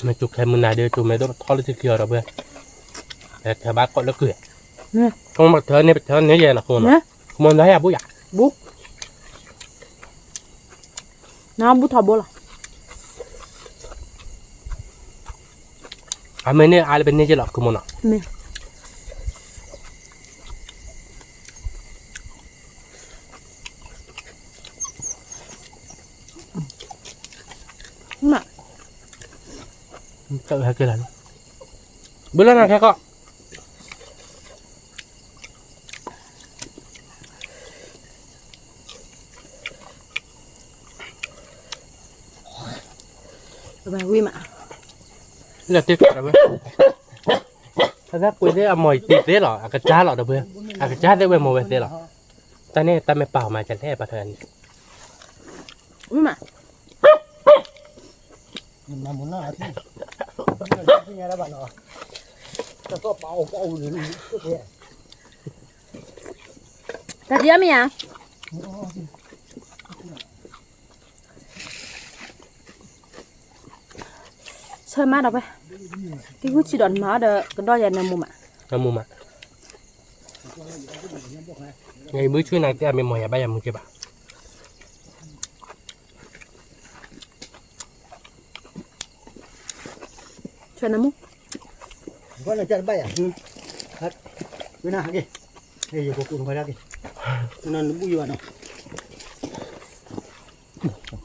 ไม่จุกแค่มือหนาเดียวจุกไม่ต้องทอดเลยเคียวเราเพื่อนแต่แถวบ้านก็แล้วเกลือ เนี่ย không mà thợ này về là không Nè. không thấy à bố dạ bút nó bút thò bố là à mấy này ai bên này chứ là không nào nè mà tự hay cái này bữa nào khác có bà quy mà là tiếc rồi thật ra quên đấy à mồi tịt đấy rồi à cái chá rồi đâu bữa à cái chá đấy bên mồi đấy rồi ta này ta mới bảo mà chẳng lẽ bà thằng quy mà mà muốn nói thì nghe đó bạn nói có bao rồi ta đi mi à chơi má đâu vậy cái gút chỉ đòn má được cái đôi giày này mù mà ngày bữa trưa này ta mới mồi à bây giờ muốn chơi bà chơi nó mù có là chơi bay à hết bữa nào đi đây giờ cô cũng phải ra đi nó bùi vào nào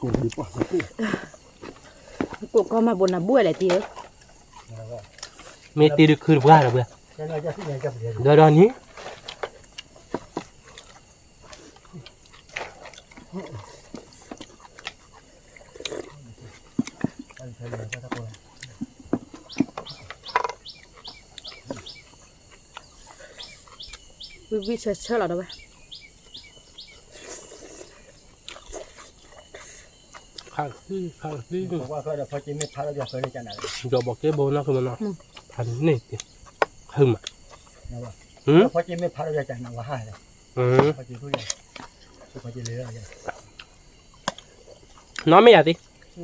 cô đi qua cuộc con mà buồn là buổi lại tí ấy mẹ tì được khử ra rồi bữa đó đó nhỉ vi chơi là đâu vậy khang đi qua coi là phải chỉ biết tháo ra khỏi cái này rồi bỏ cái bô nó không nó thành này hưng mà phải chỉ biết tháo ra cái này là hai này phải chỉ thôi phải chỉ lấy ra nói mấy à đi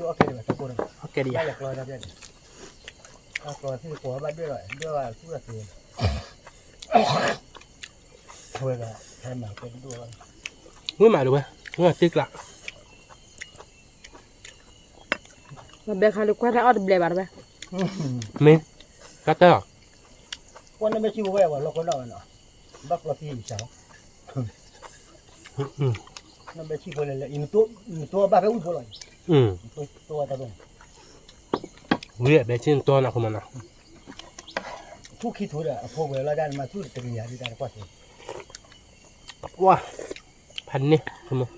ok rồi tao cô rồi ok đi à rồi ra đây rồi thì của bạn biết rồi đưa vào chút là tiền thôi là thêm mà cái đua mới mà được không mới là tiếc lạ mà bé khai được quá ra ở đây bà bé mình cắt đó con nó mới chịu về vào nó có đâu nữa bắt là gì sao nó mới chịu về là in tua ba cái uống rồi tua tao rồi vậy bé trên to nào không mà nào thu khí thu là phô về là đàn mà thu được cái gì đi đàn quá thì wowพันนี่คุณมึง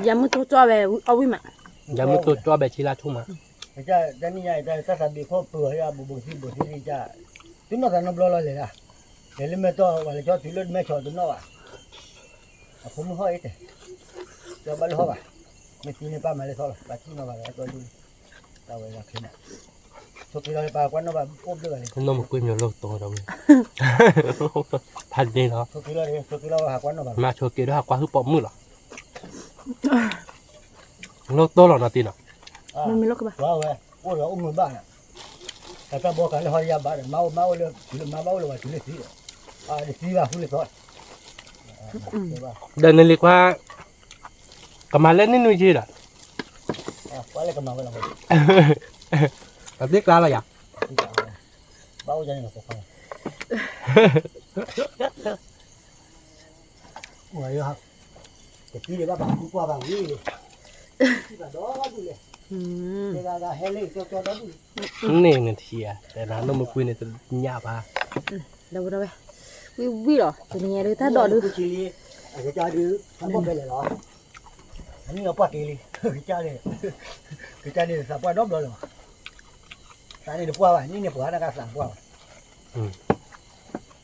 giờ mới cho về ở quy mà ยังไม่ตัวตัวแบบชีลาทุ่มอ่ะ จะด้านนี้ใหญ่แต่ถ้าทำดีพอเปลือยบุบบุบที่จะถึงน่าจะนับล้อเลยนะเดี๋ยวไม่ต้องวันละจอดถึงรถไม่ชอดตัวน้อยผมห้อยแต่จะบ้านห้อยไม่ตีในป้ามาเลยท้อป้าที่น้อยแล้วก็ดูเราเวลาขึ้นทุกทีเราป้าควันน้อยปุ๊บด้วย คุณต้องมาคุยมีโลกโตเราเลยพันนี่เนาะ ทุกทีเราหาควันน้อย มาโชว์เกลือหักกว่าคือปอมมือหรอโลกโตหรอนาตีน่ะ mình mới lúc các bạn ว้าวเว้ยโอ้เราอุ้มมือบ้านแต่ถ้าบอกกันเลยหอยยาบ้านเมาเลยมาเมาเลยว่าถึงเลยสิสิว่าคุณเลยสอน เดินนี่เรียกว่ากำมาเล่นนี่นู่นจีน่ะ ว่าอะไรกันมาเวลา แบบเรียกร้านอะไรอ่ะ เมาจังเลยครับโอ้ยครับแต่ที่เดี๋ยวบ้านกูกว่าบ้านนี่เลยบ้านดอกดูเลยเดี๋ยวเฮลิตัวดอกดู นี่เงินเทียแต่ร้านต้องมาคุยในตัวหยาบอ่ะ đâu đâu vậy vi rồi từ nhà đưa ta đỏ đưa ชิลีอาจจะดื้อทำบ่เป็นเลยเหรออันนี้เราปาตีเลยคือจ้าเนี่ยสับปะรดเลยเหรอตานี่เดี๋ยวปัวว่ะนี่เนี่ยปัวนักการสั่งปัว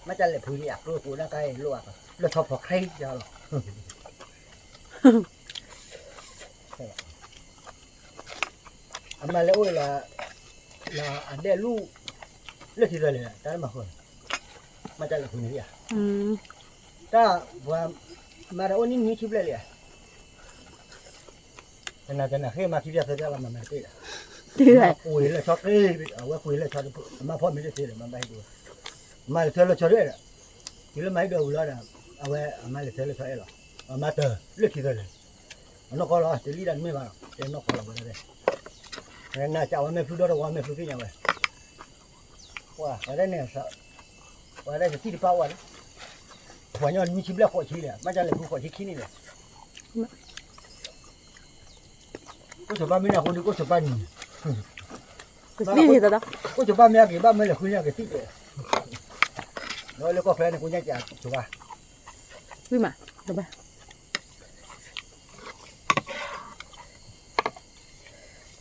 ไม่จะเลยพื้นอยากรู้ตัวนักการรู้อ่ะเราชอบพอใครเจ้าหรออันมาแล้วละอันเดียลูกเลือกที่เลยนะแต่มาคนมาจะเลยพื้นนี่อ่ะถ้าว่ามาแล้วนี่ชิบเลยเลย Tena khi mà khi ra thời gian là mà tê. เดือด Cùi là cho tê, ở quê là cho mà phô mình tê mà bay được. Mà theo là cho đấy. Thì là mấy đầu là ở quê mà là theo là cho ấy rồi. Mà tờ lướt thì rồi. Nó có lo thì đi đàn mới vào, để nó có là đây. Nên là cháu mấy phút đó qua mấy phút cái nhà vậy. Wow, ở đây này sợ. Ở đây thì đi bao à? Quả nhau như chim lẽ khỏi chi nè, mà ra lại cũng khỏi chi khí nè. Có chỗ ba mươi nào không được có chỗ ba nhỉ? นี่สิตาตา Có chỗ ba mươi cái ba mươi là khuyên cái tích đấy. Nói là có phải này cũng nhắc chả chỗ ba. วิ่งมาเดี๋ยวไป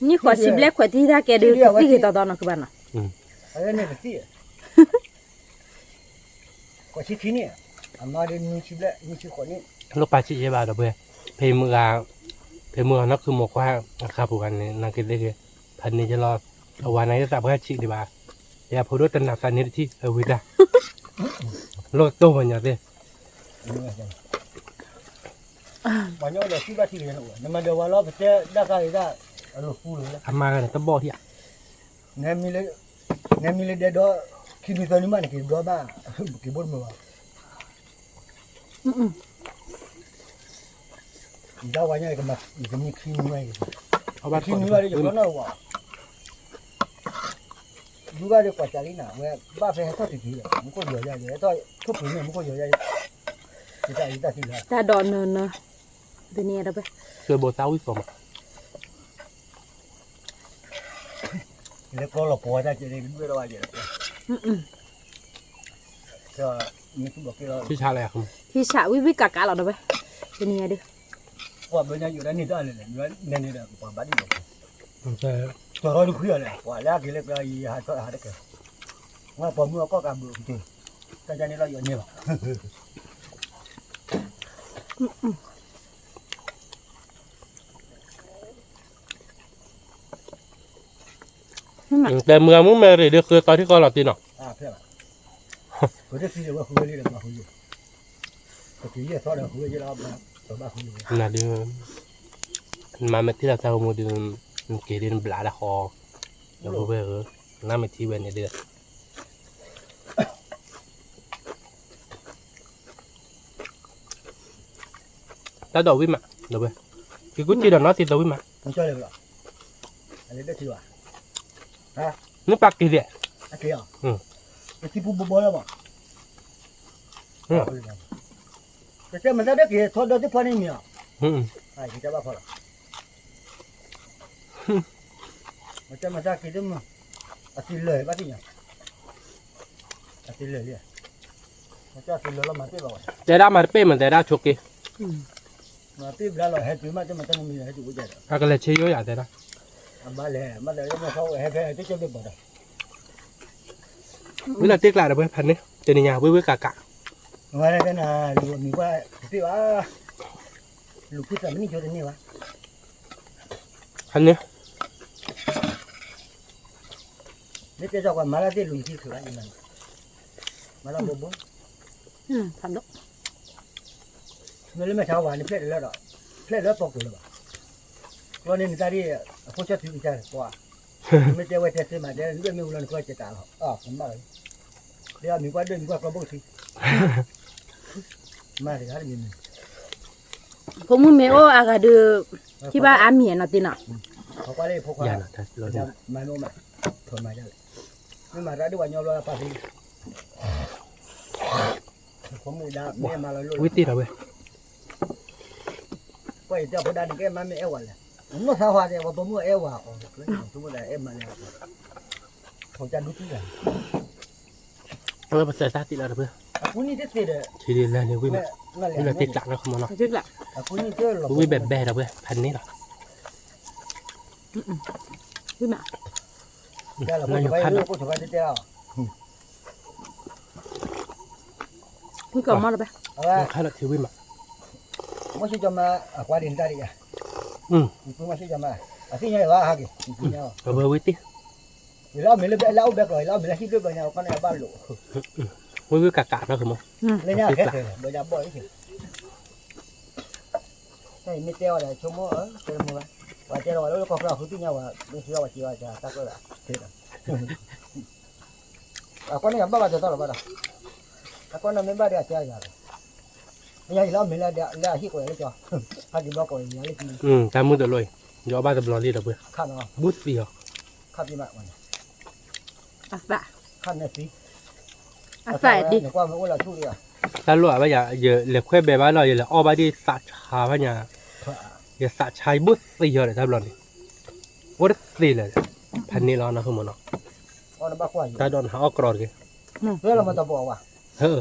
นี่ขวดสิบเล็กขวดที่ถ้าแกดูที่คือตอนนั้นคือบ้านน่ะ Ở đây này cái tích. Có chi khí nè. Mà đến như chim lẽ như chim khỏi nè. ลูกปลาชิเยบาดอกเบี้ยเพเมือนักคือหมกว่าคาผูกันเนี่ยนักกินได้เลยพันนี้จะรอเอาวันไหนจะตับแค่ชิดีบาอย่าพูดว่าตนักสันนิษฐานเอาไว้ได้โลกโตมันอย่างเดียว Mà nhau là chi ba thì nữa. Nhưng mà đều vào lo phải đa cái ra ở lục phu rồi. ทำมากันตะบ่อที่ Nghe mi lên đó khi mi tới nhưng mà cái đó ba cái bốn mùa. อืม Đâu vào nhau cái mặt cái mi khi mi này. เอาบ้าน Khi ก่อน mi vào đây chỗ nó quá. Juga dia kuat cari nak. Ba phải hết thì kỹ. Không có nhiều ra vậy thôi. Thuốc phun này không có nhiều ra. Kita thì là. ตาดอนเนินเนอะเดี๋ยวนี้เดี๋ยวไป เคือโบเต้าวิสม Nó có là bò ra chỉ để biết đâu vậy. อืม Cho mi cũng bảo cái đó. ที่ชาอะไรครับ พี่ฉะวิกากะเหรอเดี๋ยวไปเดี๋ยวนี้เดี๋ยว Qua bên nhauอยู่đâyนี่ได้เลยเนี่ยนี่แหละกว่าบ้านนี่ ใช่ ตัวเราดูเครียดเลยว่าแล้วกี่เล็กเลยหาก็หาได้แก่ว่าพอมือก็กำมือจริงแต่ใจนี้เราอยู่เนี่ย แต่เมืองมึงมาเลยเดี๋ยวคือตอนที่ก่อนเราตีเนาะ เพื่อนคนที่เรียกว่าคุยเรื่องมาคุยอยู่ก็คือเยอะทอดคุยเยอะแล้วมาตัวบ้าคุยอยู่ น่ะดิมาเมื่อที่เราทำโมเดลเกดินบลาดคอแล้วก็เว้ยน่าไม่ที่เว้นเดือดตาดอกวิมาเดี๋ยวไปคือกุจิดอกน้อยติดดอกวิมา không chơi được rồi anh lấy đất chưa à นี่ปากกี่เดีย anh kia cái tí bù bò đâu mà cái mình ra đất kia thoát đâu tiếp phân đi nhiều อืม ai thì cho ba phân mà cho mình ra kia đó mà xin lời bác gì nhỉ xin lời đi mà cho xin lời là mà tiếp rồi แต่ด้ามาเป้เหมือนแต่ด้าชกกี้ mà tiếp ra là hết chú mà cho mình tăng mình hết chú cái gì ก็เลยเชี่ยวอย่างแต่ด้า mà lẹ mà để nó không hết hết cho được rồi วินาทีกลายเดี๋ยวไปพันนี้เจนิยาเว้ยกะกะ ngoài đây cái là lùa mình qua tiếp á lùa cứ mình cho đến nhiều á พันนี้ nếu cái dọc mà là cái lùi thì khởi như này mà là bố อืมทำดอก nếu mà cháu vào thì phết rồi bọc rồi cho nên người ta đi không cho thuyền chơi qua mấy chơi quay chơi mà để biết mình lần quay chơi tao không bao giờ mình qua đây mình qua có bốc thì mà thì mình ผมมึงไม่โอ้อากาดูที่บ้านอาเมียน่ะติน่ะ เขาqua đây phục อย่า hòa นะถ้าเรา mà nó mà thôi mà ra nhưng mà đã đi vào nhau lo pa thì không người đã mẹ mà lo วิธีเราเว้ย quay cho phải đàn cái mà mẹ eo à nó sao hòa thì vào mua eo vào chúng ta em mà không cha đút rồi เราภาษาซาติเราเว้ย cũng như thế thì ชีดีแล้วเนี่ยวิมา nó วินา lại ทีกลางเราขโมยเนาะ ถึกละ cũng như thế là วิแบบแบ่เราเว้ยพันนี้หรอ วิ่งมา ra là có phải đi theo วิ่งก่อนมาเลยไป ข้าเราถือวิมา mới cho mà qua điện ta đi à cũng mới cho mà khi này là hả kì nhau เราเบอร์วิธี vì lão mình lão biết rồi lão mình là khi biết rồi nhau con này ba lỗ วิกะกะเราขโมย lên nhà hết rồi bây giờ bỏ cái này mới theo là chỗ mua ở chỗ mua ว่าเจ้าว่าแล้วก็เราคือที่เนี่ยว่าไม่เชื่อว่าจีว่าจะตักเลยล่ะเท่าคนนี้บ้าจะต่อหรือเปล่าคนนั้นไม่บ้าเดี๋ยวเจ้าอย่างไม่ใช่เราไม่ละเดี๋ยวที่กูเลยจ้ะถ้ากินบ้ากูอย่างนี้กิน ตามมือตัวเลยยอบ้าตะบลอรีดอกเพื่อ ข้าวเนาะ บูสปีเหรอ ข้าวที่มากมัน อาสะ ข้าวเนี่ยสิ อาสะดิ เดี๋ยวกว่ามันเราช่วยอ่ะ ถ้ารู้ว่าอย่าเหลือแค่แบบว่าเราอย่าอ้อบ้าที่สัตว์ชาพญาอย่าสัตว์ชายบูสปีเหรอตะบลอรีบูสปีเลยพันนี้แล้วนะคือมันเนาะ อ๋อนั่นบ้ากว่าอยู่ ตาโดนหาออกกรอดกัน เพื่อเรามันจะบอกว่า เฮ้อ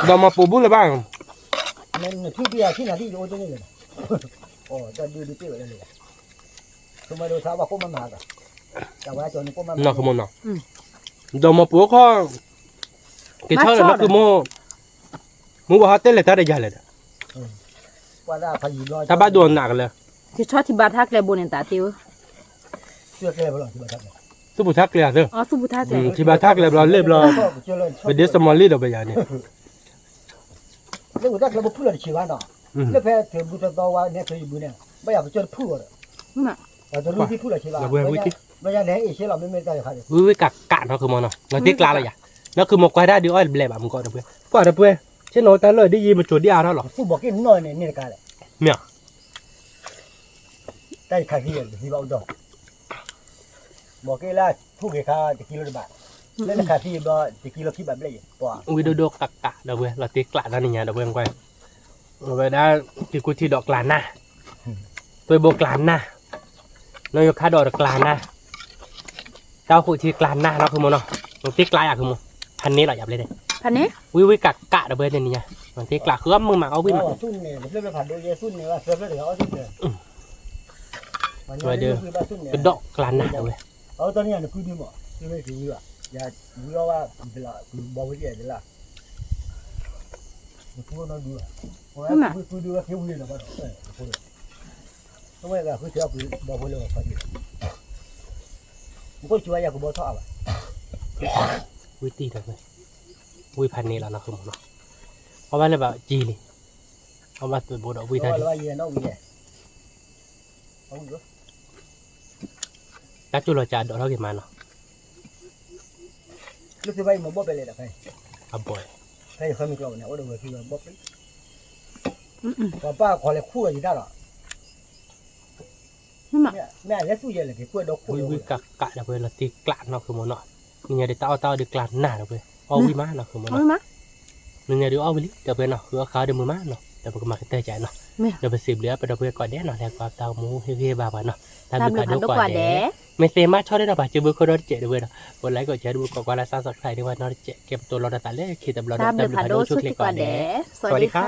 เรามาปูบุ้งเลยบ้าง มันที่เบียร์ที่ไหนที่อยู่ตรงนี้เลยโอ้จะดูเตี้ยเลยทำไมดูสาวว่าพวกมันมากันแต่ว่าจนพวกมัน นอกคือมันเนาะเรามาปูก็กินเท่าไหร่นะคือโมมูว่าเต้นเลยถ้าได้ใหญ่เลย ว่าได้พายุลอย ถ้าบ้าโดนหนักเลย ที่ชอบที่บาทักเลยบนตาติว เสื้อแก่บ่หรอที่บ้าน สุบุทักเลยเด้อ อ๋อสุบุทักเลย ที่บ้าทักเลยเราเรียบร้อยเป็นเดสมอลลี่เดี๋ยวไปอย่างนี้ เรื่องนั้นเราพูดอะไรชีวะเนาะเรื่องแพ้เธอบุตรตัวว่าเนี่ยเธออยู่เนี่ยไม่อยากไปเจอพูดเลย น่ะ เราจะรู้ที่พูดอะไรชีวะไม่ใช่ไหนอีกเชื่อเราไม่ได้ค่ะ วิกักกะเนาะคือมันเนาะเราติ๊กลาอะไรอย่างนั่นคือหมกไว้ได้ดีอ้อยแหลมมึงก่อนนะเพื่อนก่อนนะเพื่อนเช่นโน้ตเลยได้ยินมาจุดเดียวเท่าหรอ ผู้บอกกินน้อยเนี่ยนี่กันแหละ เนี่ย ได้ขายที่ที่เราดอกบอกกินละผู้เกี่ยค่าจะกิโลละบาทแล้วราคาที่บ่จะกิโลคิดแบบไรป่ะ วิดีโอกักกะเดี๋ยวเพื่อนเราติ๊กลานั่นนี่ไงเดี๋ยวเพื่อนไปเอาไปได้ที่กูที่ดอกกลานนะตัวโบกลานนะเราอยู่ค่าดอกกลานนะเจ้าคู่ที่กลานนะเราคือมันเนาะเราติ๊กลาอยากคือมันพันนี้เราอยากเลยเนี่ย พันนี้ วิกักกะเดี๋ยวเพื่อนนี่ไงมันติ๊กลาคือว่ามึงมาเอาวิ่งมา ซุ่นเนี่ยเรื่องผ่านโดยซุ่นเนี่ยว่าเสื้อเดี๋ยวเอาซุ่นเนี่ย เป็นดอกกลานนะเดี๋ยวเว้ย เอาตอนนี้เนี่ยคุยดีมั้ยไม่คุยอ่ะอย่าดูว่าเวลาบอกว่าเดี๋ยวละพูดน้อยดูอ่ะคุยดูว่าเที่ยวเลยนะบ้านพูดทำไมล่ะคุยเที่ยวคุยบอกว่าเลยพอดีมันก็ช่วยอยากกูบอกท่ออ่ะ วิตีเดี๋ยวเว้ยวิพันนี้แล้วนะคือมันเนาะเพราะว่าเลยแบบจีนี่เอามาตัวโบดอกวิ ว่า ทัน ว่าเย็นเอาเย็นเอาอยู่ นักจุลจารดอกเท่ากี่มันเนาะ ลูกที่ไปมาบอกไปเลยนะใคร อ่ะบ่อย ใครเคยมีกล่องเนี่ยว่าเดี๋ยวคือบอกไปป้าขอเลยคู่อยู่ได้หรอแม่แล้วสู้เย็นเลยที่คู่ดอกคู่ วิกักกะเดี๋ยวเว้ยเราตีกลานเนาะคือมันเนาะนี่ไงเดี๋ยวเต้าเดี๋ยวกลานหน้าเดี๋ยวเว้ยเอาวิมาเนาะคือมัน เอา เนาะ มา นี่ไงเดี๋ยวเอาวิลิเดี๋ยวเว้ยเนาะคือเขาเดี๋ยวมือมาเนาะเดี๋ยวมันก็มาเตะใจเนาะเดี๋ยวไปสืบเลือไปเดี๋ยวเว้ยก่อนเด้เนาะแล้วก็เต้าหมูเฮ้ยๆบ้าๆเนาะตาม ตาม ดู เลย กัน พัน ดู ตัว ก่อน กว่าแด เด้ไม่เซมาชอบได้หรอป่ะเจอบุคคลรถเจ๋ด้วยเนาะกดไลค์กดแชร์ดูกดกว่าละซับสไครต์ด้วยเนาะเก็บตัวรอดตาเล่คิดแต่รอด ตาม ตา เลย ม พัน ดู ตัว ชุ ชุ ด ด เล็ก ก ก่อ ว่าน แด เด้ สวัสดีค่ะ